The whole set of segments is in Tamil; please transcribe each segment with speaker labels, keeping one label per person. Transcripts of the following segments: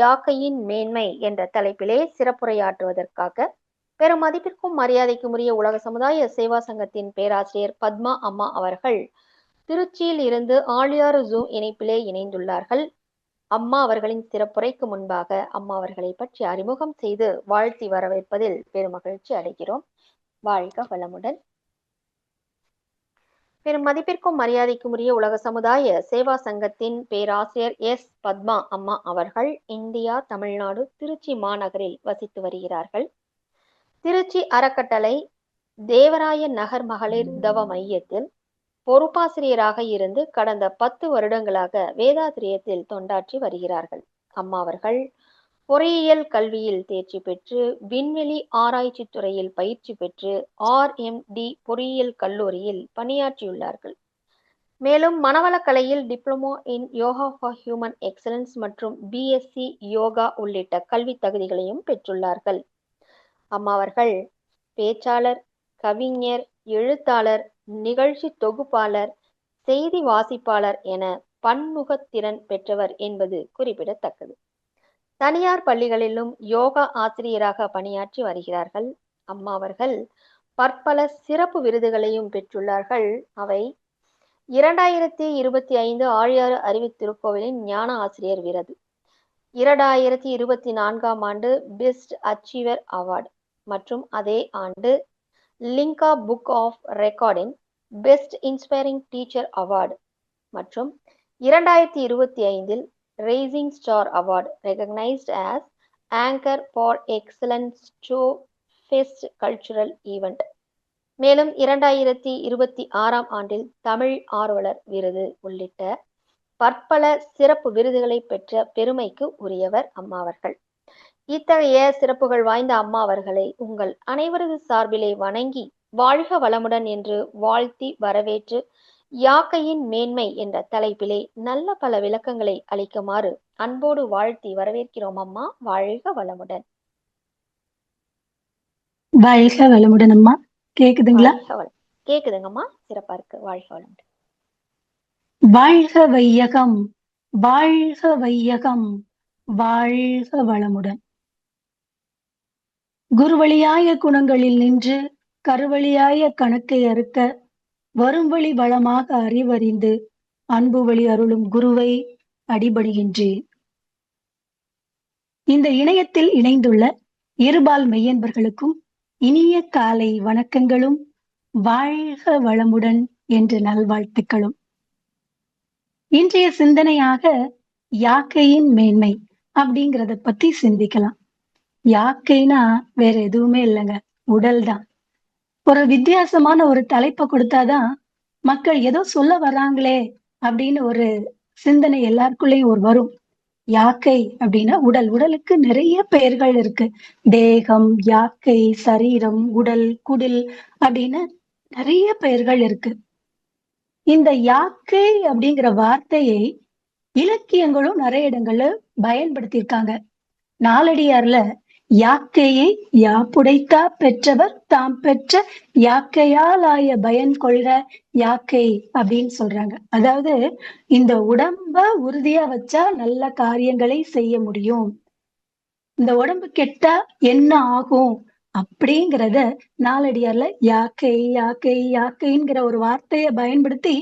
Speaker 1: யாக்கையின் மேன்மை என்ற தலைப்பிலே சிறப்புரையாற்றுவதற்காக பெரும் மதிப்பிற்கும் மரியாதைக்கும் உரிய உலக சமுதாய சேவா சங்கத்தின் பேராசிரியர் பத்மா அம்மா அவர்கள் திருச்சியில் இருந்து ஆழியாறு ஜூம் இணைப்பிலே இணைந்துள்ளார்கள். அம்மா அவர்களின் சிறப்புரைக்கு முன்பாக அம்மா அவர்களை பற்றி அறிமுகம் செய்து வாழ்த்தி வரவேற்பதில் பெருமகிழ்ச்சி அடைகிறோம். வாழ்க வளமுடன். பெரும் மதிப்பிற்கும் மரியாதைக்கும் உரிய உலக சமுதாய சேவா சங்கத்தின் பேராசிரியர் எஸ். பத்மா அம்மா அவர்கள் இந்தியா, தமிழ்நாடு, திருச்சி மாநகரில் வசித்து வருகிறார்கள். திருச்சி அறக்கட்டளை தேவராய நகர் மகளிர் தவ மையத்தில் பொறுப்பாசிரியராக இருந்து கடந்த 10 வருடங்களாக வேதாத்திரியத்தில் தொண்டாற்றி வருகிறார்கள். அம்மா அவர்கள் பொறியியல் கல்வியில் தேர்ச்சி பெற்று விண்வெளி ஆராய்ச்சி துறையில் பயிற்சி பெற்று RMD பொறியியல் கல்லூரியில் பணியாற்றியுள்ளார்கள். மேலும் மனவளக்கலையில் diploma in yoga for human excellence மற்றும் BSc யோகா உள்ளிட்ட கல்வி தகுதிகளையும் பெற்றுள்ளார்கள். அம்மா அவர்கள் பேச்சாளர், கவிஞர், எழுத்தாளர், நிகழ்ச்சி தொகுப்பாளர், செய்தி வாசிப்பாளர் என பன்முகத்திறன் பெற்றவர் என்பது குறிப்பிடத்தக்கது. தனியார் பள்ளிகளிலும் யோகா ஆசிரியராக பணியாற்றி வருகிறார்கள். அம்மா அவர்கள் பற்பல சிறப்பு விருதுகளையும் பெற்றுள்ளார்கள். அவை 2025 ஆழியாறு அறிவு திருக்கோவிலின் ஞான ஆசிரியர் விருது, 2024ஆம் ஆண்டு பெஸ்ட் அச்சீவர் அவார்டு மற்றும் அதே ஆண்டு லிங்கா புக் ஆஃப் ரெக்கார்டின் பெஸ்ட் இன்ஸ்பைரிங் டீச்சர் அவார்டு மற்றும் 2025இல் Rising Star Award recognized as Anchor for Excellence to Fest Cultural Event. மேலும் 2026ஆம் ஆண்டில் தமிழ் ஆர்வலர் விருது உள்ளிட்ட பற்பல சிறப்பு விருதுகளை பெற்ற பெருமைக்கு உரியவர் அம்மா அவர்கள். இத்தகைய சிறப்புகள் வாய்ந்த அம்மா அவர்களை உங்கள் அனைவரது சார்பிலே வணங்கி வாழ்க வளமுடன் என்று வாழ்த்தி வரவேற்று யாக்கையின் மேன்மை என்ற தலைப்பிலே நல்ல பல விளக்கங்களை அளிக்குமாறு அன்போடு வாழ்த்தி வரவேற்கிறோம். அம்மா வாழ்க வளமுடன்.
Speaker 2: வாழ்க வளமுடன் அம்மா. கேக்குதுங்களா?
Speaker 1: கேக்குதுங்கம்மா, சிறப்பா இருக்கு. வாழ்க வளமுடன்.
Speaker 2: வாழ்க வையகம், வாழ்க வையகம், வாழ்க வளமுடன். குருவழியாய குணங்களில் நின்று கருவழியாய கணக்கை அறுக்க வரும் வழி வளமாக அறிவறிந்து அன்பு வழி அருளும் குருவை அடிபடுகின்றேன். இந்த இணையத்தில் இணைந்துள்ள இருபால் மெய்யன்பர்களுக்கும் இனிய காலை வணக்கங்களும் வாழ்க வளமுடன் என்ற நல்வாழ்த்துக்களும். இன்றைய சிந்தனையாக யாக்கையின் மேன்மை அப்படிங்கிறத பத்தி சிந்திக்கலாம். யாக்கைனா வேற எதுவுமே இல்லைங்க, உடல் தான். ஒரு வித்தியாசமான ஒரு தலைப்பை கொடுத்தாதான் மக்கள் ஏதோ சொல்ல வர்றாங்களே அப்படின்னு ஒரு சிந்தனை எல்லாருக்குள்ளேயும் ஒரு வரும். யாக்கை அப்படின்னா உடல். உடலுக்கு நிறைய பெயர்கள் இருக்கு. தேகம், யாக்கை, சரீரம், உடல், குடில் அப்படின்னு நிறைய பெயர்கள் இருக்கு. இந்த யாக்கை அப்படிங்கிற வார்த்தையை இலக்கியங்களும் நிறைய இடங்கள்ல பயன்படுத்தியிருக்காங்க. நாலடியார்ல யாக்கையை யாப்புடைத்தா பெற்றவர் தாம் பெற்ற யாக்கையால் ஆய பயன் கொள்க யாக்கை அப்படின்னு சொல்றாங்க. அதாவது இந்த உடம்ப உறுதியா வச்சா நல்ல காரியங்களை செய்ய முடியும், இந்த உடம்பு கெட்டா என்ன ஆகும் அப்படிங்கிறத நாலடியார்ல யாக்கை யாக்கை யாக்கைங்கிற ஒரு வார்த்தையை பயன்படுத்தி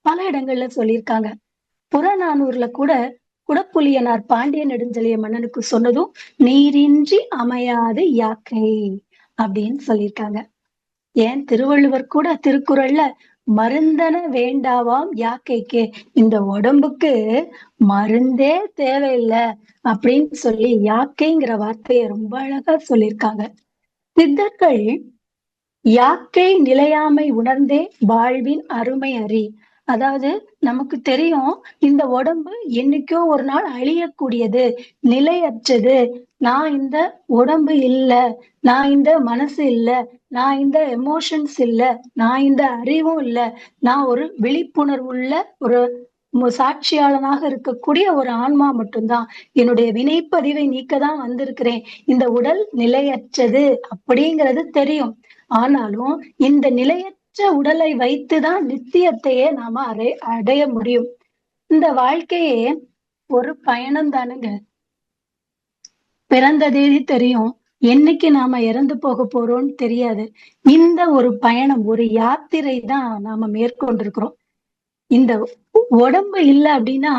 Speaker 2: பல இடங்கள்ல சொல்லியிருக்காங்க. புறநானூர்ல கூட குடப்புலியனார் பாண்டிய நெடுஞ்செழிய மன்னனுக்கு சொன்னதும் நீரின்றி அமையாது யாக்கை அப்படின்னு சொல்லியிருக்காங்க. ஏன் திருவள்ளுவர் கூட திருக்குறள்ல மருந்தன வேண்டாவாம் யாக்கைக்கு, இந்த உடம்புக்கு மருந்தே தேவையில்லை அப்படின்னு சொல்லி யாக்கைங்கிற வார்த்தையை ரொம்ப அழகா சொல்லியிருக்காங்க. சித்தர்கள் யாக்கை நிலையாமை உணர்ந்தே வாழ்வின் அருமை அறி. அதாவது நமக்கு தெரியும் இந்த உடம்பு என்னைக்கோ ஒரு நாள் அழியக்கூடியது, நிலையற்றது. நான் இந்த உடம்பு இல்ல, நான் இந்த மனசு இல்ல, நான் இந்த எமோஷன்ஸ் இல்ல, நான் இந்த அறிவும் இல்ல, நான் ஒரு விழிப்புணர்வுள்ள ஒரு சாட்சியாளனாக இருக்கக்கூடிய ஒரு ஆன்மா மட்டும்தான். என்னுடைய வினைப்பதிவை நீக்கதான் வந்திருக்கிறேன். இந்த உடல் நிலையற்றது அப்படிங்கிறது தெரியும். ஆனாலும் இந்த நிலையற்ற உடலை வைத்துதான் நித்தியத்தையே நாம அடைய முடியும். இந்த வாழ்க்கையே ஒரு பயணம் தானுங்க. பிறந்த தேதி தெரியும், என்னைக்கு நாம இறந்து போக போறோம்னு தெரியாது. இந்த ஒரு பயணம், ஒரு யாத்திரை தான் நாம மேற்கொண்டிருக்கிறோம். இந்த உடம்பு இல்ல அப்படின்னா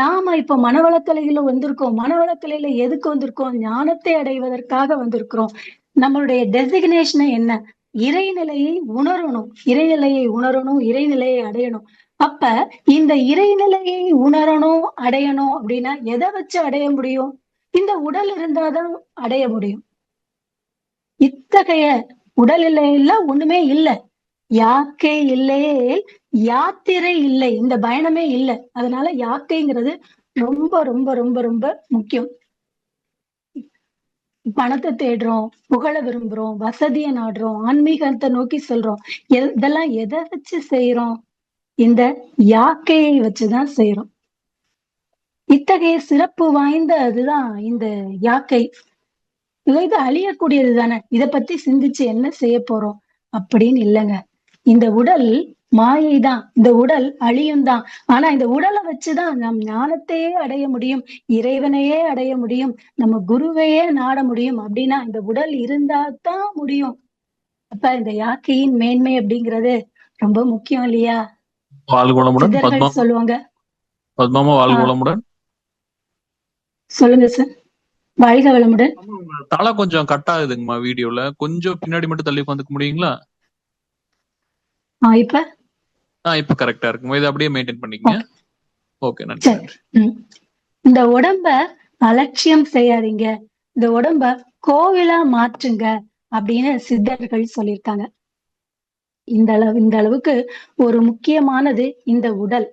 Speaker 2: நாம இப்ப மனவளக்கலையில வந்திருக்கோம். மனவளக்கலையில எதுக்கு வந்திருக்கோம்? ஞானத்தை அடைவதற்காக வந்திருக்கிறோம். நம்மளுடைய டெசிக்னேஷன் என்ன? இறைநிலையை உணரணும், இறைநிலையை உணரணும், இறைநிலையை அடையணும். அப்ப இந்த இறைநிலையை உணரணும், அடையணும் அப்படின்னா எதை வச்சு அடைய முடியும்? இந்த உடல் இருந்தாதான் அடைய முடியும். இத்தகைய உடல் இல்லையில ஒண்ணுமே இல்லை. யாக்கை இல்லையே யாத்திரை இல்லை, இந்த பயணமே இல்லை. அதனால யாக்கைங்கிறது ரொம்ப ரொம்ப ரொம்ப ரொம்ப முக்கியம். பணத்தை தேடுறோம், புகழ விரும்புறோம், வசதியை நாடுறோம், ஆன்மீகத்தை நோக்கி செல்றோம். இதெல்லாம் எதை வச்சு செய்யறோம்? இந்த யாக்கையை வச்சுதான் செய்யறோம். இத்தகைய சிறப்பு வாய்ந்த அதுதான் இந்த யாக்கை. இது அழியக்கூடியது தானே, இதை பத்தி சிந்திச்சு என்ன செய்ய போறோம் அப்படின்னு இல்லைங்க. இந்த உடல் மாயை தான், இந்த உடல் அழியும் தான். ஆனா இந்த உடலை வச்சுதான் நம் ஞானத்தையே அடைய முடியும், இறைவனையே அடைய முடியும், நம்ம குருவையே நாட முடியும். அப்படின்னா இந்த உடல் இருந்தா தான் முடியும். அப்ப இந்த யாக்கையின் மேன்மை அப்படிங்கிறது ரொம்ப முக்கியம் இல்லையா?
Speaker 3: வாழ்குளமுடன்
Speaker 2: சித்தர்கள் சொல்லுவாங்க.
Speaker 3: பத்மாமா
Speaker 2: ஆஹ்
Speaker 3: வாழ்குளமுடன்.
Speaker 2: சொல்லுங்க சார். வாழ்க வளமுடன்.
Speaker 3: தலை கொஞ்சம் கட் ஆகுதுங்கம்மா வீடியோல, கொஞ்சம் பின்னாடி மட்டும் தள்ளி உட்காந்துக்க முடியுங்களா?
Speaker 2: இப்ப
Speaker 3: இப்ப கரெக்டா இருக்குமா? இதை அப்படியே மெயின்டைன் பண்ணிக்கங்க. ஓகே, நன்றி.
Speaker 2: சரி. இந்த உடம்ப அலட்சியம் செய்யாதீங்க, இந்த உடம்ப கோவிலா மாற்றுங்க அப்படின்னு சித்தர்கள் சொல்லியிருக்காங்க. இந்த அளவுக்கு ஒரு முக்கியமானது இந்த உடல்.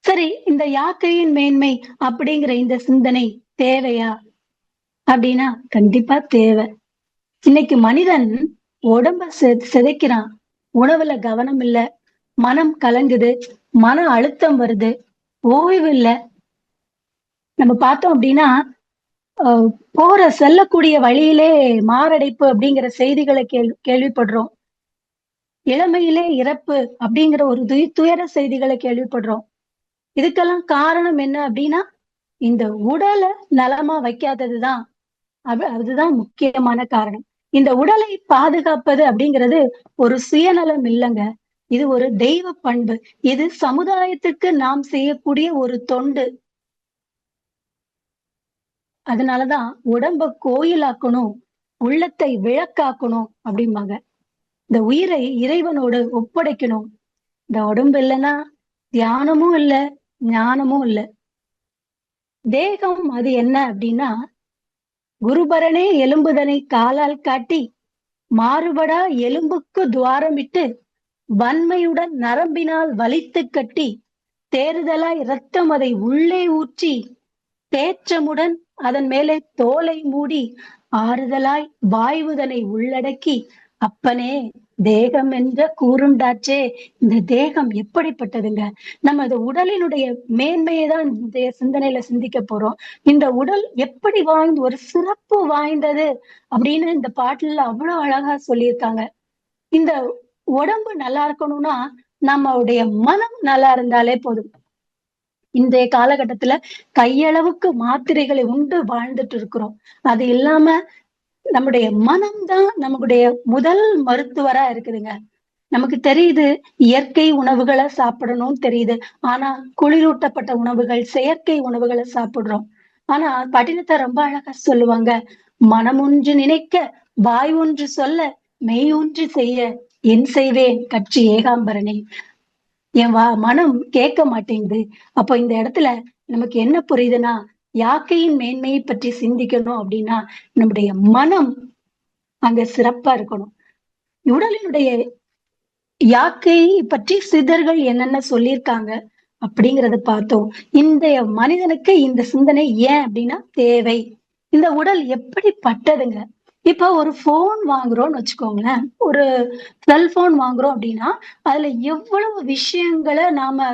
Speaker 2: சரி, இந்த யாக்கையின் மேன்மை அப்படிங்கிற இந்த சிந்தனை தேவையா அப்படின்னா கண்டிப்பா தேவை. இன்னைக்கு மனிதன் உடம்ப சிதைக்கிறான், உணவுல கவனம் இல்ல, மனம் கலங்குது, மன அழுத்தம் வருது, ஓய்வு இல்ல. நம்ம பார்த்தோம் அப்படின்னா செல்லக்கூடிய வழியிலே மாரடைப்பு அப்படிங்கிற செய்திகளை கேள்விப்படுறோம். இளமையிலே இறப்பு அப்படிங்கிற ஒரு துயர செய்திகளை கேள்விப்படுறோம். இதுக்கெல்லாம் காரணம் என்ன அப்படின்னா இந்த உடலை நலமா வைக்காததுதான். அதுதான் முக்கியமான காரணம். இந்த உடலை பாதுகாப்பது அப்படிங்கிறது ஒரு சுயநலம் இல்லைங்க, இது ஒரு தெய்வ பண்பு. இது சமுதாயத்துக்கு நாம் செய்யக்கூடிய ஒரு தொண்டு. அதனாலதான் உடம்ப கோயிலாக்கணும், உள்ளத்தை விளக்காக்கணும் அப்படிம்பாங்க. இந்த உயிரை இறைவனோடு ஒப்படைக்கணும். இந்த உடம்பு இல்லைன்னா தியானமும் இல்லை, ஞானமும் இல்லை. தேகம் அது என்ன அப்படின்னா, குருபரனே எலும்புதனை காலால் காட்டி மாறுபடா எலும்புக்கு துவாரமிட்டு வன்மையுடன் நரம்பினால் வலித்து கட்டி தேறுதலாய் இரத்தம் அதை உள்ளே ஊற்றி தேற்றமுடன் அதன் மேலே தோலை மூடி ஆறுதலாய் வாய்வுதனை உள்ளடக்கி அப்பனே தேகம் என்ற கூறுண்டாச்சே. இந்த தேகம் எப்படிப்பட்டதுங்க? நம்ம இந்த உடலினுடைய மேன்மையை தான் இந்த சிந்தனையில சிந்திக்க போறோம். இந்த உடல் எப்படி ஒரு சிறப்பு வாய்ந்தது அப்படின்னு இந்த பாட்டுல அவ்வளவு அழகா சொல்லியிருக்காங்க. இந்த உடம்பு நல்லா இருக்கணும்னா நம்மளுடைய மனம் நல்லா இருந்தாலே போதும். இன்றைய காலகட்டத்துல கையளவுக்கு மாத்திரைகளை உண்டு வாழ்ந்துட்டு இருக்கிறோம். அது இல்லாம நம்முடைய மனம்தான் நம்மளுடைய முதல் மருத்துவரா இருக்குதுங்க. நமக்கு தெரியுது இயற்கை உணவுகளை சாப்பிடணும்னு தெரியுது, ஆனா குளிரூட்டப்பட்ட உணவுகள், செயற்கை உணவுகளை சாப்பிடுறோம். ஆனா பட்டினத்தை ரொம்ப அழகா சொல்லுவாங்க, மனம் ஒன்று நினைக்க வாய் ஒன்று சொல்ல மெய் ஒன்று செய்ய என் செய்வேன் கட்சி ஏகாம்பரனே. என் மனம் கேட்க மாட்டேங்குது. அப்போ இந்த இடத்துல நமக்கு என்ன புரியுதுன்னா, யாக்கையின் மேன்மையை பற்றி சிந்திக்கணும் அப்படின்னா நம்முடைய மனம் அங்க சிறப்பா இருக்கணும். உடலினுடைய யாக்கை பற்றி சித்தர்கள் என்னென்ன சொல்லியிருக்காங்க அப்படிங்கிறத பார்த்தோம். இந்த மனிதனுக்கு இந்த சிந்தனை ஏன் அப்படின்னா தேவை. இந்த உடல் எப்படிப்பட்டதுங்க? இப்ப ஒரு போன் வாங்குறோம்னு வச்சுக்கோங்களேன், ஒரு செல்போன் வாங்குறோம் அப்படின்னா அதுல எவ்வளவு விஷயங்களை நாம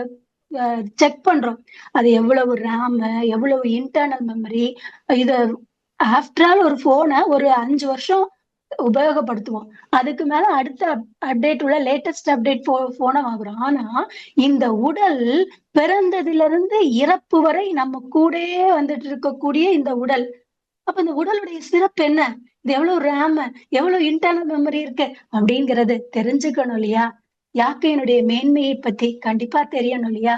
Speaker 2: செக் பண்றோம். அது எவ்வளவு ரேம், எவ்வளவு இன்டர்னல் மெமரி. இது ஆஃப்டர் ஆல் ஒரு போனை ஒரு 5 வருஷம் உபயோகப்படுத்துவோம், அதுக்கு மேல அடுத்த அப்டேட் உள்ள லேட்டஸ்ட் அப்டேட் போனை வாங்குறோம். ஆனா இந்த உடல் பிறந்ததுல இருந்து இறப்பு வரை நம்ம கூடயே வந்துட்டு இருக்கக்கூடிய இந்த உடல், அப்ப இந்த உடலுடைய சிறப்பு என்ன, இது எவ்வளவு ரேம், எவ்வளவு இன்டர்னல் மெமரி இருக்கு அப்படிங்கறது தெரிஞ்சுக்கணும் இல்லையா? யாக்கையினுடைய மேன்மையை பத்தி கண்டிப்பா தெரியணும் இல்லையா?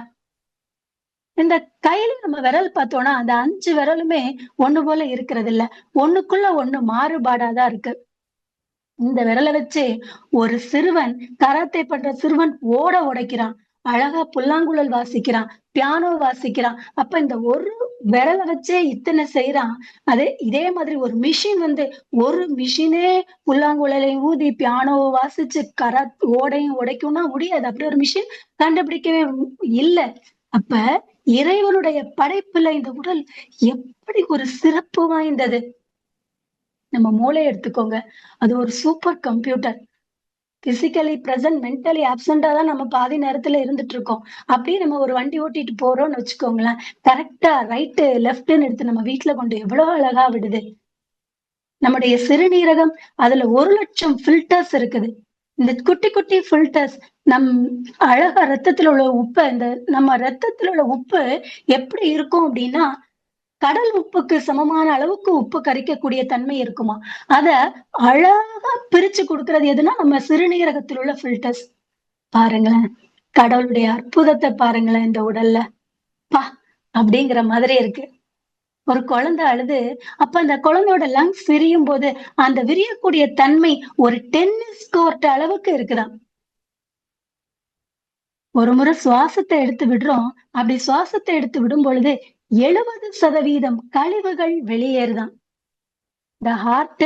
Speaker 2: இந்த கையில நம்ம விரல் பார்த்தோம்னா அந்த 5 விரலுமே ஒண்ணு போல இருக்கிறது இல்ல. ஒண்ணுக்குள்ள ஒண்ணு மாறுபாடாதான் இருக்கு. இந்த விரல வச்சு ஒரு சிறுவன், கராத்தே பண்ற சிறுவன் ஓட உடைக்கிறான். அழகா புல்லாங்குழல் வாசிக்கிறான், பியானோ வாசிக்கிறான். அப்ப இந்த ஒரு விரல வச்சே இத்தனை செய்யறான். இதே மாதிரி ஒரு மிஷின் ஒரு மிஷினே புல்லாங்குழலையும் ஊதி பியானோவை வாசிச்சு ஓடையும் உடைக்கும்னா முடியாது. அப்படி ஒரு மிஷின் கண்டுபிடிக்கவே இல்ல. அப்ப இறைவனுடைய படைப்புல இந்த உடல் எப்படி ஒரு சிறப்பு வாய்ந்தது. நம்ம மூளையை எடுத்துக்கோங்க, அது ஒரு super computer. Physically present, mentally ஆப்சண்டா தான் நம்ம பாதி நேரத்துல இருந்துட்டு இருக்கோம். அப்படியே நம்ம ஒரு வண்டி ஓட்டிட்டு போறோம்னு வச்சுக்கோங்களேன், கரெக்டா ரைட்டு லெஃப்ட்னு எடுத்து நம்ம வீட்டுல கொண்டு எவ்வளவு அழகா விடுது. நம்முடைய சிறுநீரகம், அதுல 1,00,000 ஃபில்டர்ஸ் இருக்குது. இந்த குட்டி குட்டி ஃபில்டர்ஸ் நம் அழகா ரத்தத்துல உள்ள உப்பை, நம்ம ரத்தத்துல உள்ள உப்பு எப்படி இருக்கும் அப்படின்னா, கடல் உப்புக்கு சமமான அளவுக்கு உப்பு கரிக்கக்கூடிய தன்மை இருக்குமா. அத அழகா பிரிச்சு கொடுக்கறது எதுனா நம்ம சிறுநீரகத்தில் உள்ள ஃபில்டர்ஸ். பாருங்களேன், கடவுளுடைய அற்புதத்தை பாருங்களேன் இந்த உடல்ல. பா அப்படிங்கிற மாதிரி இருக்கு. ஒரு குழந்தை அழுது, அப்ப அந்த குழந்தையோட லங்ஸ் விரியும் போது அந்த விரியக்கூடிய தன்மை ஒரு டென்னிஸ் கோர்ட் அளவுக்கு இருக்குதாம். ஒரு முறை சுவாசத்தை எடுத்து விடுறோம். அப்படி சுவாசத்தை எடுத்து விடும் பொழுது 70% கழிவுகள் வெளியேறுதான். இந்த ஹார்ட்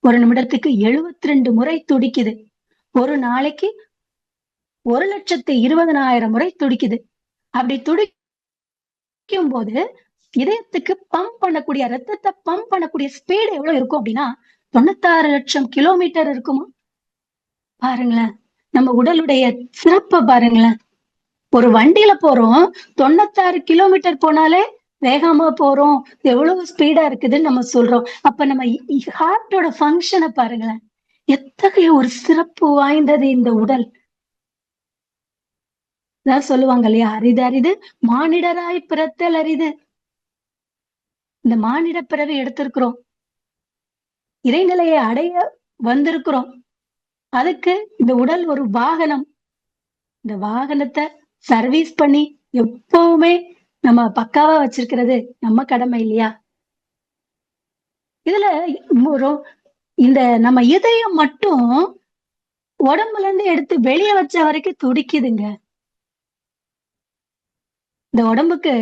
Speaker 2: ஒரு நிமிடத்துக்கு 72 முறை துடிக்குது. ஒரு நாளைக்கு 1,20,000 முறை துடிக்குது. அப்படி துடிக்கும் போது இதயத்துக்கு பம்ப் பண்ணக்கூடிய, ரத்தத்தை பம்ப் பண்ணக்கூடிய ஸ்பீடு எவ்வளவு இருக்கும் அப்படின்னா 96 லட்சம் கிலோமீட்டர் இருக்குமா. பாருங்களேன், நம்ம உடலுடைய சிறப்பை பாருங்களேன். ஒரு வண்டியில போறோம், 96 கிலோமீட்டர் போனாலே வேகமா போறோம், எவ்வளவு ஸ்பீடா இருக்குதுன்னு நம்ம சொல்றோம். அப்ப நம்ம ஹார்ட்டோட ஃபங்க்ஷனை பாருங்களேன், எத்தகைய ஒரு சிறப்பு வாய்ந்தது இந்த உடல். அதான் சொல்லுவாங்க இல்லையா, அரிது அரிது மானிடராய் பிறத்தல் அரிது. இந்த மானிட பிறவி எடுத்திருக்கிறோம், இறைநிலையை அடைய வந்திருக்கிறோம். அதுக்கு இந்த உடல் ஒரு வாகனம். இந்த வாகனத்தை சர்வீஸ் பண்ணி எப்பவுமே நம்ம பக்காவா வச்சிருக்கிறது நம்ம கடமை இல்லையா? இதுல இந்த நம்ம இதயம் மட்டும் உடம்புல இருந்து எடுத்து வெளியே வச்ச வரைக்கும் துடிக்குதுங்க. இந்த உடம்புக்கு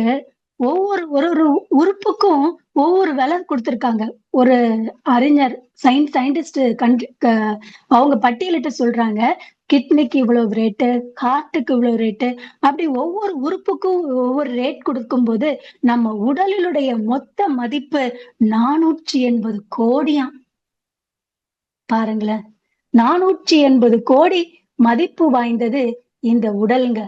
Speaker 2: ஒரு ஒரு உறுப்புக்கும் ஒவ்வொரு விலை கொடுத்திருக்காங்க. ஒரு அறிஞர், சயின்டிஸ்ட் அவங்க பட்டியலிட்டு சொல்றாங்க, கிட்னிக்கு இவ்வளவு ரேட்டு, ஹார்ட்டுக்கு இவ்வளவு ரேட்டு, அப்படி ஒவ்வொரு உறுப்புக்கும் ஒவ்வொரு ரேட் கொடுக்கும் போது நம்ம உடலினுடைய மொத்த மதிப்பு 480 கோடியாம். பாருங்களேன், 480 கோடி மதிப்பு வாய்ந்தது இந்த உடலுங்க.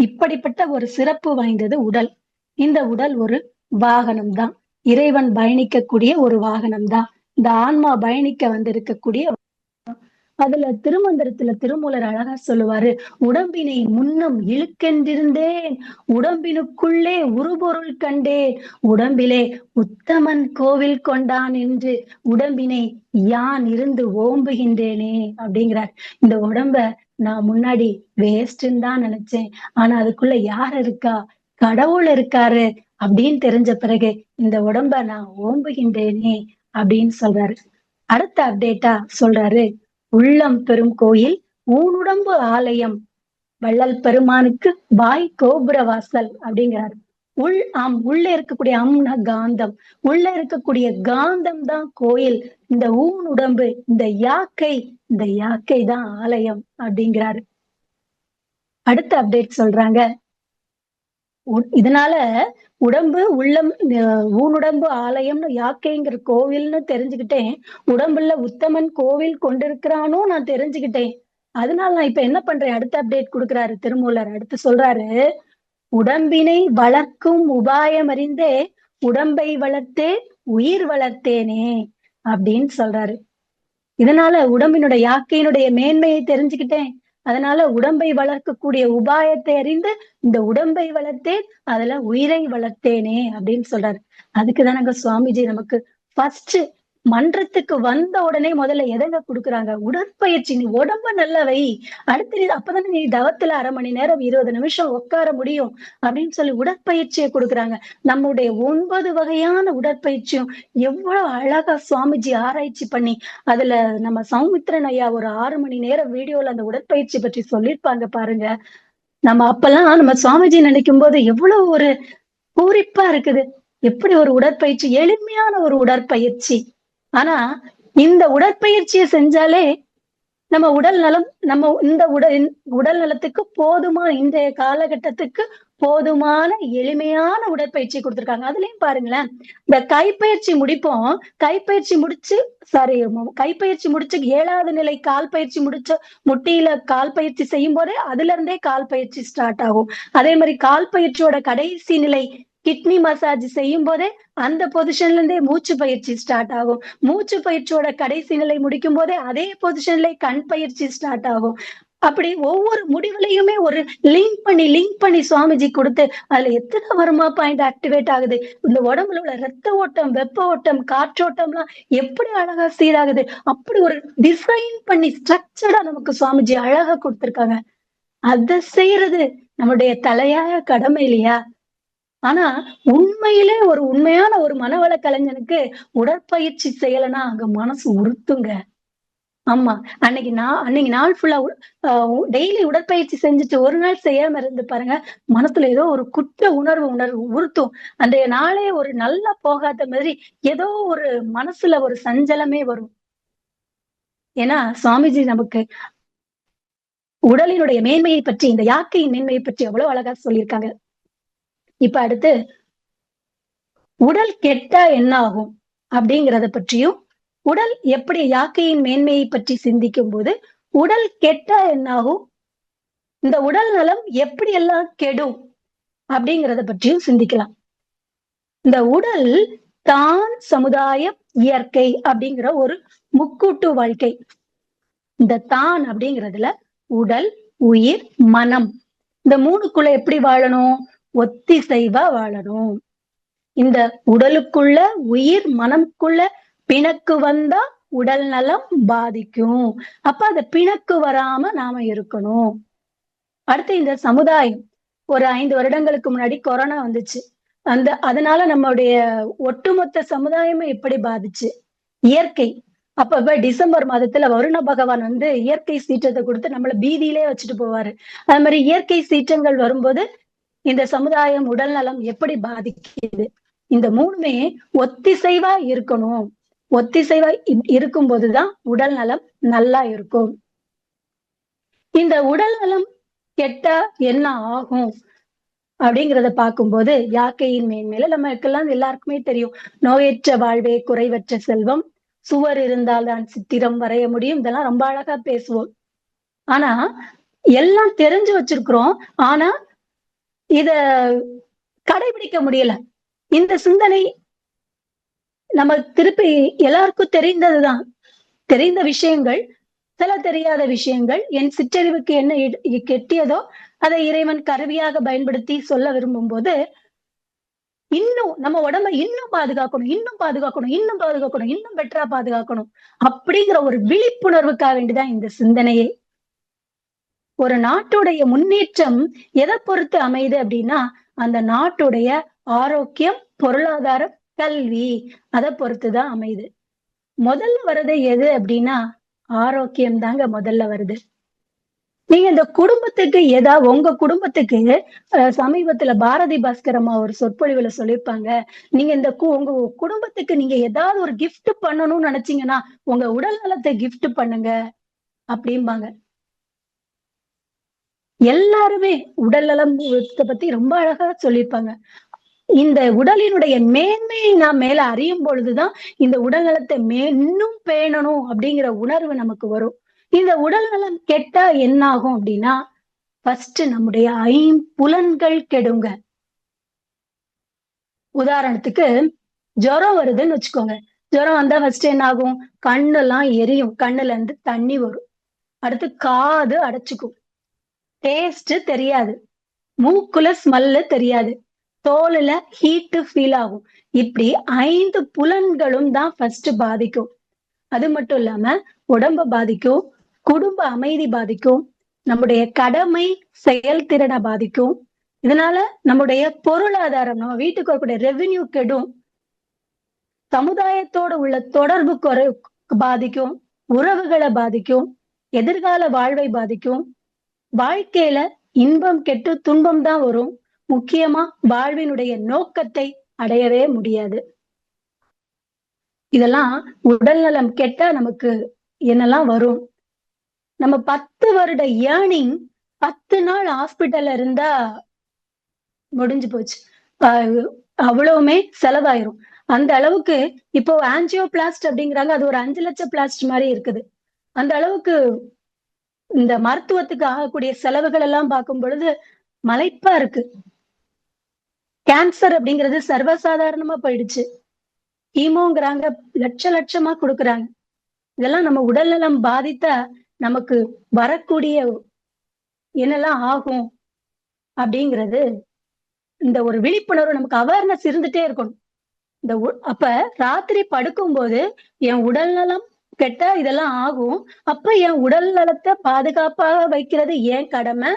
Speaker 2: இப்படிப்பட்ட ஒரு சிறப்பு வாய்ந்தது உடல். இந்த உடல் ஒரு வாகனம் தான், இறைவன் பயணிக்கக்கூடிய ஒரு வாகனம் தான். இந்த ஆன்மா பயணிக்க வந்திருக்கக்கூடிய. அதுல திருமந்திரத்துல திருமூலர் அழகா சொல்லுவாரு, உடம்பினை முன்னம் இழுக்கென்றிருந்தேன், உடம்பினுக்குள்ளே உருபொருள் கண்டேன், உடம்பிலே உத்தமன் கோவில் கொண்டான் என்று உடம்பினை யான் இருந்து ஓம்புகின்றேனே அப்படிங்கிறார். இந்த உடம்ப நான் முன்னாடி வேஸ்ட்ன்னு தான் நினைச்சேன், ஆனா அதுக்குள்ள யார் இருக்கா, கடவுள் இருக்காரு அப்படின்னு தெரிஞ்ச பிறகு இந்த உடம்ப நான் ஓம்புகின்றேனே அப்படின்னு சொல்றாரு. அடுத்த அப்டேட்டா சொல்றாரு, உள்ளம் பெரும் கோயில் ஊனுடம்பு ஆலயம், வள்ளல் பெருமானுக்கு வாய் கோபுர வாசல் அப்படிங்கிறாரு. உள்ள இருக்கக்கூடிய அம்னா காந்தம், உள்ள இருக்கக்கூடிய காந்தம் தான் கோயில். இந்த ஊன் உடம்பு, இந்த யாக்கை தான் ஆலயம் அப்படிங்கிறாரு. அடுத்த அப்டேட் சொல்றாங்க, இதனால உடம்பு உள்ளம் ஊனுடம்பு ஆலயம்னு யாக்கைங்கிற கோவில்னு தெரிஞ்சுக்கிட்டேன், உடம்புல உத்தமன் கோவில் கொண்டிருக்கிறானோ நான் தெரிஞ்சுக்கிட்டேன். அதனால நான் இப்ப என்ன பண்றேன், அடுத்த அப்டேட் கொடுக்குறாரு திருமூலர். அடுத்து சொல்றாரு, உடம்பினை வளர்க்கும் உபாயம் அறிந்தே உடம்பை வளர்த்தே உயிர் வளர்த்தேனே அப்படின்னு சொல்றாரு. இதனால உடம்பினுடைய யாக்கையினுடைய மேன்மையை தெரிஞ்சுக்கிட்டேன், அதனால உடம்பை வளர்க்கக்கூடிய உபாயத்தை அறிந்து இந்த உடம்பை வளர்த்தேன், அதுல உயிரை வளர்த்தேனே அப்படின்னு சொல்றாரு. அதுக்குதானங்க சுவாமிஜி நமக்கு ஃபர்ஸ்ட் மன்றத்துக்கு வந்த உடனே முதல்ல எதங்க குடுக்குறாங்க? உடற்பயிற்சி. நீ உடம்ப நல்லா வை. அடுத்து அப்பதானே நீ தவத்துல 1/2 மணி நேரம் 20 நிமிஷம் உட்கார முடியும் அப்படின்னு சொல்லி உடற்பயிற்சியை கொடுக்குறாங்க. நம்முடைய 9 வகையான உடற்பயிற்சியும் எவ்வளவு அழகா சுவாமிஜி ஆராய்ச்சி பண்ணி அதுல நம்ம சௌமித்திரன் ஐயா ஒரு 6 மணி நேரம் வீடியோல அந்த உடற்பயிற்சி பற்றி சொல்லியிருப்பாங்க பாருங்க. நம்ம அப்பெல்லாம் நம்ம சுவாமிஜி நினைக்கும் போது எவ்வளவு ஒரு பூரிப்பா இருக்குது. எப்படி ஒரு உடற்பயிற்சி, எளிமையான ஒரு உடற்பயிற்சி. ஆனா இந்த உடற்பயிற்சியை செஞ்சாலே நம்ம உடல் நலம், நம்ம இந்த உடல் நலத்துக்கு போதுமான, இன்றைய காலகட்டத்துக்கு போதுமான எளிமையான உடற்பயிற்சி கொடுத்திருக்காங்க. அதுலயும் பாருங்களேன், இந்த கைப்பயிற்சி முடிப்போம். கைப்பயிற்சி முடிச்சு 7வது நிலை கால் பயிற்சி முடிச்ச முட்டியில கால் பயிற்சி செய்யும் போதே அதுல இருந்தே கால் பயிற்சி ஸ்டார்ட் ஆகும். அதே மாதிரி கால் பயிற்சியோட கடைசி நிலை கிட்னி மசாஜ் செய்யும் போதே அந்த பொசிஷன்ல இருந்தே மூச்சு பயிற்சி ஸ்டார்ட் ஆகும். மூச்சு பயிற்சியோட கடைசி நிலை முடிக்கும் போதே அதே பொசிஷன்ல கண் பயிற்சி ஸ்டார்ட் ஆகும். அப்படி ஒவ்வொரு முடிவுலையுமே ஒரு லிங்க் பண்ணி சுவாமிஜி கொடுத்து அதுல எத்தனை வருமா பாயிண்ட் ஆக்டிவேட் ஆகுது, இந்த உடம்புல உள்ள ரத்த ஓட்டம், வெப்ப ஓட்டம், காற்றோட்டம் எல்லாம் எப்படி அழகா சீராகுது. அப்படி ஒரு டிசைன் பண்ணி ஸ்ட்ரக்சர்டா நமக்கு சுவாமிஜி அழகா கொடுத்திருக்காங்க. அதை செய்யறது நம்முடைய தலையாய கடமை இல்லையா? ஆனா உண்மையிலே ஒரு உண்மையான ஒரு மனவள கலைஞனுக்கு உடற்பயிற்சி செய்யலைன்னா அங்க மனசு உறுத்துங்க. ஆமா, அன்னைக்கு நாள் ஃபுல்லா டெய்லி உடற்பயிற்சி செஞ்சுட்டு ஒரு நாள் செய்யாம இருந்து பாருங்க, மனசுல ஏதோ ஒரு குற்ற உணர்வு உறுத்தும். அந்த நாளே ஒரு நல்லா போகாத மாதிரி ஏதோ ஒரு மனசுல ஒரு சஞ்சலமே வரும். ஏன்னா சுவாமிஜி நமக்கு உடலினுடைய மேன்மையை பற்றி, இந்த யாக்கையின் மேன்மையை பற்றி எவ்வளவு அழகா சொல்லியிருக்காங்க. இப்ப அடுத்து உடல் கெட்டா என்ன ஆகும் அப்படிங்கிறத பற்றியும், உடல் எப்படி யாக்கையின் மேன்மையை பற்றி சிந்திக்கும் போது உடல் கெட்டா என்ன ஆகும், இந்த உடல் நலம் எப்படி எல்லாம் கெடும் அப்படிங்கிறத பற்றியும் சிந்திக்கலாம். இந்த உடல் தான், சமுதாயம், இயற்கை அப்படிங்கிற ஒரு முக்கூட்டு வாழ்க்கை. இந்த தான் அப்படிங்கிறதுல உடல், உயிர், மனம், இந்த 3க்குள்ள எப்படி வாழணும்? ஒத்திசைவா வாழணும். இந்த உடலுக்குள்ள, உயிர், மனம்குள்ள பிணக்கு வந்தா உடல் நலம் பாதிக்கும். அப்ப அந்த பிணக்கு வராம நாம இருக்கணும். அடுத்து இந்த சமுதாயம், ஒரு 5 வருடங்களுக்கு முன்னாடி கொரோனா வந்துச்சு. அதனால நம்மளுடைய ஒட்டுமொத்த சமுதாயமே எப்படி பாதிச்சு. இயற்கை, அப்ப டிசம்பர் மாதத்துல வருண பகவான் இயற்கை சீற்றத்தை கொடுத்து நம்மள பீதியிலே வச்சுட்டு போவாரு. அது மாதிரி இயற்கை சீற்றங்கள் வரும்போது இந்த சமுதாயம், உடல் நலம் எப்படி பாதிக்குது. இந்த 3மே ஒத்திசைவா இருக்கணும். ஒத்திசைவா இருக்கும் போதுதான் உடல் நலம் நல்லா இருக்கும். இந்த உடல் நலம் கெட்டா என்ன ஆகும் அப்படிங்கிறத பார்க்கும்போது யாக்கையின் மேன்மையில நமக்கெல்லாம் எல்லாருக்குமே தெரியும். நோயற்ற வாழ்வே குறைவற்ற செல்வம், சுவர் இருந்தால் தான் சித்திரம் வரைய முடியும். இதெல்லாம் ரொம்ப அழகா பேசுவோம். ஆனா எல்லாம் தெரிஞ்சு வச்சிருக்கிறோம். ஆனா இத கடைபிடிக்க முடியல. இந்த சிந்தனை நம்ம திருப்பி எல்லாருக்கும் தெரிந்ததுதான். தெரிந்த விஷயங்கள், சில தெரியாத விஷயங்கள், என் சிற்றறிவுக்கு என்ன கெட்டியதோ அதை இறைவன் கருவியாக பயன்படுத்தி சொல்ல விரும்பும் போது, இன்னும் நம்ம உடம்ப இன்னும் பாதுகாக்கணும், இன்னும் பெட்டரா பாதுகாக்கணும் அப்படிங்கிற ஒரு விழிப்புணர்வுக்காக வேண்டிதான் இந்த சிந்தனையே. ஒரு நாட்டுடைய முன்னேற்றம் எதை பொறுத்து அமையுது அப்படின்னா, அந்த நாட்டுடைய ஆரோக்கியம், பொருளாதாரம், கல்வி, அதை பொறுத்துதான் அமையுது. முதல்ல வர்றது எது அப்படின்னா ஆரோக்கியம் தாங்க முதல்ல வருது. நீங்க இந்த குடும்பத்துக்கு உங்க குடும்பத்துக்கு சமீபத்துல பாரதி பாஸ்கர் அம்மா ஒரு சொற்பொழிவுல சொல்லியிருப்பாங்க. நீங்க உங்க குடும்பத்துக்கு நீங்க ஏதாவது ஒரு கிஃப்ட் பண்ணணும்னு நினைச்சீங்கன்னா உங்க உடல் நலத்தை கிஃப்ட் பண்ணுங்க அப்படிம்பாங்க. எல்லாருமே உடல் நலம் பத்தி ரொம்ப அழகா சொல்லியிருப்பாங்க. இந்த உடலினுடைய மேன்மையை நாம் மேல அறியும் பொழுதுதான் இந்த உடல் நலத்தை இன்னும் பேணணும் அப்படிங்கிற உணர்வு நமக்கு வரும். இந்த உடல் நலம் கெட்டா என்ன ஆகும் அப்படின்னா, ஃபர்ஸ்ட் நம்முடைய 5 புலன்கள் கெடுங்க. உதாரணத்துக்கு ஜுரம் வருதுன்னு வச்சுக்கோங்க. ஜுரம் வந்தா ஃபர்ஸ்ட் என்ன ஆகும்? கண்ணெல்லாம் எரியும், கண்ணுல இருந்து தண்ணி வரும். அடுத்து காது அடைச்சுக்கும். டேஸ்ட் தெரியாது, மூக்குல ஸ்மெல்லு தெரியாது, தோலுல ஹீட் ஃபீல் ஆகும். இப்படி 5 புலன்களும் தான் ஃபர்ஸ்ட் பாதிக்கும். அது மட்டும் இல்லாம உடம்ப பாதிக்கும், குடும்ப அமைதி பாதிக்கும், நம்முடைய கடமை செயல்திறனை பாதிக்கும். இதனால நம்முடைய பொருளாதாரம், நம்ம வீட்டுக்கு வரக்கூடிய ரெவென்யூ கெடும், சமுதாயத்தோட உள்ள தொடர்பு பாதிக்கும், உறவுகளை பாதிக்கும், எதிர்கால வாழ்வை பாதிக்கும். வாழ்க்கையில இன்பம் கெட்டு துன்பம் தான் வரும். முக்கியமா வாழ்வினுடைய நோக்கத்தை அடையவே முடியாது. இதெல்லாம் உடல் நலம் கெட்டா நமக்கு என்னெல்லாம் வரும்? நம்ம 10 வருட ஏர்னிங் 10 நாள் ஹாஸ்பிட்டல்ல இருந்தா முடிஞ்சு போச்சு. அவ்வளவுமே செலவாயிரும். அந்த அளவுக்கு இப்போ ஆஞ்சியோபிளாஸ்ட் அப்படிங்கிறாங்க. அது ஒரு 5 லட்சம் பிளாஸ்ட் மாதிரி இருக்குது. அந்த அளவுக்கு இந்த மருத்துவத்துக்கு ஆகக்கூடிய செலவுகள் எல்லாம் பார்க்கும் பொழுது மலைப்பா இருக்கு. கேன்சர் அப்படிங்கிறது சர்வசாதாரணமா போயிடுச்சு. ஹீமோங்கிறாங்க, லட்சமா கொடுக்குறாங்க. இதெல்லாம் நம்ம உடல் நலம் பாதித்தா நமக்கு வரக்கூடிய என்னெல்லாம் ஆகும் அப்படிங்கிறது இந்த ஒரு விழிப்புணர்வு, நமக்கு அவேர்னஸ் இருந்துட்டே இருக்கணும். அப்ப ராத்திரி படுக்கும்போது என் உடல் நலம் கெட்டா இதெல்லாம் ஆகும். அப்ப என் உடல் நலத்தை பாதுகாப்பாக வைக்கிறது ஏன் கடமை.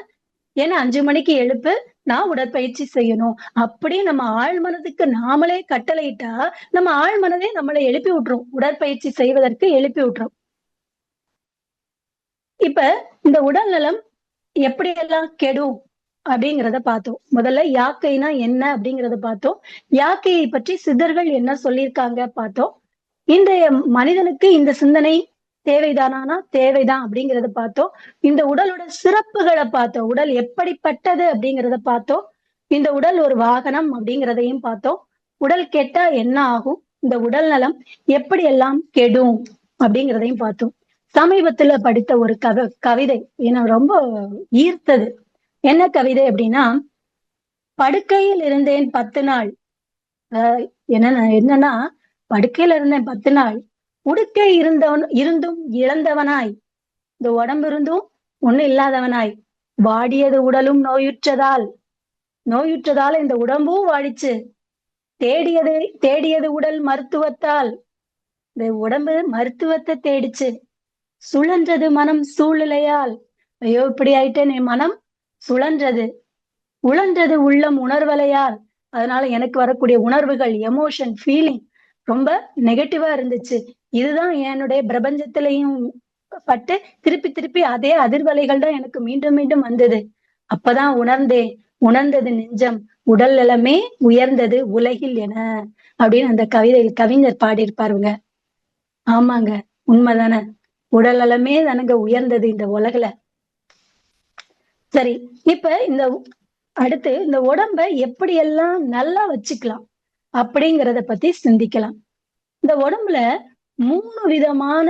Speaker 2: ஏன்னா 5 மணிக்கு எழுப்பு, நான் உடற்பயிற்சி செய்யணும். அப்படி நம்ம ஆழ் மனதுக்கு நாமளே கட்டளையிட்டா நம்ம ஆழ் மனதே நம்மளை எழுப்பி விட்டுரும், உடற்பயிற்சி செய்வதற்கு எழுப்பி விட்டுரும். இப்ப இந்த உடல் நலம் எப்படியெல்லாம் கெடும் அப்படிங்கிறத பார்த்தோம். முதல்ல யாக்கைனா என்ன அப்படிங்கிறத பார்த்தோம். யாக்கையை பற்றி சித்தர்கள் என்ன சொல்லியிருக்காங்க பார்த்தோம். இன்றைய மனிதனுக்கு இந்த சிந்தனை தேவைதானா? தேவைதான் அப்படிங்கிறத பார்த்தோம். இந்த உடலோட சிறப்புகளை பார்த்தோம். உடல் எப்படிப்பட்டது அப்படிங்கிறத பார்த்தோம். இந்த உடல் ஒரு வாகனம் அப்படிங்கிறதையும் பார்த்தோம். உடல் கெட்டா என்ன ஆகும், இந்த உடல் நலம் எப்படி எல்லாம் கெடும் அப்படிங்கிறதையும் பார்த்தோம். சமீபத்துல படித்த ஒரு கவிதை என்ன ரொம்ப ஈர்த்தது. என்ன கவிதை அப்படின்னா, படுக்கையில் இருந்தேன் 10 நாள். என்னன்னா படுக்கையில இருந்தேன் 10 நாள், உடுக்கை இருந்தும் இழந்தவனாய், இந்த உடம்பு இருந்தும் ஒண்ணு இல்லாதவனாய், வாடியது உடலும் நோயுற்றதால் இந்த உடம்பும் வாடிச்சு, தேடியது உடல் மருத்துவத்தால், இந்த உடம்பு மருத்துவத்தை தேடிச்சு, சுழன்றது மனம் சூழ்நிலையால், ஐயோ இப்படி ஆயிட்டேன், என் மனம் சுழன்றது, உழன்றது உள்ளம் உணர்வலையால், அதனால எனக்கு வரக்கூடிய உணர்வுகள், எமோஷன், ஃபீலிங் ரொம்ப நெகட்டிவா இருந்துச்சு. இதுதான் என்னுடைய பிரபஞ்சத்திலையும் பட்டு திருப்பி அதே அதிர்வலைகள் தான் எனக்கு மீண்டும் மீண்டும் வந்தது. அப்பதான் உணர்ந்தது நெஞ்சம், உடல் நலமே உயர்ந்தது உலகில் என அப்படின்னு அந்த கவிதையில் கவிஞர் பாடியிருப்பாருங்க. ஆமாங்க, உண்மைதானே. உடல் நலமே தானங்க உயர்ந்தது இந்த உலகுல. சரி, இப்ப அடுத்து இந்த உடம்ப எப்படியெல்லாம் நல்லா வச்சுக்கலாம் அப்படிங்கிறத பத்தி சிந்திக்கலாம். இந்த உடம்புல 3 விதமான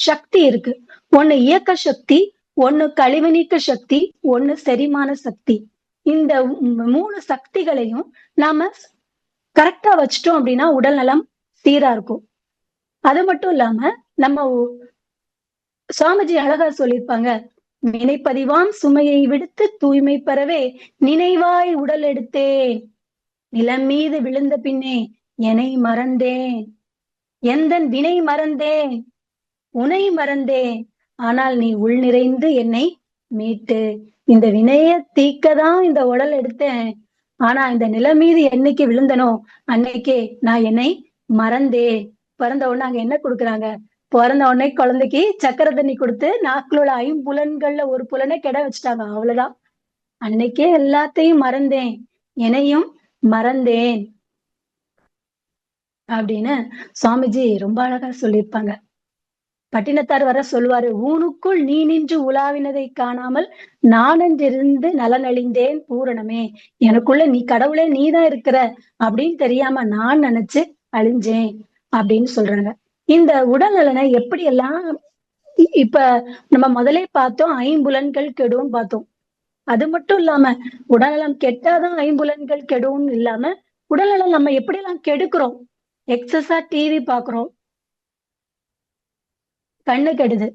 Speaker 2: சக்தி இருக்கு. ஒண்ணு இயக்க சக்தி, ஒண்ணு கழிவு நீக்க சக்தி, ஒண்ணு செரிமான சக்தி. இந்த 3 சக்திகளையும் நாம கரெக்டா வச்சுட்டோம் அப்படின்னா உடல் நலம் சீரா இருக்கும். அது மட்டும் இல்லாம நம்ம சுவாமிஜி அழகா சொல்லியிருப்பாங்க, நினைப்பதிவாம் சுமையை விடுத்து தூய்மை பெறவே நினைவாய் உடல் எடுத்தேன், நிலம் மீது விழுந்த பின்னே என்னை மறந்தேன், எந்தன் வினை மறந்தேன், உனை மறந்தேன், ஆனால் நீ உள் நிறைந்து என்னை மீட்டு, இந்த வினைய தீக்கதான் இந்த உடல் எடுத்தேன், ஆனா இந்த நிலம் மீது என்னைக்கு விழுந்தனோ அன்னைக்கே நான் என்னை மறந்தேன். பிறந்த உடனே அங்க என்ன கொடுக்குறாங்க, பிறந்த உடனே குழந்தைக்கு சக்கரை தண்ணி கொடுத்து நாக்குள்ள 5 புலன்கள்ல ஒரு புலனை கெட வச்சுட்டாங்க, அவ்வளவுதான். அன்னைக்கே எல்லாத்தையும் மறந்தேன், என்னையும் மறந்தேன் அப்படின்னு சுவாமிஜி ரொம்ப அழகா சொல்லியிருப்பாங்க. பட்டினத்தார் வர சொல்லுவாரு, ஊனுக்குள் நீ நின்று உலாவினதை காணாமல் நானென்றிருந்து நலனழிந்தேன் பூரணமே, எனக்குள்ள நீ கடவுளே நீதான் இருக்கிற அப்படின்னு தெரியாம நான் நினைச்சு அழிஞ்சேன் அப்படின்னு சொல்றாங்க. இந்த உடல் நலனை எப்படி எல்லாம் இப்ப நம்ம முதலே பார்த்தோம், 5 புலன்கள் கெடும் பார்த்தோம். அது மட்டும் இல்லாம உடல்நலம் கெட்டாதான் 5 புலன்கள் கெடும் இல்லாம உடல்நலம் நம்ம எப்படி எல்லாம் கெடுக்கிறோம். எக்ஸஸா டிவி பாக்குறோம், கண்ணு கெடுது.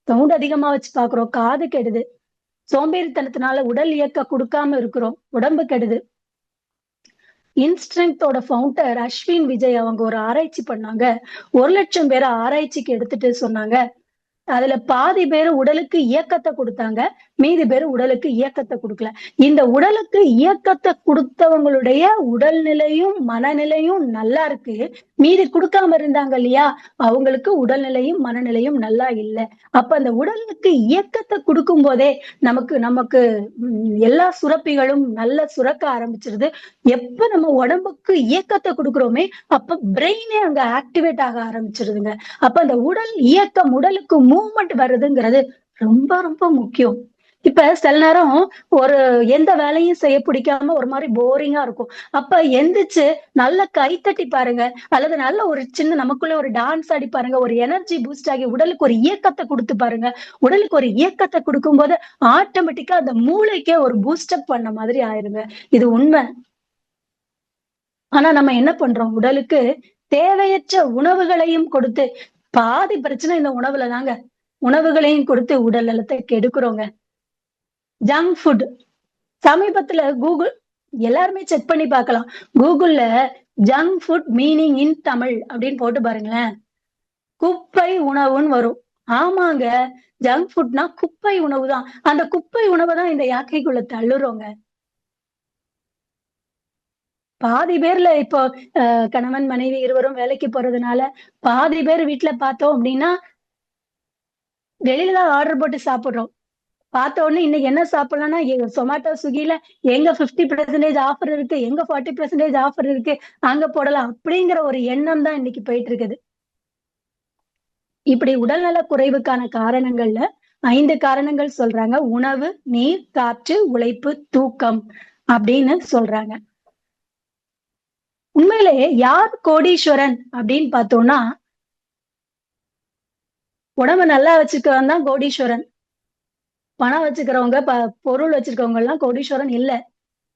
Speaker 2: சவுண்ட் அதிகமா வச்சு பாக்குறோம், காது கெடுது. சோம்பேறித்தனத்தினால உடல் இயக்க கொடுக்காம இருக்கிறோம், உடம்பு கெடுது. இன்ஸ்ட்ரக்டோட ஃபவுண்டர் அஸ்வின் விஜய் அவங்க ஒரு ஆராய்ச்சி பண்ணாங்க. 1,00,000 பேரை ஆராய்ச்சிக்கு எடுத்துட்டு சொன்னாங்க. அதுல பாதி பேரு உடலுக்கு இயக்கத்தை கொடுத்தாங்க, மீதி பேரு உடலுக்கு இயக்கத்தை கொடுக்கல. இந்த உடலுக்கு இயக்கத்தை கொடுத்தவங்களுடைய உடல்நிலையும் மனநிலையும் நல்லா இருக்கு, மீதி கொடுக்காம இருந்தாங்க இல்லையா, அவங்களுக்கு உடல்நிலையும் மனநிலையும் நல்லா இல்ல. அப்ப அந்த உடலுக்கு இயக்கத்தை கொடுக்கும் போதே நமக்கு நமக்கு எல்லா சுரப்பிகளும் நல்ல சுரக்க ஆரம்பிச்சிருது. எப்ப நம்ம உடம்புக்கு இயக்கத்தை கொடுக்குறோமே அப்ப பிரெயினே அங்க ஆக்டிவேட் ஆக ஆரம்பிச்சிருதுங்க. அப்ப அந்த உடல் இயக்கம், உடலுக்கு மூவ்மெண்ட் வருதுங்கிறது ரொம்ப ரொம்ப முக்கியம். இப்ப சில நேரம் ஒரு எந்த வேலையும் செய்ய பிடிக்காம ஒரு மாதிரி போரிங்கா இருக்கும். அப்ப எந்திரிச்சு நல்ல கைத்தட்டி பாருங்க, அல்லது நல்ல ஒரு சின்ன நமக்குள்ள ஒரு டான்ஸ் ஆடி பாருங்க, ஒரு எனர்ஜி பூஸ்ட் ஆகி உடலுக்கு ஒரு இயக்கத்தை கொடுத்து பாருங்க. உடலுக்கு ஒரு இயக்கத்தை கொடுக்கும் போது ஆட்டோமேட்டிக்கா அந்த மூளைக்கே ஒரு பூஸ்டப் பண்ண மாதிரி ஆயிருங்க. இது உண்மை. ஆனா நம்ம என்ன பண்றோம், உடலுக்கு தேவையற்ற உணவுகளையும் கொடுத்து, பாதி பிரச்சனை இந்த உணவுல தாங்க. உணவுகளையும் கொடுத்து உடல் நலத்தை கெடுக்கிறோங்க. Junk food. சமீபத்துல கூகுள் எல்லாருமே செக் பண்ணி பார்க்கலாம். கூகுள்ல junk food meaning in Tamil அப்படின்னு போட்டு பாருங்களேன், குப்பை உணவுன்னு வரும். ஆமாங்க, ஜங்க் ஃபுட்னா குப்பை உணவு தான். அந்த குப்பை உணவை தான் இந்த யாக்கைக்குள்ள தள்ளுறோங்க. பாதி பேர்ல இப்போ கணவன் மனைவி இருவரும் வேலைக்கு போறதுனால பாதி பேர் வீட்டுல பார்த்தோம் அப்படின்னா வெளியில தான் ஆர்டர் போட்டு சாப்பிடுறோம். பார்த்த உடனே இன்னைக்கு என்ன சாப்பிடலாம்னா சொமாட்டோ ஸ்விக்கில எங்க 50% ஆஃபர் இருக்கு, எங்க 40% ஆஃபர் இருக்கு, அங்க போடலாம் அப்படிங்கிற ஒரு எண்ணம் தான் இன்னைக்கு போயிட்டு இருக்குது. இப்படி உடல்நல குறைவுக்கான காரணங்கள்ல 5 காரணங்கள் சொல்றாங்க. உணவு, நீர், காற்று, உழைப்பு, தூக்கம் அப்படின்னு சொல்றாங்க. உண்மையிலேயே யார் கோடீஸ்வரன் அப்படின்னு பார்த்தோம்னா, உடம்ப நல்லா வச்சுக்கிறவன் தான் கோடீஸ்வரன். பணம் வச்சுக்கிறவங்க, பொருள் வச்சிருக்கவங்க எல்லாம் கோடீஸ்வரன் இல்ல.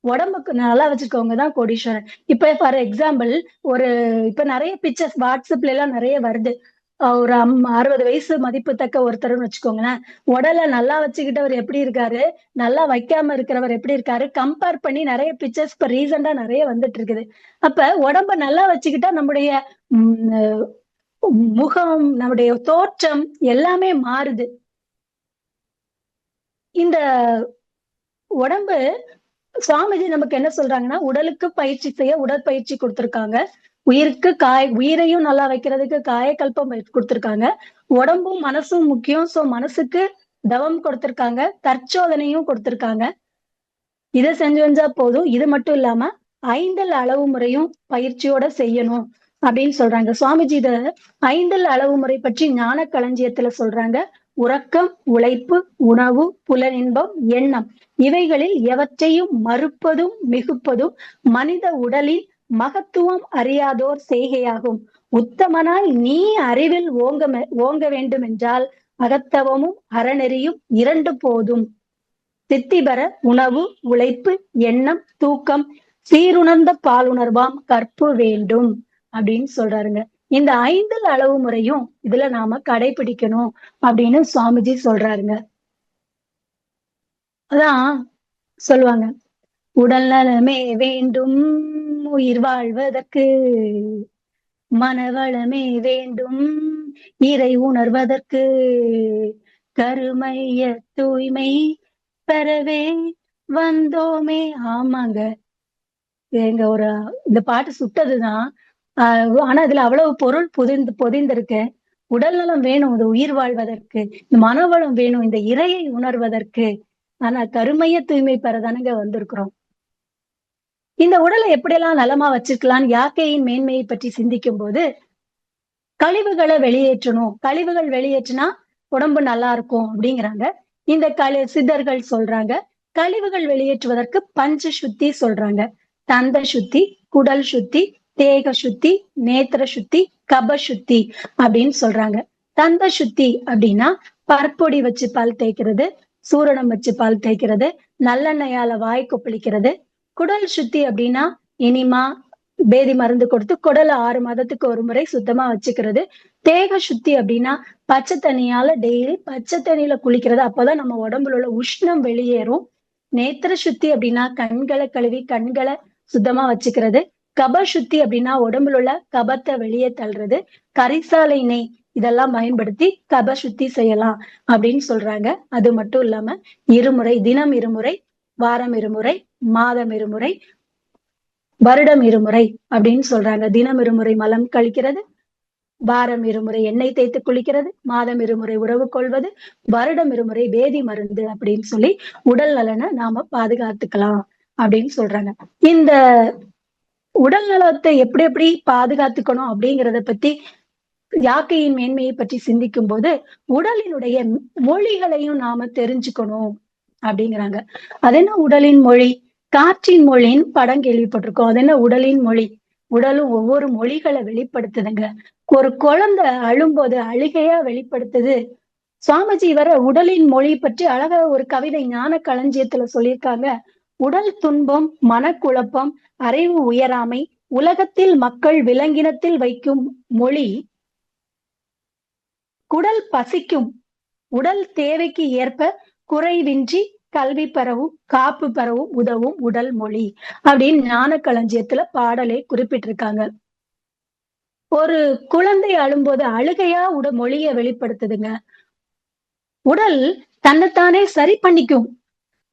Speaker 2: உடம்புக்கு நல்லா வச்சிருக்கவங்க தான் கோடீஸ்வரன். இப்ப ஃபார் எக்ஸாம்பிள் இப்ப நிறைய பிக்சர்ஸ் வாட்ஸ்அப்ல எல்லாம் நிறைய வருது. ஒரு 60 வயசு மதிப்புத்தக்க ஒருத்தர்னு வச்சுக்கோங்களேன். உடலை நல்லா வச்சுக்கிட்டவர் எப்படி இருக்காரு, நல்லா வைக்காம இருக்கிறவர் எப்படி இருக்காரு, கம்பேர் பண்ணி நிறைய பிக்சர்ஸ் இப்ப ரீசெண்டா நிறைய வந்துட்டு இருக்குது. அப்ப உடம்ப நல்லா வச்சுக்கிட்டா நம்முடைய முகம், நம்முடைய தோற்றம் எல்லாமே மாறுது. இந்த உடம்பு சுவாமிஜி நமக்கு என்ன சொல்றாங்கன்னா, உடலுக்கு பயிற்சி செய்ய உடற்பயிற்சி கொடுத்திருக்காங்க. உயிரையும் நல்லா வைக்கிறதுக்கு காயக்கல்பம் கொடுத்திருக்காங்க. உடம்பும் மனசும் முக்கியம். சோ மனசுக்கு தவம் கொடுத்திருக்காங்க, தற்சோதனையும் கொடுத்திருக்காங்க. இதை செஞ்சு வந்தா போதும். இது மட்டும் இல்லாம 5 அளவு முறையும் பயிற்சியோட செய்யணும் அப்படின்னு சொல்றாங்க. சுவாமிஜி இத 5 அளவு முறை பற்றி ஞான களஞ்சியத்துல சொல்றாங்க. உறக்கம், உழைப்பு, உணவு, புலனின்பம், எண்ணம் இவைகளில் எவற்றையும் மறுப்பதும் மிகுப்பதும் மனித உடலின் மகத்துவம் அறியாதோர் செய்கையாகும். உத்தமனாய் நீ அறிவில் ஓங்க வேண்டும் என்றால் அகத்தவமும் அறநெறியும் 2 போதும். சித்தி பெற உணவு, உழைப்பு, எண்ணம், தூக்கம், சீருணர்ந்த பாலுணர்வாம் கற்பு வேண்டும் அப்படின்னு சொல்றாருங்க. இந்த 5 அளவு முறையும் இதுல நாம கடைபிடிக்கணும் அப்படின்னு சுவாமிஜி சொல்றாருங்க. அதான் சொல்லுவாங்க, உடல் நலமே வேண்டும் உயிர் வாழ்வதற்கு, மனவளமே வேண்டும் இறை உணர்வதற்கு, கருமைய தூய்மை பெறவே வந்தோமே. ஆமாங்க, எங்க இந்த பாட்டு சுட்டதுதான். ஆனா இதுல அவ்வளவு பொருள் பொதிந்திருக்கு. உடல் நலம் வேணும் இந்த உயிர் வாழ்வதற்கு, இந்த மனவளம் வேணும் இந்த இறையை உணர்வதற்கு. ஆனா கருமைய தூய்மை பெறதானுங்க வந்திருக்கிறோம். இந்த உடலை எப்படியெல்லாம் நலமா வச்சிருக்கலாம்னு யாக்கையின் மேன்மையை பற்றி சிந்திக்கும் போது, கழிவுகளை வெளியேற்றணும், கழிவுகள் வெளியேற்றினா உடம்பு நல்லா இருக்கும் அப்படிங்கிறாங்க. இந்த சித்தர்கள் சொல்றாங்க. கழிவுகள் வெளியேற்றுவதற்கு பஞ்ச சுத்தி சொல்றாங்க. தந்த சுத்தி, குடல் சுத்தி, தேக சுத்தி, நேத்திர சுத்தி, கப சுத்தி அப்படின்னு சொல்றாங்க. தந்த சுத்தி அப்படின்னா பற்பொடி வச்சு பல் தேய்க்கிறது, சூரணம் வச்சு பல் தேய்க்கிறது, நல்லெண்ணெயால வாய் கொப்பளிக்கிறது. குடல் சுத்தி அப்படின்னா இனிமா, பேதி மருந்து கொடுத்து குடலை 6 மாதத்துக்கு ஒரு முறை சுத்தமா வச்சுக்கிறது. தேக சுத்தி அப்படின்னா பச்சை தண்ணியால டெய்லி பச்சை தண்ணியில குளிக்கிறது. அப்பதான் நம்ம உடம்புல உள்ள உஷ்ணம் வெளியேறும். நேத்திர சுத்தி அப்படின்னா கண்களை கழுவி கண்களை சுத்தமா வச்சுக்கிறது. கப சுத்தி அப்படின்னா உடம்புல உள்ள கபத்தை வெளியே தள்ளுறது. கரிசாலை நெய் இதெல்லாம் பயன்படுத்தி கப சுத்தி செய்யலாம் அப்படின்னு சொல்றாங்க. அது மட்டும் இல்லாம இருமுறை, தினம் இருமுறை, வாரம் இருமுறை, மாதம் இருமுறை, வருடம் இருமுறை அப்படின்னு சொல்றாங்க. தினம் இருமுறை மலம் கழிக்கிறது, வாரம் இருமுறை எண்ணெய் தேய்த்து குளிக்கிறது, மாதம் இருமுறை உறவு கொள்வது, வருடம் இருமுறை வேதி மருந்து அப்படின்னு சொல்லி உடல் நலனை நாம பாதுகாத்துக்கலாம் அப்படின்னு சொல்றாங்க. இந்த உடல் நலத்தை எப்படி எப்படி பாதுகாத்துக்கணும் அப்படிங்கிறத பத்தி யாக்கையின் மேன்மையை பற்றி சிந்திக்கும் போது உடலினுடைய மொழிகளையும் நாம தெரிஞ்சுக்கணும் அப்படிங்கிறாங்க. அது என்ன உடலின் மொழி? காற்றின் மொழின்னு படம் கேள்விப்பட்டிருக்கோம். அது என்ன உடலின் மொழி? உடலும் ஒவ்வொரு மொழிகளை வெளிப்படுத்துதுங்க. ஒரு குழந்தை அழும்போது அழுகையா வெளிப்படுத்துது. சுவாமிஜி வர உடலின் மொழி பற்றி அழகா ஒரு கவிதை ஞான களஞ்சியத்துல சொல்லியிருக்காங்க. உடல் துன்பம், மனக்குழப்பம், அறிவு உயராமை, உலகத்தில் மக்கள் விலங்கினத்தில் வைக்கும் மொழி, குடல் பசிக்கும், உடல் தேவைக்கு ஏற்ப குறைவின்றி கல்வி பெறவும் காப்பு பெறவும் உதவும் உடல் மொழி அப்படின்னு ஞான களஞ்சியத்துல பாடலை குறிப்பிட்டிருக்காங்க. ஒரு குழந்தை அழும்போது அழுகையா மொழியை வெளிப்படுத்துதுங்க. உடல் தன்னைத்தானே சரி பண்ணிக்கும்.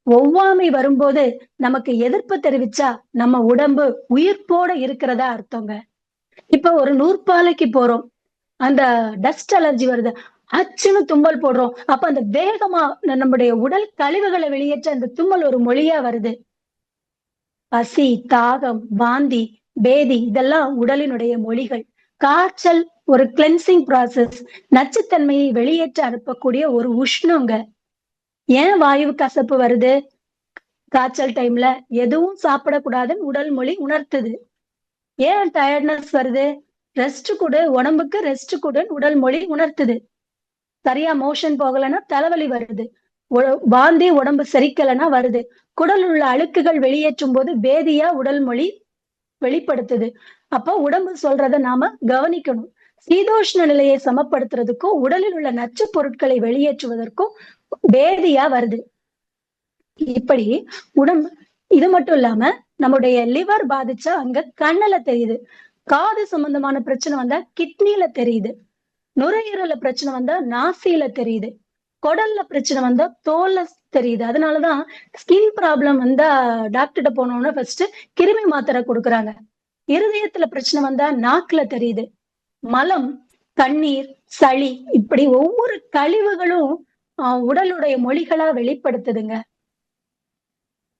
Speaker 2: ஒவ்வாமை வரும்போது நமக்கு எதிர்ப்பு தெரிவிச்சா நம்ம உடம்பு உயிர்ப்போட இருக்கிறதா அர்த்தங்க. இப்ப ஒரு நூற்பாலைக்கு போறோம், அந்த டஸ்ட் அலர்ஜி வருது, அச்சுன்னு தும்மல் போடுறோம். அப்ப அந்த வேகமா நம்முடைய உடல் கழிவுகளை வெளியேற்ற அந்த தும்மல் ஒரு மொழியா வருது. பசி, தாகம், வாந்தி, பேதி இதெல்லாம் உடலினுடைய மொழிகள். காய்ச்சல் ஒரு கிளென்சிங் ப்ராசஸ், நச்சுத்தன்மையை வெளியேற்ற அனுப்பக்கூடிய ஒரு உஷ்ணங்க. ஏன் வாயு கசப்பு வருது? காய்ச்சல் டைம்ல எதுவும் சாப்பிடக்கூடாதுன்னு உடல் மொழி உணர்த்துது. ஏன் டயர்ட்னஸ் வருது? ரெஸ்ட் கொடு, உடம்புக்கு ரெஸ்ட் கொடுன்னு உடல் மொழி உணர்த்துது. சரியா மோஷன் போகலைன்னா தலைவலி வருது. வாந்தி உடம்பு செரிக்கலைன்னா வருது. குடல் உள்ள அழுக்குகள் வெளியேற்றும் போது வேதியா உடல் மொழி வெளிப்படுத்துது. அப்போ உடம்பு சொல்றதை நாம கவனிக்கணும். சீதோஷ்ண நிலையை சமப்படுத்துறதுக்கும் உடலில் உள்ள நச்சு பொருட்களை வெளியேற்றுவதற்கும் வேதியா வருது. இப்படி உடம்பு இது மட்டும் இல்லாம நம்முடைய லிவர் பாதிச்சா அங்க கண்ணுல தெரியுது. காது சம்பந்தமான பிரச்சனை வந்தா கிட்னில தெரியுது. நுரையீரல பிரச்சனை வந்தா நாசியில தெரியுது. குடல்ல பிரச்சனை வந்தா தோல்ல தெரியுது. அதனாலதான் ஸ்கின் ப்ராப்ளம் வந்தா டாக்டர்கிட்ட போனோம்னா ஃபர்ஸ்ட் கிருமி மாத்திரை கொடுக்குறாங்க. இருதயத்துல பிரச்சனை வந்தா நாக்குல தெரியுது. மலம், கண்ணீர், சளி இப்படி ஒவ்வொரு கழிவுகளும் உடலுடைய மொழிகளா வெளிப்படுத்துதுங்க.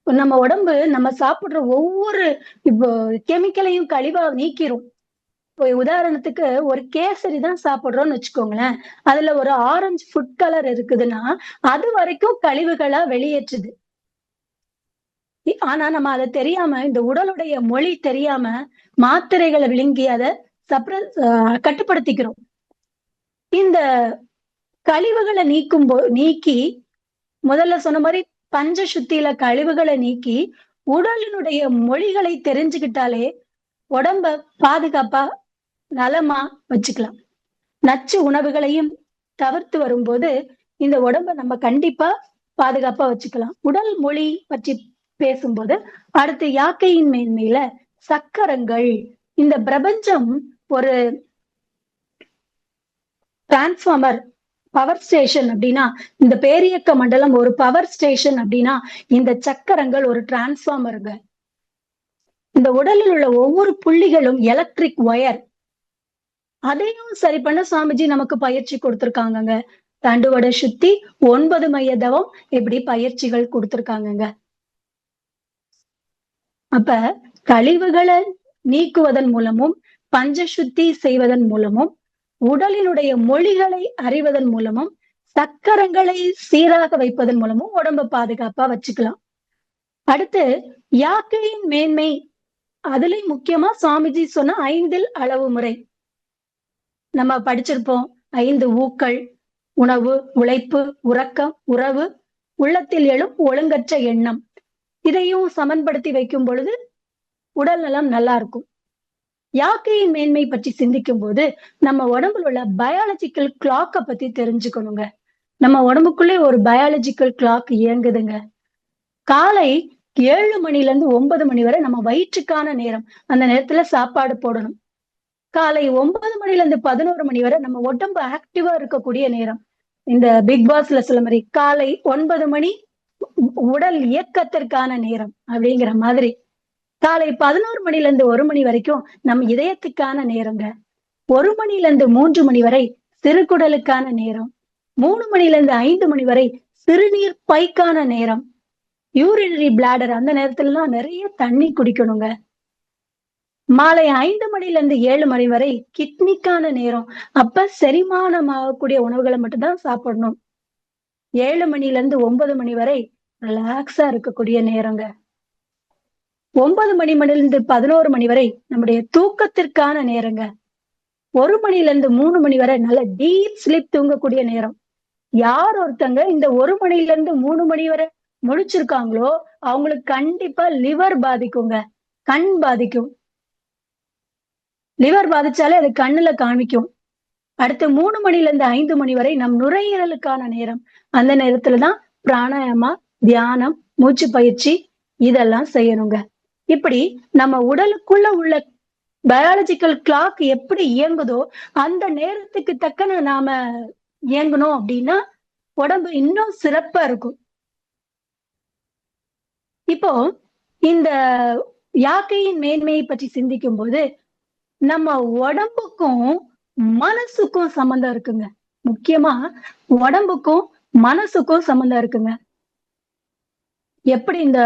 Speaker 2: நம்ம உடம்பு நம்ம சாப்பிடுற ஒவ்வொரு இப்போ கெமிக்கலையும் கழிவா நீக்கிரும். இப்போ உதாரணத்துக்கு ஒரு கேசரி தான் சாப்பிடுறோம்னு வச்சுக்கோங்களேன், அதுல ஒரு ஆரஞ்சு ஃபுட் கலர் இருக்குதுன்னா அது வரைக்கும் கழிவுகளா வெளியேற்றுது. ஆனா நம்ம அதை தெரியாம, இந்த உடலுடைய மொழி தெரியாம மாத்திரைகளை விழுங்கி அதை கட்டுப்படுத்திக்கிறோம். இந்த கழிவுகளை நீக்கி முதல்ல சொன்ன மாதிரி பஞ்ச சுத்தியில கழிவுகளை நீக்கி உடலினுடைய மொழிகளை தெரிஞ்சுக்கிட்டாலே உடம்ப பாதுகாப்பா நலமா வச்சுக்கலாம். நச்சு உணவுகளையும் தவிர்த்து வரும்போது இந்த உடம்ப நம்ம கண்டிப்பா பாதுகாப்பா வச்சுக்கலாம். உடல் மொழி பற்றி பேசும்போது அடுத்து யாக்கையின் மேன்மையில சக்கரங்கள். இந்த பிரபஞ்சம் ஒரு டிரான்ஸ்பார்மர், பவர் ஸ்டேஷன் அப்படின்னா, இந்த பேரியக்க மண்டலம் ஒரு பவர் ஸ்டேஷன் அப்படின்னா இந்த சக்கரங்கள் ஒரு டிரான்ஸ்பார்மருங்க. இந்த உடலில் உள்ள ஒவ்வொரு புள்ளிகளும் எலக்ட்ரிக் ஒயர். அதையும் சரி பண்ண சுவாமிஜி நமக்கு பயிற்சி கொடுத்திருக்காங்கங்க. தண்டுவட சுத்தி, 9 மைய தவம் இப்படி பயிற்சிகள் கொடுத்திருக்காங்கங்க. அப்ப கழிவுகளை நீக்குவதன் மூலமும் பஞ்ச சுத்தி செய்வதன் மூலமும் உடலினுடைய மொழிகளை அறிவதன் மூலமும் சக்கரங்களை சீராக வைப்பதன் மூலமும் உடம்ப பாதுகாப்பா வச்சுக்கலாம். அடுத்து யாக்கையின் மேன்மை, அதுலயும் முக்கியமா சுவாமிஜி சொன்ன 5 அளவு முறை நம்ம படிச்சிருப்போம். 5 ஊக்கள்: உணவு, உழைப்பு, உறக்கம், உறவு, உள்ளத்தில் எழும் ஒழுங்கற்ற எண்ணம். இதையும் சமன்படுத்தி வைக்கும் பொழுது உடல் நலம் நல்லா இருக்கும். யாக்கையின் மேன்மை பற்றி சிந்திக்கும் போது நம்ம உடம்புல உள்ள பயாலஜிக்கல் கிளாக்க பத்தி தெரிஞ்சுக்கணுங்க. நம்ம உடம்புக்குள்ளே ஒரு பயாலஜிக்கல் கிளாக் இயங்குதுங்க. காலை 7 மணில இருந்து 9 மணி வரை நம்ம வயிற்றுக்கான நேரம். அந்த நேரத்துல சாப்பாடு போடணும். காலை 9 மணில இருந்து 11 மணி வரை நம்ம உடம்பு ஆக்டிவா இருக்கக்கூடிய நேரம். இந்த பிக் பாஸ்ல சொல்ல மாதிரி காலை 9 மணி உடல் இயக்கத்திற்கான நேரம் அப்படிங்கிற மாதிரி காலை 11 மணில இருந்து 1 மணி வரைக்கும் நம்ம இதயத்துக்கான நேரங்க. 1 மணில இருந்து 3 மணி வரை சிறுகுடலுக்கான நேரம். 3 மணில இருந்து 5 மணி வரை சிறுநீர் பைக்கான நேரம். யூரினரி பிளாடர் அந்த நேரத்துல நிறைய தண்ணி குடிக்கணுங்க. மாலை 5 மணில இருந்து 7 மணி வரை கிட்னிக்கான நேரம். அப்ப செரிமானம் ஆகக்கூடிய உணவுகளை மட்டும்தான் சாப்பிடணும். 7 மணில இருந்து 9 மணி வரை ரிலாக்ஸா இருக்கக்கூடிய நேரங்க. 9 மணில இருந்து 11 மணி வரை நம்முடைய தூக்கத்திற்கான நேரங்க. 1 மணில இருந்து 3 மணி வரை நல்ல டீப் ஸ்லீப் தூங்கக்கூடிய நேரம். யார் ஒருத்தங்க இந்த 1 மணில இருந்து 3 மணி வரை முழிச்சிருக்காங்களோ அவங்களுக்கு கண்டிப்பா லிவர் பாதிக்குங்க. கண் பாதிக்கும். லிவர் பாதிச்சாலே அது கண்ணுல காமிக்கும். அடுத்து 3 மணில இருந்து 5 மணி வரை நம் நுரையீரலுக்கான நேரம். அந்த நேரத்துலதான் பிராணாயாமா, தியானம், மூச்சு பயிற்சி இதெல்லாம் செய்யணுங்க. இப்படி நம்ம உடலுக்குள்ள உள்ள பயாலஜிக்கல் கிளாக் எப்படி இயங்குதோ அந்த நேரத்துக்கு தக்கன நாம இயங்கணும் அப்படின்னா உடம்பு இன்னும் சிறப்பா இருக்கும். இப்போ இந்த யாக்கையின் மேன்மையை பற்றி சிந்திக்கும் போது நம்ம உடம்புக்கும் மனசுக்கும் சம்பந்தம் இருக்குங்க. முக்கியமா உடம்புக்கும் மனசுக்கும் சம்பந்தம் இருக்குங்க. எப்படி இந்த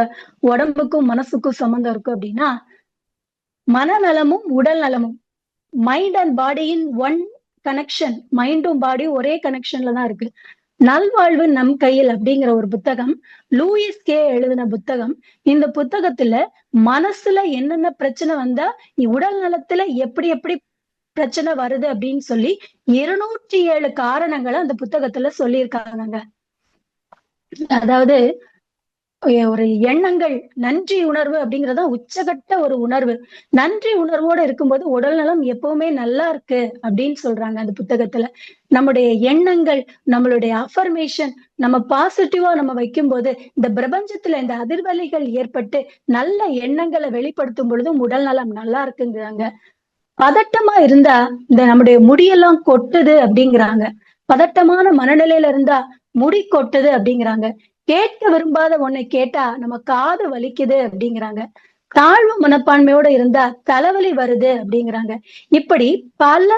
Speaker 2: உடம்புக்கும் மனசுக்கும் சம்பந்தம் இருக்கு அப்படின்னா மனநலமும் உடல் நலமும் மைண்ட் அண்ட் பாடியின் ஒன் கனெக்ஷன். மைண்டும் பாடியும் ஒரே கனெக்ஷன்ல தான் இருக்கு. நல்வாழ்வு நம் கையில் அப்படிங்கிற ஒரு புத்தகம் லூயிஸ் கே எழுதின புத்தகம். இந்த புத்தகத்துல மனசுல என்னென்ன பிரச்சனை வந்தா உடல் நலத்துல எப்படி எப்படி பிரச்சனை வருது அப்படின்னு சொல்லி 207 காரணங்களை அந்த புத்தகத்துல சொல்லியிருக்காங்க. அதாவது ஒரு எண்ணங்கள், நன்றி உணர்வு அப்படிங்கறத உச்சகட்ட ஒரு உணர்வு. நன்றி உணர்வோட இருக்கும்போது உடல் நலம் எப்பவுமே நல்லா இருக்கு அப்படின்னு சொல்றாங்க அந்த புத்தகத்துல. நம்முடைய எண்ணங்கள், நம்மளுடைய அஃபர்மேஷன் நம்ம பாசிட்டிவா நம்ம வைக்கும் போது இந்த பிரபஞ்சத்துல இந்த அதிர்வலைகள் ஏற்பட்டு நல்ல எண்ணங்களை வெளிப்படுத்தும் பொழுதும் உடல் நலம் நல்லா இருக்குங்கிறாங்க. பதட்டமா இருந்தா இந்த நம்முடைய முடியெல்லாம் கொட்டுது அப்படிங்கிறாங்க. பதட்டமான மனநிலையில இருந்தா முடி கொட்டுது அப்படிங்கிறாங்க. கேட்க விரும்பாத ஒன்னை கேட்டா நம்ம காது வலிக்குது அப்படிங்கிறாங்க. தாழ்வு மனப்பான்மையோட இருந்தா தலைவலி வருது அப்படிங்கிறாங்க. இப்படி பல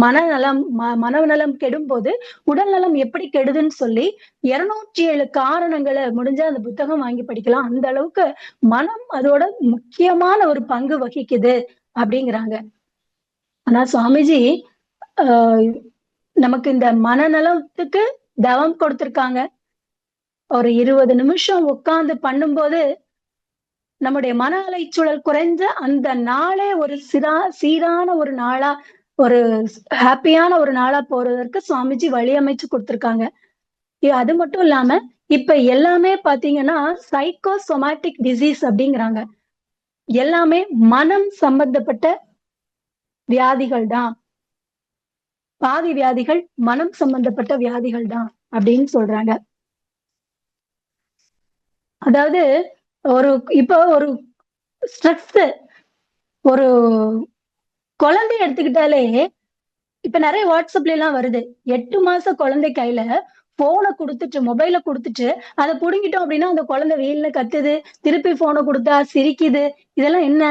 Speaker 2: மனநலம் மனநலம் கெடும் போது உடல் நலம் எப்படி கெடுதுன்னு சொல்லி 207 காரணங்களை முடிஞ்சா அந்த புத்தகம் வாங்கி படிக்கலாம். அந்த அளவுக்கு மனம் அதோட முக்கியமான ஒரு பங்கு வகிக்குது அப்படிங்கிறாங்க. ஆனா சுவாமிஜி நமக்கு இந்த மனநலத்துக்கு தவம் கொடுத்திருக்காங்க. ஒரு 20 நிமிஷம் உட்கார்ந்து பண்ணும்போது நம்முடைய மன அலைச்சூழல் குறைஞ்ச அந்த நாளே ஒரு சீரான ஒரு நாளா, ஒரு ஹாப்பியான ஒரு நாளா போறதற்கு சுவாமிஜி வழி அமைச்சு கொடுத்திருக்காங்க. அது மட்டும் இல்லாம இப்ப எல்லாமே பாத்தீங்கன்னா சைக்கோசோமேட்டிக் டிசீஸ் அப்படிங்கிறாங்க. எல்லாமே மனம் சம்பந்தப்பட்ட வியாதிகள் தான். பாதி வியாதிகள் மனம் சம்பந்தப்பட்ட வியாதிகள் தான் அப்படின்னு சொல்றாங்க. அதாவது இப்போ ஒரு ஸ்ட்ரெஸ், ஒரு குழந்தை எடுத்துக்கிட்டாலே இப்ப நிறைய வாட்ஸ்அப்ல எல்லாம் வருது. 8 மாச குழந்தை கையில போனை கொடுத்துட்டு, மொபைல கொடுத்துட்டு அதை புடுங்கிட்டோம் அப்படின்னா அந்த குழந்தை வெயில்ல கத்துது, திருப்பி போனை கொடுத்தா சிரிக்குது. இதெல்லாம் என்ன?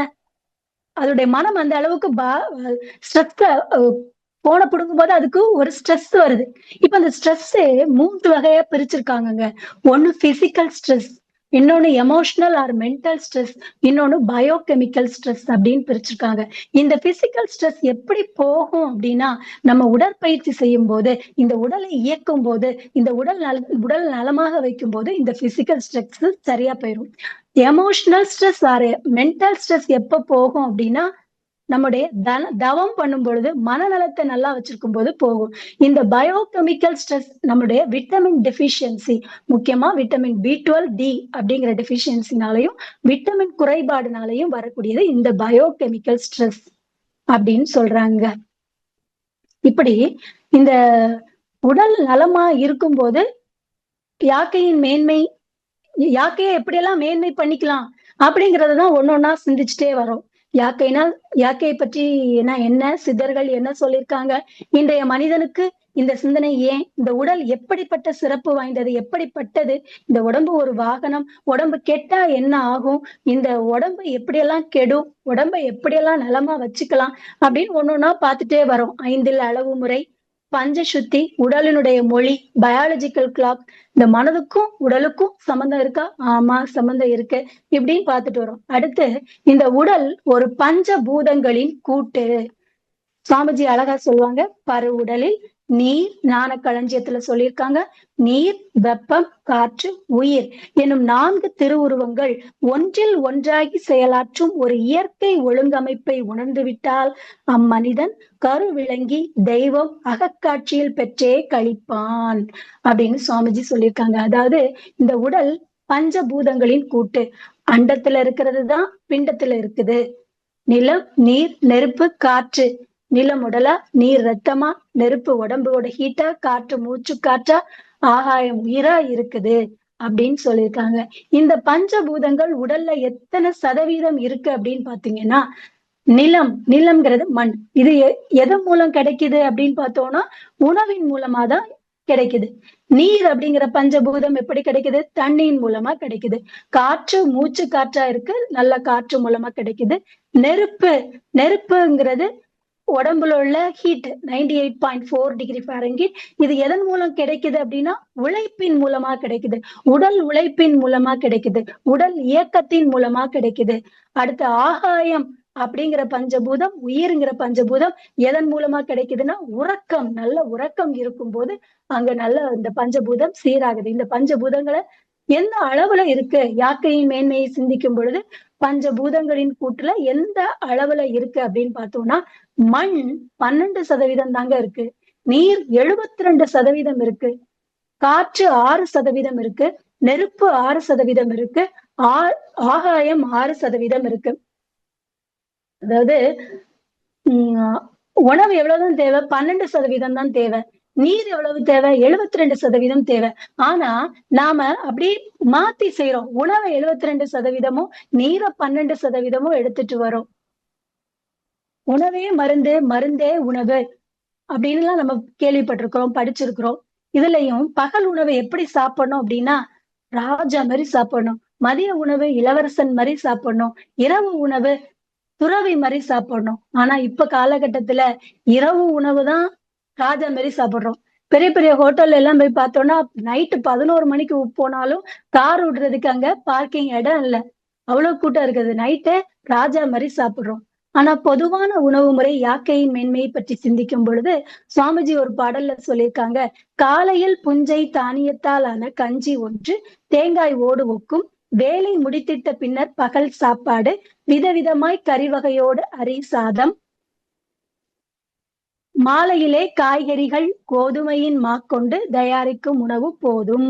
Speaker 2: அதோடைய மனம் அந்த அளவுக்கு ஸ்ட்ரெஸ், போனை புடுங்கும் போது அதுக்கு ஒரு ஸ்ட்ரெஸ் வருது. இப்ப அந்த ஸ்ட்ரெஸ் 3 வகையா பிரிச்சிருக்காங்க. ஒண்ணு பிசிக்கல் ஸ்ட்ரெஸ், இன்னொன்னு எமோஷனல் ஆர் மென்டல் ஸ்ட்ரெஸ், இன்னொன்னு பயோகெமிக்கல் ஸ்ட்ரெஸ் அப்படின்னு பிரிச்சிருக்காங்க. இந்த பிசிக்கல் ஸ்ட்ரெஸ் எப்படி போகும் அப்படின்னா நம்ம உடற்பயிற்சி செய்யும் போது, இந்த உடலை இயக்கும் போது, இந்த உடல் நலமாக வைக்கும் போது இந்த பிசிக்கல் ஸ்ட்ரெஸ் சரியா போயிடும். Emotional stress R mental stress எப்ப போகும் அப்படின்னா நம்முடைய தவம் பண்ணும் பொழுது மனநலத்தை நல்லா வச்சிருக்கும் போது போகும். இந்த பயோகெமிக்கல் ஸ்ட்ரெஸ் நம்முடைய விட்டமின் டெஃபிஷியன்சி, முக்கியமா விட்டமின் B12 D அப்படிங்கிற டெஃபிஷியன்சினாலையும் விட்டமின் குறைபாடுனாலையும் வரக்கூடியது இந்த பயோகெமிக்கல் ஸ்ட்ரெஸ் அப்படின்னு சொல்றாங்க. இப்படி இந்த உடல் நலமா இருக்கும்போது யாக்கையின் மேன்மை, யாக்கையை எப்படியெல்லாம் மேன்மை பண்ணிக்கலாம் அப்படிங்கறதான் ஒன்னொன்னா சிந்திச்சுட்டே வரோம். யாக்கையை பற்றி என்ன சித்தர்கள் என்ன சொல்லியிருக்காங்க, இன்றைய மனிதனுக்கு இந்த சிந்தனை ஏன், இந்த உடல் எப்படிப்பட்ட சிறப்பு வாய்ந்தது, எப்படிப்பட்டது, இந்த உடம்பு ஒரு வாகனம், உடம்பு கெட்டா என்ன ஆகும், இந்த உடம்பு எப்படியெல்லாம் கெடும், உடம்பை எப்படியெல்லாம் நலமா வச்சுக்கலாம் அப்படின்னு ஒன்னொன்னா பார்த்துட்டே வரோம். 5 அளவு முறை, பஞ்சசுத்தி, உடலினுடைய மொழி, பயாலஜிக்கல் கிளாக், இந்த மனதுக்கும் உடலுக்கும் சம்பந்தம் இருக்கா? ஆமா, சம்பந்தம் இருக்கு. இப்படின்னு பார்த்துட்டு வரோம். அடுத்து இந்த உடல் ஒரு பஞ்சபூதங்களின் கூட்டு. சுவாமிஜி அழகா சொல்லுவாங்க, பரு உடலில் நீர், ஞான களஞ்சியத்துல சொல்லியிருக்காங்க, நீர், வெப்பம், காற்று, உயிர் எனும் 4 திருவுருவங்கள் ஒன்றில் ஒன்றாகி செயலாற்றும் ஒரு இயற்கை ஒழுங்கமைப்பை உணர்ந்துவிட்டால் அம்மனிதன் கரு விளங்கி தெய்வம் அகக்காட்சியில் பெற்றே கழிப்பான் அப்படின்னு சுவாமிஜி சொல்லியிருக்காங்க. அதாவது இந்த உடல் பஞ்சபூதங்களின் கூட்டு. அண்டத்துல இருக்கிறது தான் பிண்டத்துல இருக்குது. நிலம், நீர், நெருப்பு, காற்று. நிலம் உடலா, நீர் ரத்தமா, நெருப்பு உடம்போட ஹீட்டா, காற்று மூச்சு காற்றா, ஆகாயம் உயிரா இருக்குது அப்படின்னு சொல்லியிருக்காங்க. இந்த பஞ்சபூதங்கள் உடல்ல எத்தனை சதவீதம் இருக்கு அப்படின்னு பாத்தீங்கன்னா, நிலம்ங்கிறது மண். இது எதன் மூலம் கிடைக்குது அப்படின்னு பார்த்தோம்னா உணவின் மூலமா தான் கிடைக்குது. நீர் அப்படிங்கிற பஞ்சபூதம் எப்படி கிடைக்குது? தண்ணியின் மூலமா கிடைக்குது. காற்று மூச்சு காற்றா இருக்கு, நல்ல காற்று மூலமா கிடைக்குது. நெருப்புங்கிறது உடம்புல உள்ள ஹீட் 98.4 டிகிரி ஃபாரன்ஹீட். இது எதன் மூலம் கிடைக்குது அப்படின்னா உழைப்பின் மூலமா கிடைக்குது, உடல் உழைப்பின் மூலமா கிடைக்குது, உடல் இயக்கத்தின் மூலமா கிடைக்குது. அடுத்து ஆகாயம் அப்படிங்கிற பஞ்சபூதம், உயிருங்கிற பஞ்சபூதம் எதன் மூலமா கிடைக்குதுன்னா உறக்கம், நல்ல உறக்கம் இருக்கும்போது அங்க நல்ல இந்த பஞ்சபூதம் சீராகுது. இந்த பஞ்சபூதங்களை எந்த அளவுல இருக்கு, யாக்கையின் மேன்மையை சிந்திக்கும் பொழுது பஞ்சபூதங்களின் கூட்டுல எந்த அளவுல இருக்கு அப்படின்னு பார்த்தோம்னா மண் 12% தாங்க இருக்கு, நீர் 72% இருக்கு, காற்று 6% இருக்கு, நெருப்பு 6% இருக்கு, ஆகாயம் 6% இருக்கு. அதாவது உணவு எவ்வளவுதான் தேவை? 12% தான் தேவை. நீர் எவ்வளவு தேவை? 72% தேவை. ஆனா நாம அப்படி மாத்தி செய்யறோம். உணவை 72%, நீரை 12% எடுத்துட்டு வரோம். உணவே மருந்து, மருந்தே உணவு அப்படின்னு எல்லாம் நம்ம கேள்விப்பட்டிருக்கிறோம், படிச்சிருக்கிறோம். இதுலயும் பகல் உணவை எப்படி சாப்பிடணும் அப்படின்னா ராஜா மாதிரி சாப்பிடணும், மதிய உணவு இளவரசன் மாதிரி சாப்பிடணும், இரவு உணவு துறவி மாதிரி சாப்பிடணும். ஆனா இப்ப காலகட்டத்துல இரவு உணவு தான் ராஜா மாதிரி சாப்பிடுறோம். பெரிய பெரிய ஹோட்டல்ல எல்லாம் போய் பார்த்தோம்னா நைட்டு 11 மணிக்கு போனாலும் கார் விடுறதுக்கு அங்க பார்க்கிங் இடம் இல்ல, அவ்வளவு கூட்டம் இருக்குது. நைட்டு ராஜா மாதிரி சாப்பிடுறோம். ஆனா பொதுவான உணவு முறை யாக்கையின் மேன்மையை பற்றி சிந்திக்கும் பொழுது சுவாமிஜி ஒரு பாடல்ல சொல்லியிருக்காங்க, காலையில் புஞ்சை தானியத்தால் ஆன கஞ்சி ஒன்று தேங்காய் ஓடு ஒக்கும், வேலை முடித்திட்ட பின்னர் பகல் சாப்பாடு விதவிதமாய் கறிவகையோடு அரி சாதம், மாலையிலே காய்கறிகள் கோதுமையின் மாக்கொண்டு தயாரிக்கும் உணவு போதும்,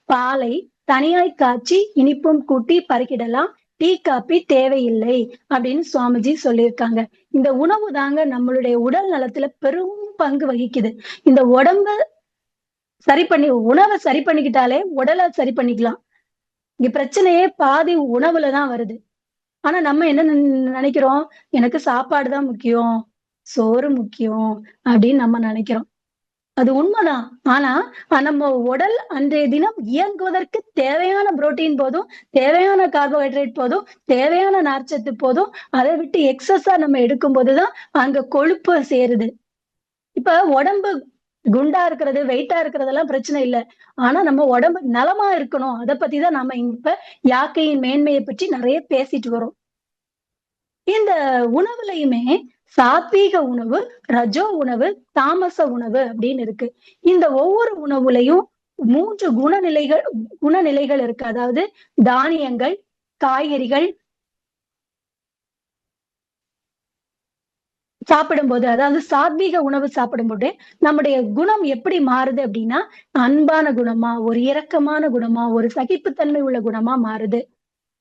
Speaker 2: பாலை தனியாய் காய்ச்சி இனிப்பும் கூட்டி பருகிடலாம், டீ காப்பி தேவையில்லை அப்படின்னு சுவாமிஜி சொல்லியிருக்காங்க. இந்த உணவு தாங்க நம்மளுடைய உடல் நலத்துல பெரும் பங்கு வகிக்குது. இந்த உடம்ப உணவை சரி பண்ணிக்கிட்டாலே உடலை சரி பண்ணிக்கலாம். இங்க பிரச்சனையே பாதி உணவுலதான் வருது. ஆனா நம்ம என்ன நினைக்கிறோம், எனக்கு சாப்பாடுதான் முக்கியம், சோறு முக்கியம் அப்படின்னு நம்ம நினைக்கிறோம். அது உண்மைதான். ஆனா நம்ம உடல் அன்றைய தினம் இயங்குவதற்கு தேவையான புரோட்டீன் போதும், தேவையான கார்போஹைட்ரேட் போதும், தேவையான நார்ச்சத்து போதும். அதை விட்டு எக்ஸஸா நம்ம எடுக்கும் போதுதான் அங்க கொழுப்பு சேருது. இப்ப உடம்பு குண்டா இருக்கிறது, வெயிட்டா இருக்கிறதெல்லாம் பிரச்சனை இல்லை. ஆனா நம்ம உடம்பு நலமா இருக்கணும், அதை பத்திதான் நாம இப்ப யாக்கையின் மேன்மையை பற்றி நிறைய பேசிட்டு வரோம். இந்த உணவுலையுமே சாத்வீக உணவு, ரஜோ உணவு, தாமச உணவு அப்படின்னு இருக்கு. இந்த ஒவ்வொரு உணவுலையும் 3 குணநிலைகள் இருக்கு. அதாவது தானியங்கள், காய்கறிகள், சாப்பிடும்போது, அதாவது சாத்வீக உணவு சாப்பிடும்போது நம்முடைய குணம் எப்படி மாறுது அப்படின்னா, அன்பான குணமா, ஒரு இரக்கமான குணமா, ஒரு சகிப்புத்தன்மை உள்ள குணமா மாறுது.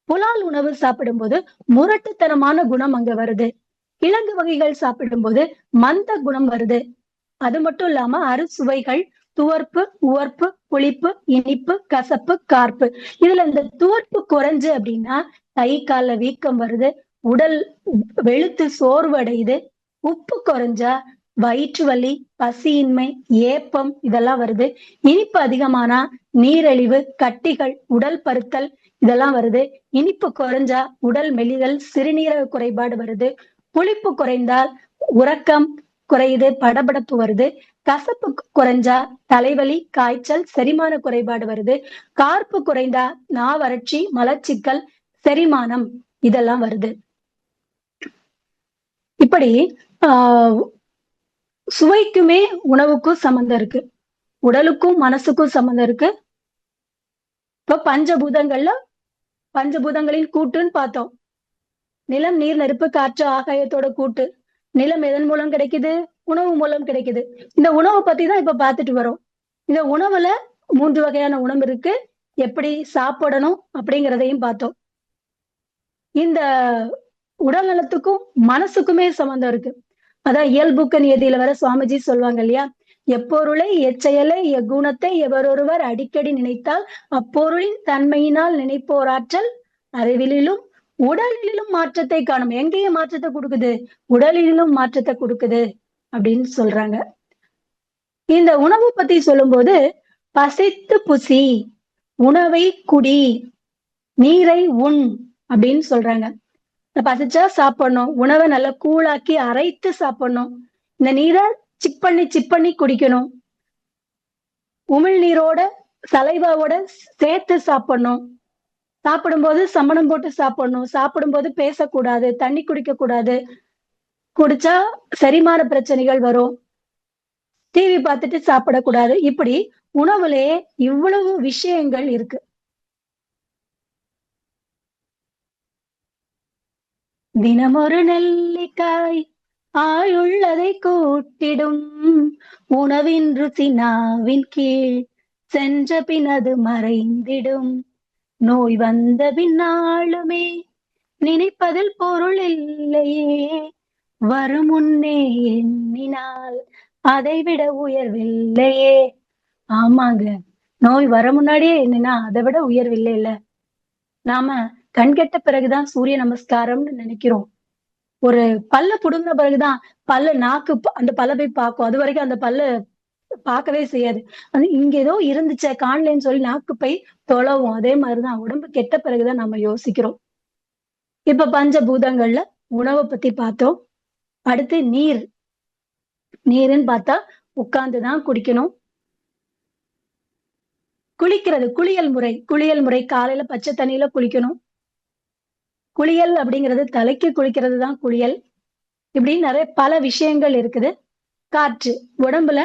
Speaker 2: புலால் உணவு சாப்பிடும்போது முரட்டுத்தனமான குணம் அங்க வருது. கிழங்கு வகைகள் சாப்பிடும்போது மந்த குணம் வருது. அது மட்டும் இல்லாம அறுசுவைகள், துவர்ப்பு, உவர்ப்பு, புளிப்பு, இனிப்பு, கசப்பு, கார்ப்பு. இதுல இந்த துவர்ப்பு குறைஞ்சு அப்படின்னா கை கால்ல வீக்கம் வருது, உடல் வெளுத்து சோர்வு அடையுது. உப்பு குறைஞ்சா வயிற்று வலி, பசியின்மை, ஏப்பம் இதெல்லாம் வருது. இனிப்பு அதிகமானா நீரிழிவு, கட்டிகள், உடல் பருத்தல் இதெல்லாம் வருது. இனிப்பு குறைஞ்சா உடல் மெலிதல், சிறுநீரக குறைபாடு வருது. புளிப்பு குறைந்தால் உறக்கம் குறையுது, படபடப்பு வருது. கசப்பு குறைஞ்சா தலைவலி, காய்ச்சல், செரிமான குறைபாடு வருது. கார்ப்பு குறைந்தா நாவறட்சி, மலச்சிக்கல், செரிமானம் இதெல்லாம் வருது. இப்படி ஆஹ் சுவைக்குமே உணவுக்கும் சம்மந்தம் இருக்கு, உடலுக்கும் மனசுக்கும் சம்மந்தம் இருக்கு. இப்ப பஞ்சபூதங்களின் கூட்டுன்னு பார்த்தோம். நிலம், நீர், நெருப்பு, காற்று, ஆகாயத்தோட கூட்டு. நிலம் எதன் மூலம் கிடைக்குது? உணவு மூலம் கிடைக்குது. இந்த உணவை பத்தி தான் இப்ப பார்த்துட்டு வரோம். இந்த உணவுல 3 வகையான உணவு இருக்கு. எப்படி சாப்பிடணும் அப்படிங்கிறதையும் பார்த்தோம். இந்த உடல் நலத்துக்கும் மனசுக்குமே சம்மந்தம் இருக்கு. அதான் இயல்புக்க நியதியில வர சுவாமிஜி சொல்லுவாங்க இல்லையா, எப்பொருளை, எச்செயலை, எக்குணத்தை எவரொருவர் அடிக்கடி நினைத்தால் அப்பொருளின் தன்மையினால் நினைப்போராற்றல் அறிவிலும் உடலிலும் மாற்றத்தை காணும். எங்கேயும் மாற்றத்தை கொடுக்குது? உடலிலும் மாற்றத்தை கொடுக்குது அப்படின்னு சொல்றாங்க. இந்த உணவு பத்தி சொல்லும்போது, பசித்து புசி, உணவை குடி, நீரை உண் அப்படின்னு சொல்றாங்க. பசிச்சா சாப்பிடணும், உணவை நல்லா கூழாக்கி அரைத்து சாப்பிடணும், இந்த நீரை சிப் பண்ணி குடிக்கணும், உமிழ் நீரோட சலைவாவோட சேர்த்து சாப்பிடணும், சாப்பிடும்போது சமணம் போட்டு சாப்பிடணும், சாப்பிடும்போது பேசக்கூடாது, தண்ணி குடிக்க கூடாது, குடிச்சா செரிமான பிரச்சனைகள் வரும், டிவி பார்த்துட்டு சாப்பிடக்கூடாது. இப்படி உணவுலயே இவ்வளவு விஷயங்கள் இருக்கு. தினமொரு நெல்லிக்காய் ஆயுள்ளதை கூட்டிடும், உணவின் ருசி நாவின் கீழ் சென்ற பினது மறைந்திடும், நோய் வந்த பின்னாலுமே நினைப்பதில் பொருள் இல்லையே, வரும் முன்னே எண்ணினால் அதைவிட உயர்வில்லையே. ஆமாங்க, நோய் வர முன்னாடியே என்னன்னா அதை விட உயர்வில்லை இல்ல. நாம கண்கெட்ட பிறகுதான் சூரிய நமஸ்காரம்னு நினைக்கிறோம். ஒரு பல்ல புடுங்கின பிறகுதான் நாக்கு அந்த பல்ல போய் பார்க்கும். அது வரைக்கும் அந்த பல்ல பார்க்கவே செய்யாது. அது இங்க ஏதோ இருந்துச்சே காணலன்னு சொல்லி நாக்கு போய் தொலைவும். அதே மாதிரிதான் உடம்பு கெட்ட பிறகுதான் நம்ம யோசிக்கிறோம். இப்ப பஞ்சபூதங்கள்ல உணவை பத்தி பார்த்தோம். அடுத்து நீருன்னு பார்த்தா உட்கார்ந்துதான் குடிக்கணும். குளியல் முறை காலையில பச்சை தண்ணியில குளிக்கணும். குளியல் அப்படிங்கிறது தலைக்கு குளிக்கிறது தான் குளியல். இப்படி நிறைய பல விஷயங்கள் இருக்குது. காற்று, உடம்புல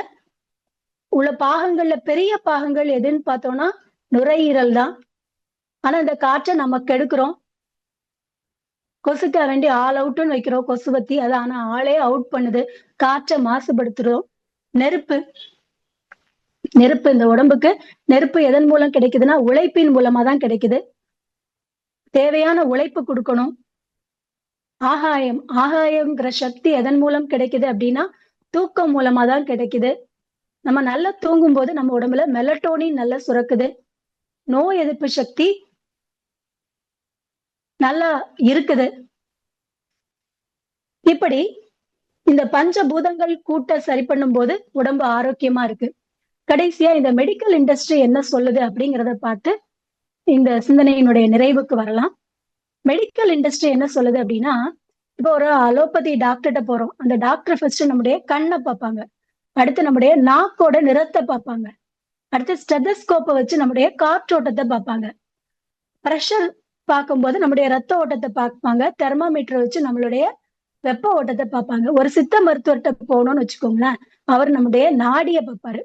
Speaker 2: உள்ள பாகங்கள்ல பெரிய பாகங்கள் எதுன்னு பார்த்தோம்னா நுரையீரல் தான். ஆனா இந்த காற்றை நம்ம கெடுக்கிறோம். கொசுக்க வேண்டி ஆல் அவுட்னு வைக்கிறோம் கொசுவத்தி, அது ஆனா ஆளே அவுட் பண்ணுது. காற்றை மாசுபடுத்துறோம். நெருப்பு இந்த உடம்புக்கு நெருப்பு எதன் மூலம் கிடைக்குதுன்னா உழைப்பின் மூலமா தான் கிடைக்குது. தேவையான உழைப்பு கொடுக்கணும். ஆகாயம்ங்கிற சக்தி எதன் மூலம் கிடைக்குது அப்படின்னா தூக்கம் மூலமா தான் கிடைக்குது. நம்ம நல்லா தூங்கும் போது நம்ம உடம்புல மெலட்டோனின் நல்லா சுரக்குது. நோய் எதிர்ப்பு சக்தி நல்லா இருக்குது. இப்படி இந்த பஞ்சபூதங்கள் கூட்ட சரி பண்ணும் போது உடம்பு ஆரோக்கியமா இருக்கு. கடைசியா இந்த மெடிக்கல் இண்டஸ்ட்ரி என்ன சொல்லுது அப்படிங்கிறத பார்த்து இந்த சிந்தனையினுடைய நிறைவுக்கு வரலாம். மெடிக்கல் இண்டஸ்ட்ரி என்ன சொல்லுது அப்படின்னா, இப்போ ஒரு அலோபதி டாக்டர்கிட்ட போறோம். அந்த டாக்டர் ஃபர்ஸ்ட் நம்முடைய கண்ணை பார்ப்பாங்க, அடுத்து நம்முடைய நாக்கோட நிறத்தை பார்ப்பாங்க, அடுத்து ஸ்டெதஸ்கோப்பை வச்சு நம்முடைய காற்றோட்டத்தை பார்ப்பாங்க, பிரஷர் பார்க்கும்போது நம்முடைய ரத்த ஓட்டத்தை பார்ப்பாங்க, தெர்மாமீட்டரை வச்சு நம்மளுடைய வெப்ப ஓட்டத்தை பார்ப்பாங்க. ஒரு சித்த மருத்துவர்கிட்ட போகணும்னு வச்சுக்கோங்களேன், அவர் நம்முடைய நாடியை பார்ப்பாரு.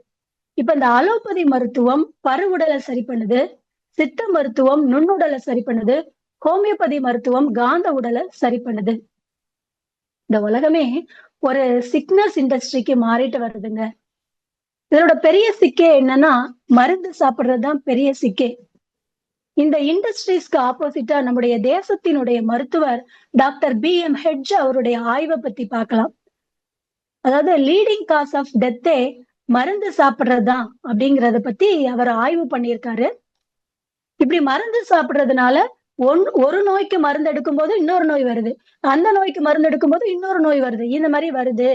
Speaker 2: இப்ப இந்த அலோபதி மருத்துவம் பருவுடலை சரி பண்ணுது, சித்த மருத்துவம் நுண்ணுடலை சரி பண்ணுது, ஹோமியோபதி மருத்துவம் காந்த உடலை சரி பண்ணுது. இந்த உலகமே ஒரு சிக்னஸ் இண்டஸ்ட்ரிக்கு மாறிட்டு வருதுங்க. இதோட பெரிய சிக்கே என்னன்னா மருந்து சாப்பிடுறதுதான் பெரிய சிக்கே. இந்த இண்டஸ்ட்ரீஸ்க்கு ஆப்போசிட்டா நம்முடைய தேசத்தினுடைய மருத்துவர் டாக்டர் B.M. ஹெட்ஜ் அவருடைய ஆய்வை பத்தி பார்க்கலாம். அதாவது லீடிங் காஸ் ஆஃப் டெத்தே மருந்து சாப்பிடுறதுதான் அப்படிங்கறத பத்தி அவர் ஆய்வு பண்ணியிருக்காரு. இப்படி மருந்து சாப்பிடுறதுனால ஒரு நோய்க்கு மருந்து எடுக்கும் போது இன்னொரு நோய் வருது, அந்த நோய்க்கு மருந்து எடுக்கும் போது இன்னொரு நோய் வருது, இந்த மாதிரி வருது.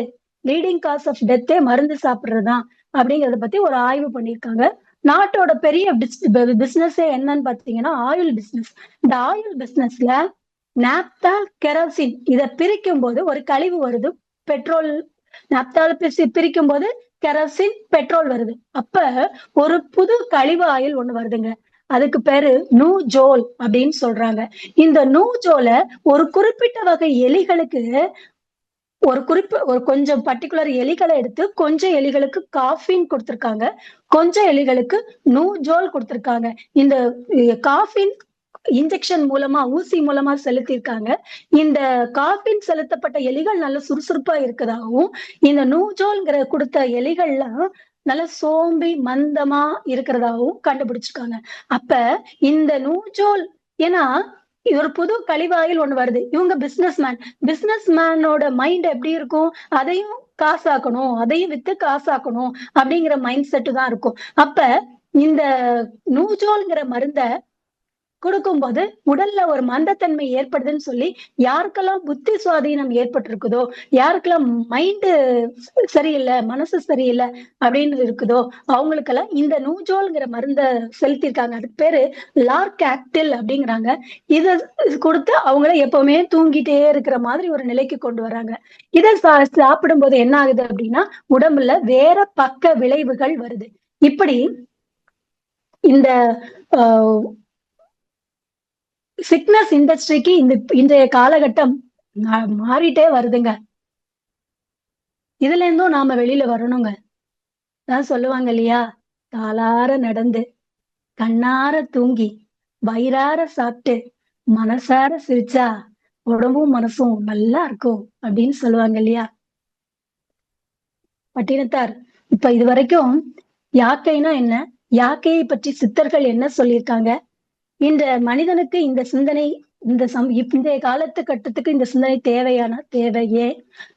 Speaker 2: லீடிங் காஸ் ஆஃப் டெத்தே மருந்து சாப்பிடுறதுதான் அப்படிங்கறத பத்தி ஒரு ஆய்வு பண்ணியிருக்காங்க. நாட்டோட பெரிய பிசினஸே என்னன்னு பாத்தீங்கன்னா ஆயில் பிசினஸ். இந்த ஆயில் பிசினஸ்ல நாப்தா, கெரோசின் இத பிரிக்கும் போது ஒரு கழிவு வருது, பெட்ரோல். நாப்தால பிரிக்கும் போது கெரோசின், பெட்ரோல் வருது. அப்ப ஒரு புது கழிவு ஆயில் ஒண்ணு வருதுங்க. அதுக்கு பேரு நூஜோல் அப்படின்னு சொல்றாங்க. இந்த நூஜோல ஒரு குறிப்பிட்ட வகை எலிகளுக்கு ஒரு கொஞ்சம் பர்டிகுலர் எலிகளை எடுத்து கொஞ்சம் எலிகளுக்கு காஃபின் கொடுத்திருக்காங்க, கொஞ்சம் எலிகளுக்கு நூஜோல் கொடுத்திருக்காங்க. இந்த காஃபின் இன்ஜெக்ஷன் மூலமா, ஊசி மூலமா செலுத்திருக்காங்க. இந்த காஃபின் செலுத்தப்பட்ட எலிகள் நல்ல சுறுசுறுப்பா இருக்கதாகவும், இந்த நூஜோல்ங்கிற கொடுத்த எலிகள்லாம் நல்ல சோம்பி மந்தமா இருக்கிறதாகவும் கண்டுபிடிச்சிருக்காங்க. அப்ப இந்த நூஜோல், ஏன்னா இது ஒரு புது கழிவாயில் ஒண்ணு வருது. இவங்க பிசினஸ் மேனோட மைண்ட் எப்படி இருக்கும், அதையும் காசாக்கணும், அதையும் வித்து காசாக்கணும் அப்படிங்கிற மைண்ட் செட்டு தான் இருக்கும். அப்ப இந்த நூஜோல்ங்கிற மருந்த கொடுக்கும்போது உடல்ல ஒரு மந்தத்தன்மை ஏற்படுதுன்னு சொல்லி யாருக்கெல்லாம் புத்தி சுவாதீனம் ஏற்பட்டிருக்குதோ, யாருக்கெல்லாம் மைண்டு சரியில்லை, மனசு சரியில்லை அப்படின்னு இருக்குதோ, அவங்களுக்கெல்லாம் இந்த நூஜோல்ங்கிற மருந்த செலுத்திருக்காங்க. அதுக்கு பேரு லார்காக்டில் அப்படிங்கிறாங்க. இத கொடுத்து அவங்கள எப்பவுமே தூங்கிட்டே இருக்கிற மாதிரி ஒரு நிலைக்கு கொண்டு வராங்க. இதை சாப்பிடும் போது என்ன ஆகுது அப்படின்னா உடம்புல வேற பக்க விளைவுகள் வருது. இப்படி இந்த சிக்னஸ் இண்டஸ்ட்ரிக்கு இன்றைய காலகட்டம் மாறிட்டே வருதுங்க. இதுல இருந்தும் நாம வெளியில வரணுங்க. தான் சொல்லுவாங்க இல்லையா, காலார நடந்து, கண்ணார தூங்கி, வயிறார சாப்பிட்டு, மனசார சிரிச்சா உடம்பும் மனசும் நல்லா இருக்கும் அப்படின்னு சொல்லுவாங்க இல்லையா. பட்டினத்தார் இப்ப இது வரைக்கும் யாக்கைனா என்ன, யாக்கையை பற்றி சித்தர்கள் என்ன சொல்லியிருக்காங்க, இந்த மனிதனுக்கு இந்த சிந்தனை, இந்த காலத்து கட்டத்துக்கு இந்த சிந்தனை தேவையே,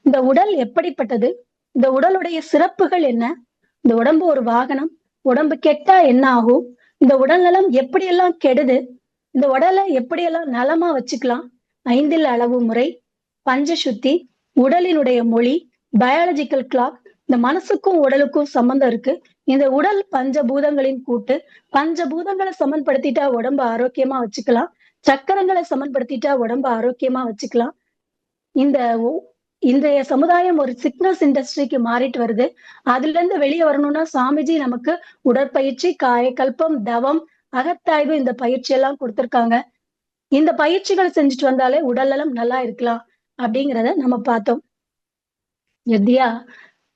Speaker 2: இந்த உடல் எப்படிப்பட்டது, இந்த உடலுடைய சிறப்புகள் என்ன, இந்த உடம்பு ஒரு வாகனம், உடம்பு கெட்டா என்ன ஆகும், இந்த உடல் நலம் எப்படியெல்லாம் கெடுது, இந்த உடலை எப்படியெல்லாம் நலமா வச்சுக்கலாம், 5 அளவு முறை, பஞ்சசுத்தி, உடலினுடைய மொழி, பயாலஜிக்கல் கிளாக், இந்த மனசுக்கும் உடலுக்கும் சம்பந்தம் இருக்கு. இந்த உடல் பஞ்சபூதங்களின் கூட்டு, பஞ்சபூதங்களை சமன்படுத்திட்டா உடம்பு ஆரோக்கியமா வச்சுக்கலாம், சக்கரங்களை சமன்படுத்திட்டா உடம்பு ஆரோக்கியமா வச்சுக்கலாம். இன்றைய சமுதாயம் ஒரு சிக்னஸ் இண்டஸ்ட்ரிக்கு மாறிட்டு வருது. அதுல இருந்து வெளியே வரணும்னா சாமிஜி நமக்கு உடற்பயிற்சி, காயக்கல்பம், தவம், அகத்தாய்வு இந்த பயிற்சி எல்லாம் கொடுத்திருக்காங்க. இந்த பயிற்சிகளை செஞ்சுட்டு வந்தாலே உடல்நலம் நல்லா இருக்கலாம் அப்படிங்கிறத நம்ம பார்த்தோம். எத்தியா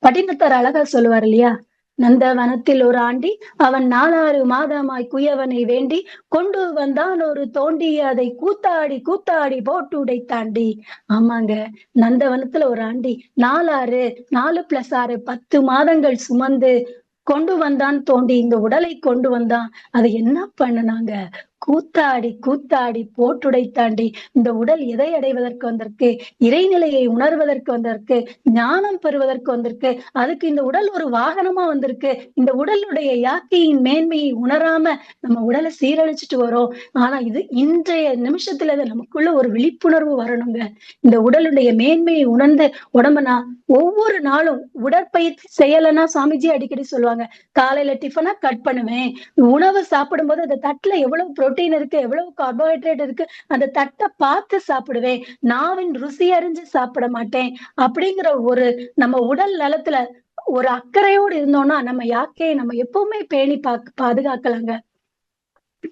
Speaker 2: பட்டினத்தார் அழகா சொல்லுவார் இல்லையா, நந்தவனத்தில் ஒரு ஆண்டி அவன் 4 மாதமாய் குயவனை வேண்டி கொண்டு வந்தான் ஒரு தோண்டி அதை கூத்தாடி கூத்தாடி போட்டு உடைத்தாண்டி. ஆமாங்க, நந்தவனத்துல ஒரு ஆண்டி 4 + 6 10 மாதங்கள் சுமந்து கொண்டு வந்தான் தோண்டி, இந்த உடலை கொண்டு வந்தான். அதை என்ன பண்ணுனாங்க, கூத்தாடி கூத்தாடி போட்டுடைத்தாண்டி. இந்த உடல் எதை அடைவதற்கு வந்திருக்கு, இறைநிலையை உணர்வதற்கு வந்திருக்கு, ஞானம் பெறுவதற்கு வந்திருக்கு. அதுக்கு இந்த உடல் ஒரு வாகனமா வந்திருக்கு. இந்த உடலுடைய யாக்கையின் மேன்மையை உணராம நம்ம உடலை சீரழிச்சிட்டு வரோம். ஆனா இது இன்றைய நிமிஷத்துல நமக்குள்ள ஒரு விழிப்புணர்வு வரணுங்க. இந்த உடலுடைய மேன்மையை உணர்ந்து உடம்ப நான் ஒவ்வொரு நாளும் உடற்பயிற்சி செய்யலைன்னா, சாமிஜி அடிக்கடி சொல்லுவாங்க, காலையில டிஃபனா கட் பண்ணுவேன், உணவு சாப்பிடும் போது அந்த தட்டுல எவ்வளவு புரோட்டீன் இருக்கு, எவ்வளவு கார்போஹைட்ரேட் இருக்கு, அந்த தட்டை பார்த்து சாப்பிடுவேன், நாவின் ருசி அறிஞ்சு சாப்பிட மாட்டேன் அப்படிங்கிற ஒரு நம்ம உடல் நலத்துல ஒரு அக்கறையோடு இருந்தோம்னா நம்ம யாக்கையை நம்ம எப்பவுமே பேணி பாதுகாக்கலாங்க.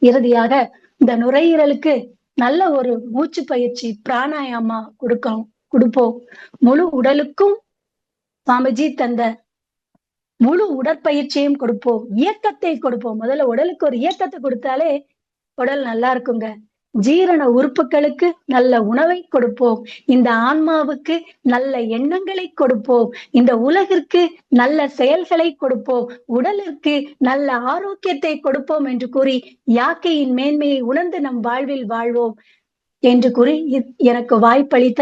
Speaker 2: இறுதியாக இந்த நுரையீரலுக்கு நல்ல ஒரு மூச்சு பயிற்சி பிராணாயாமா கொடுப்போம். முழு உடலுக்கும் சாமிஜி தந்த முழு உடற்பயிற்சியும் கொடுப்போம், இயக்கத்தை கொடுப்போம். முதல்ல உடலுக்கு ஒரு இயக்கத்தை கொடுத்தாலே உடல் நல்லா இருக்குங்க. ஜீரண உறுப்புகளுக்கு நல்ல உணவை கொடுப்போம். இந்த ஆன்மாவுக்கு நல்ல எண்ணங்களை கொடுப்போம். இந்த உலகிற்கு நல்ல செயல்களை கொடுப்போம். உடலிற்கு நல்ல ஆரோக்கியத்தை கொடுப்போம் என்று கூறி யாக்கையின் மேன்மையை உணர்ந்து நம் வாழ்வில் வாழ்வோம் என்று கூறி எனக்கு வாய்ப்பளித்த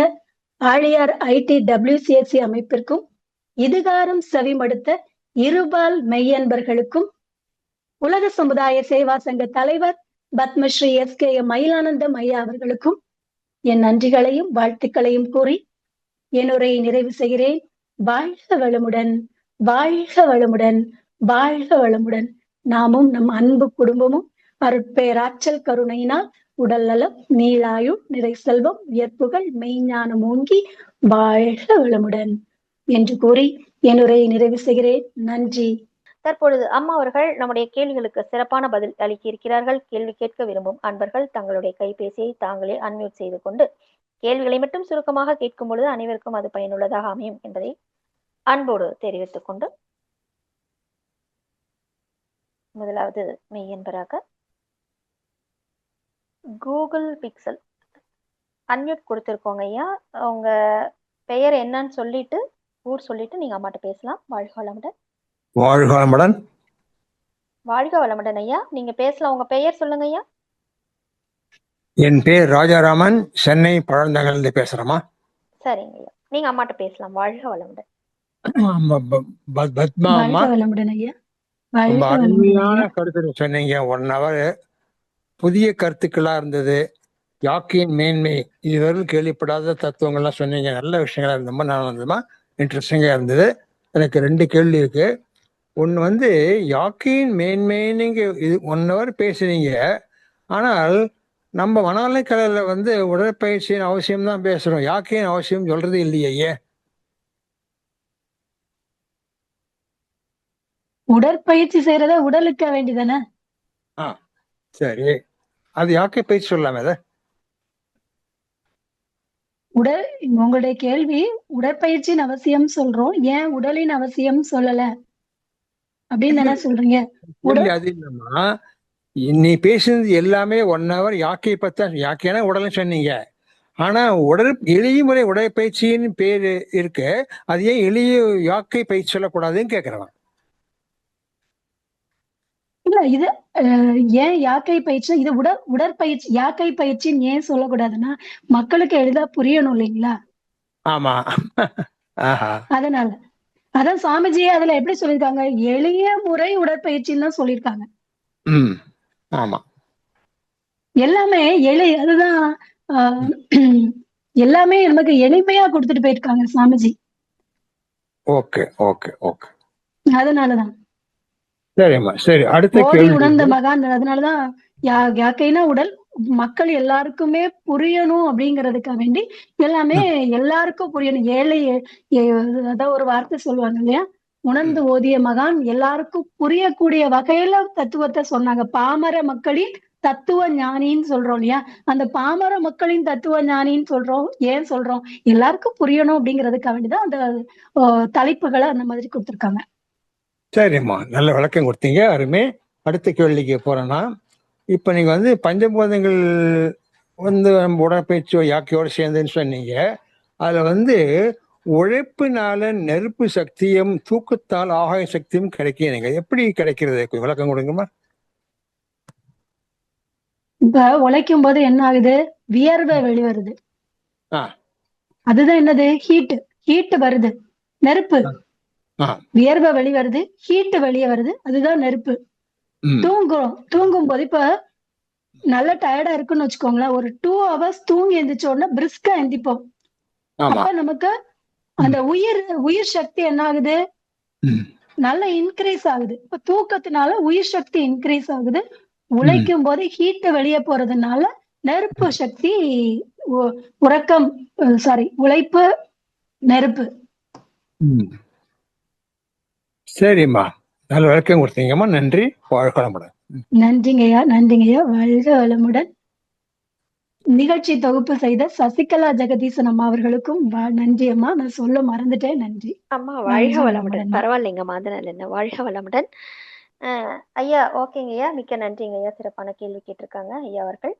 Speaker 2: ஆழியார் ITWCSC அமைப்பிற்கும் இதுகாரும் செவிமடுத்த இருபால் மெய்யன்பர்களுக்கும் உலக சமுதாய சேவா சங்க தலைவர் பத்மஸ்ரீ SKM மயிலானந்தம் ஐயா அவர்களுக்கும் என் நன்றிகளையும் வாழ்த்துக்களையும் கூறி என் உரையை நிறைவு செய்கிறேன். வாழ்க வளமுடன், வாழ்க வளமுடன், வாழ்க வளமுடன். நாமும் நம் அன்பு குடும்பமும் அருட்பேராற்றல் கருணையினால் உடல் நலம், நீளாயுள், நிறை செல்வம், வியப்புகள், மெய்ஞானம் ஓங்கி வாழ்க வளமுடன் என்று கூறி என் உரையை நிறைவு செய்கிறேன். நன்றி.
Speaker 1: தற்பொழுது அம்மா அவர்கள் நம்முடைய கேள்விகளுக்கு சிறப்பான பதில் அளிக்க இருக்கிறார்கள். கேள்வி கேட்க விரும்பும் அன்பர்கள் தங்களுடைய கைபேசியை தாங்களே அன்மியூட் செய்து கொண்டு கேள்விகளை மட்டும் சுருக்கமாக கேட்கும் பொழுது அனைவருக்கும் அது பயனுள்ளதாக அமையும் என்பதை அன்போடு தெரிவித்துக் கொண்டு முதலாவது மெய்யன்பராக கூகுள் பிக்சல் அன்மியூட் கொடுத்துருக்கோங்க ஐயா. உங்க பெயர் என்னன்னு சொல்லிட்டு ஊர் சொல்லிட்டு நீங்க அம்மாட்ட பேசலாம். வாழ்க வளமுடன்.
Speaker 4: வாழ்க வளமுடன்.
Speaker 1: வாழ்க வளமுடன் ஐயா. நீங்க பேசலாம். உங்க பெயர் சொல்லுங்க ஐயா.
Speaker 4: என் பேர் ராஜாராமன், சென்னை பழந்தங்கள்ல பேசுறேம்மா.
Speaker 1: சரிங்க ஐயா, நீங்க அம்மாட்ட பேசலாம். வாழ்க வளமுடன்.
Speaker 4: பத்மா அம்மா,
Speaker 2: வாழ்க வளமுடன் ஐயா.
Speaker 4: ரொம்ப
Speaker 2: வாழ்க வளமுடன்
Speaker 4: அருமையான
Speaker 2: ஐயா.
Speaker 4: கருத்து சொன்னீங்க. 1 hour புதிய கருத்துக்களா இருந்தது. யாக்கையின் மேன்மை, இதுவரை கேள்விப்படாத தத்துவங்கள்லாம் சொன்னீங்க. நல்ல விஷயங்களா இருந்தோமா, நான் வந்ததுமா இன்ட்ரெஸ்டிங்கா இருந்தது. எனக்கு 2 கேள்வி இருக்கு. ஒன்று யாக்கையின் மேன்மைன்னு இது 1 hour பேசுனீங்க. ஆனால் நம்ம மனவளக்கலையில உடற்பயிற்சியின் அவசியம் தான் பேசுறோம். யாக்கையின் அவசியம் சொல்றது இல்லையே.
Speaker 2: உடற்பயிற்சி செய்யறத உடலுக்க வேண்டிதானே?
Speaker 4: சரி, அது யாக்கை பயிற்சி சொல்லலாமே. அதை
Speaker 2: உடல், உங்களுடைய கேள்வி உடற்பயிற்சியின் அவசியம் சொல்றோம், ஏன் உடலின் அவசியம் சொல்லல அப்படின்னு தானே சொல்றீங்க?
Speaker 4: அது இல்லம்மா, நீ பேசுனது எல்லாமே 1 hour யாக்கை பத்தா. யாக்கைனா உடல்னு சொன்னீங்க. ஆனா எளிய முறை உடற்பயிற்சின்னு பேரு இருக்கு. அது ஏன் எளிய யாக்கை பயிற்சி சொல்லக்கூடாதுன்னு கேக்குறேன்.
Speaker 2: இல்ல, இது ஏன் யாக்கை பயிற்சி, இது உடற்பயிற்சி யாக்கை பயிற்சின்னு ஏன் சொல்லக்கூடாதுன்னா மக்களுக்கு எளிதா புரியணும் இல்லைங்களா?
Speaker 4: ஆமா.
Speaker 2: அதனால அதான் சாமிஜியே அதுல எப்படி சொல்லியிருக்காங்க, எளிய முறை உடற்பயிற்சின்னு தான் சொல்லியிருக்காங்க.
Speaker 4: ஆமா,
Speaker 2: எல்லாமே அதுதான் எல்லாமே நமக்கு எளிமையா கொடுத்துட்டு போயிருக்காங்க சாமிஜி.
Speaker 4: ஓகே ஓகே ஓகே,
Speaker 2: அதனாலதான்
Speaker 4: சரிம்மா. சரி, அடுத்த
Speaker 2: ஓதி
Speaker 4: கேள்வி.
Speaker 2: உணர்ந்த மகான். அதனாலதான் யாக்கைனா உடல் மக்கள் எல்லாருக்குமே புரியணும் அப்படிங்கறதுக்காக வேண்டி எல்லாமே எல்லாருக்கும் புரியணும். ஏழை அதான் ஒரு வார்த்தை சொல்லுவாங்க இல்லையா, உணர்ந்து ஓதிய மகான் எல்லாருக்கும் புரியக்கூடிய வகையில தத்துவத்தை சொன்னாங்க. பாமர மக்களின் தத்துவ ஞானின்னு சொல்றோம் இல்லையா, அந்த பாமர மக்களின் தத்துவ ஞானின்னு சொல்றோம். ஏன் சொல்றோம், எல்லாருக்கும் புரியணும் அப்படிங்கிறதுக்காக வேண்டிதான் அந்த தலைப்புகளை அந்த மாதிரி கொடுத்திருக்காங்க.
Speaker 4: சரிம்மா, நல்ல விளக்கம் கொடுத்தீங்க, அருமை. அடுத்த கேள்விக்கு போறேன்னா, இப்ப நீங்க பஞ்சபூதங்கள் நம்ம உடற்பயிற்சியோ யாக்கையோட சேர்ந்துன்னு சொன்னீங்க. அதுல உழைப்பினால நெருப்பு சக்தியும் தூக்கத்தால் ஆகாய சக்தியும் கிடைக்கும். எப்படி கிடைக்கிறது, விளக்கம் கொடுங்கம்மா.
Speaker 2: இப்ப உழைக்கும் போது என்ன ஆகுது, வியர்வை வெளிவருது. அதுதான் என்னது, ஹீட் வருது, நெருப்பு. வியர்வை வெளிவருது, ஹீட் வெளியே வருது, அதுதான் நெருப்பு. தூங்கும் போது இப்ப நல்ல டயர்டா இருக்குன்னு வச்சுக்கோங்களேன், ஒரு 2 hours தூங்கி எந்திரிச்ச உடனே பிரிஸ்கா எந்திப்போம். அப்ப நமக்கு அந்த உயிர் சக்தி என்ன ஆகுது, நல்ல இன்க்ரீஸ் ஆகுது. இப்ப தூக்கத்தினால உயிர் சக்தி இன்க்ரீஸ் ஆகுது. உழைக்கும் போது ஹீட் வெளியே போறதுனால நெருப்பு சக்தி, உழைப்பு நெருப்பு.
Speaker 4: சரிம்மா, நல்ல விளக்கம் கொடுத்தீங்கம்மா, நன்றி. வாழ்க வளமுடன்.
Speaker 2: நன்றிங்கய்யா, நன்றிங்கய்யா. வாழ்க வளமுடன். நிகழ்ச்சி தொகுப்பு செய்த சசிகலா ஜெகதீசன் அம்மா அவர்களுக்கும் நன்றி அம்மா, நான் சொல்ல மறந்துட்டேன். நன்றி
Speaker 1: அம்மா. வாழ்க வளமுடன். பரவாயில்லைங்கம்மா, அதனால என்ன, வாழ்க வளமுடன். ஐயா ஓகேங்க ஐயா, மிக்க நன்றிங்க ஐயா. சிறப்பான கேள்வி கேட்டிருக்காங்க ஐயா அவர்கள்.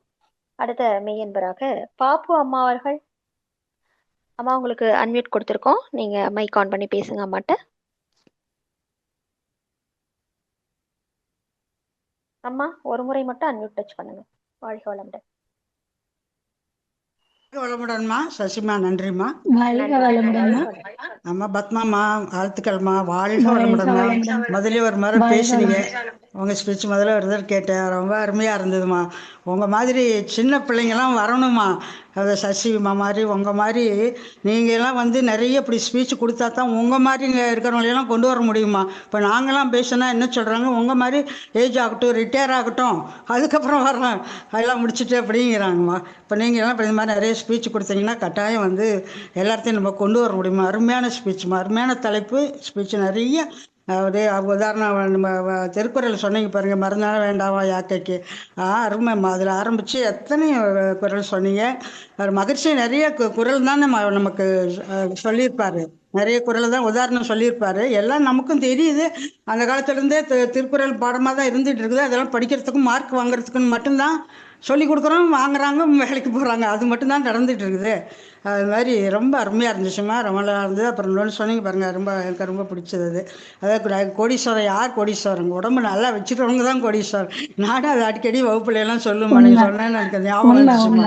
Speaker 1: அடுத்த மெய்யன்பராக பாப்பு அம்மா அவர்கள். அம்மா உங்களுக்கு அன்மியூட் கொடுத்துருக்கோம், நீங்க மைக் ஆன் பண்ணி பேசுங்க அம்மாட்ட. அம்மா ஒரு முறை மட்டும் அன்மியூட் டச் பண்ணுங்க. வாழ்க வளமுடன்.
Speaker 5: வளமுடன்மா சசிமா, நன்றிம்மா.
Speaker 2: வாழ்க வளமுடன்மா.
Speaker 5: அம்மா பத்மாம்மா, வாழ்த்துக்கள்மா, வாழ்க
Speaker 2: வாழ்க
Speaker 5: வளமுடன்மா.
Speaker 2: வளமுடன்.
Speaker 5: முதல்ல ஒரு மாதிரி
Speaker 2: வாழ்க
Speaker 5: பேசுனீங்க,
Speaker 2: வளமுடன்.
Speaker 5: உங்கள் ஸ்பீச் முதல்ல ஒரு தடவை கேட்டேன், ரொம்ப அருமையாக இருந்ததுமா. உங்கள் மாதிரி சின்ன பிள்ளைங்கள்லாம் வரணுமா, அதை சசிமா மாதிரி உங்கள் மாதிரி நீங்கள்லாம் வந்து நிறைய இப்படி ஸ்பீச் கொடுத்தா தான் உங்கள் மாதிரி இங்கே இருக்கிறவங்களையெல்லாம் கொண்டு வர முடியுமா. இப்போ நாங்கள்லாம் பேசினா என்ன சொல்கிறாங்க, உங்கள் மாதிரி ஏஜ் ஆகட்டும், ரிட்டையர் ஆகட்டும், அதுக்கப்புறம் வரலாம், அதெல்லாம் முடிச்சுட்டு அப்படிங்கிறாங்கம்மா. இப்போ நீங்கள்லாம் இப்போ இந்த மாதிரி நிறைய ஸ்பீச் கொடுத்தீங்கன்னா கட்டாயம் வந்து எல்லாத்தையும் நம்ம கொண்டு வர முடியுமா. அருமையான ஸ்பீச்சுமா, அருமையான தலைப்பு ஸ்பீச் நிறைய. அதே உதாரணம் நம்ம திருக்குறள் சொன்னீங்க பாருங்க, மறந்தால வேண்டாமா யாக்கைக்கு, அருமைம்மா. அதில் ஆரம்பித்து எத்தனை குறள் சொன்னீங்க. மகிழ்ச்சி நிறைய குறள் தான் நமக்கு சொல்லியிருப்பாரு, நிறைய குறள் தான் உதாரணம் சொல்லியிருப்பாரு. எல்லாம் நமக்கும் தெரியுது, அந்த காலத்துலேருந்தே திருக்குறள் பாடமாக தான் இருந்துகிட்டு இருக்குது. அதெல்லாம் படிக்கிறதுக்கும் மார்க் வாங்குறதுக்குன்னு மட்டும்தான் சொல்லி கொடுக்குறோம், வாங்குறாங்க, வேலைக்கு போகிறாங்க, அது மட்டும்தான் நடந்துகிட்டு இருக்குது. அது மாதிரி ரொம்ப அருமையாக இருந்துச்சுமா, ரொம்ப நல்லா இருந்தது. அப்புறம் இன்னொன்று சொன்னீங்க பாருங்கள், ரொம்ப எனக்கு ரொம்ப பிடிச்சது அது. அதாவது கோடீஸ்வரன் யார் கோடீஸ்வரன், உடம்பு நல்லா வச்சுக்கிறவங்க தான் கோடீஸ்வரன். நானும் அது அடிக்கடி வகுப்புலையெல்லாம் சொல்லுமா, நீங்கள் சொன்னேன்னு எனக்கு ஞாபகம் இருந்துச்சுமா.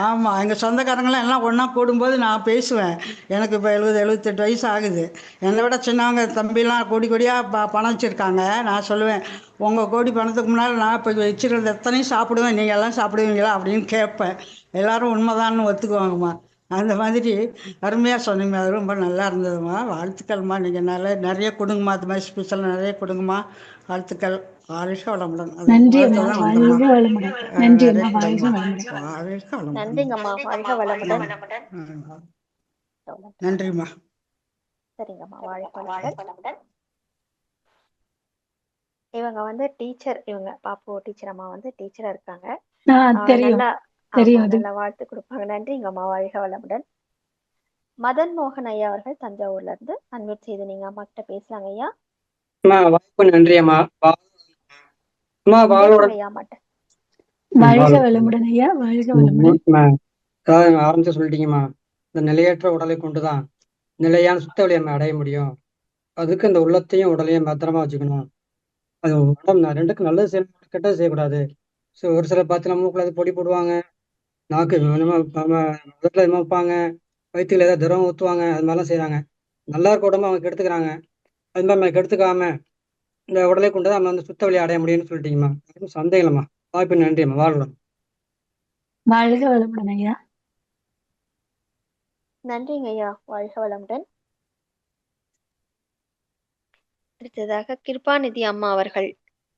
Speaker 5: ஆமாம், எங்கள் சொந்தக்காரங்களாம் எல்லாம் ஒன்றா கூடும்போது நான் பேசுவேன். எனக்கு இப்போ 70-78 வயசு ஆகுது. என்னை விட சின்னவங்க தம்பிலாம் கோடி கோடியாக பணம் வச்சுருக்காங்க. நான் சொல்லுவேன், உங்கள் கோடி பணத்துக்கு முன்னால் நான் இப்போ வச்சுருக்கிறது எத்தனையும் சாப்பிடுவேன், நீங்கள் எல்லாம் சாப்பிடுவீங்களா அப்படின்னு கேட்பேன். எல்லாரும் உண்மைதான்னு ஒத்துக்குவாங்கம்மா. அந்த மாதிரி அருமையாக சொன்னீங்க, அது ரொம்ப நல்லா இருந்ததும்மா. வாழ்த்துக்கள்மா. நீங்கள் நிறைய கொடுங்கம்மா, அது மாதிரி ஸ்பெஷலாக நிறைய கொடுங்கம்மா. வாழ்த்துக்கள். வாழ்க வளமுடன்.
Speaker 2: நன்றி அம்மா. வாழ்க வளமுடன். நன்றி அம்மா. வாழ்க வளமுடன்.
Speaker 5: வாழ்க வளமுடன்.
Speaker 1: நன்றிங்கம்மா. வாழ்க வளமுடன்.
Speaker 5: நன்றிம்மா.
Speaker 1: சரிங்கம்மா. வாழ்க வளமுடன். இவங்க வந்து டீச்சர், இவங்க பாப்பு டீச்சர் அம்மா வந்து டீச்சரா இருக்காங்க.
Speaker 2: தெரியும்
Speaker 1: நல்லா
Speaker 2: தெரியும் அது.
Speaker 1: நல்லா வாழ்த்து கொடுப்பாங்க. நன்றிங்கம்மா. வாழ்க வளமுடன். மதன் மோகன் ஐயா அவர்கள் தஞ்சாவூர்ல இருந்து அன்மியூட் செய்து நீங்க அம்மா கிட்ட பேசலாங்க ஐயா.
Speaker 6: வாய்ப்பு நன்றி அம்மா.
Speaker 1: பேசுங்க ஐயா அம்மாட்ட.
Speaker 2: வாழ்க வளமுடன் ஐயா. வாழ்க வளமுடன்.
Speaker 6: ஆரம்பிச்சு சொல்லிட்டீங்கம்மா, இந்த நிலையற்ற உடலை கொண்டுதான் நிலையான சுத்த வழியை நம்ம அடைய முடியும். அதுக்கு இந்த உள்ளத்தையும் உடலையும் பத்திரமா வச்சுக்கணும். அது உடம்பு ரெண்டுக்கும் நல்லது செய்யணும், கெட்டது செய்யக்கூடாது. ஸோ ஒரு சிலர் பார்த்து மூக்குல பொடி போடுவாங்க, நாக்கு முதல்ல வைப்பாங்க, வயிற்றுல ஏதாவது திரவம் ஊற்றுவாங்க, அது மாதிரிலாம் செய்கிறாங்க. நல்லா இருக்க உடம்பு அவங்க கெடுத்துக்கிறாங்க. அது மாதிரி நம்ம கெடுத்துக்காம இந்த உடலை கொண்டு தான் நம்ம வந்து சுத்த வழியை அடைய முடியும்னு சொல்லிட்டீங்கம்மா. சந்தேகம்மா. வாய்ப்பு நன்றிம்மா. வாழ்வுடன்.
Speaker 2: வாழ்க வளமுடன் ஐயா.
Speaker 1: நன்றிங்க ஐயா. வாழ்க வளமுடன். அடுத்ததாக கிருபாநிதி அம்மா அவர்கள்,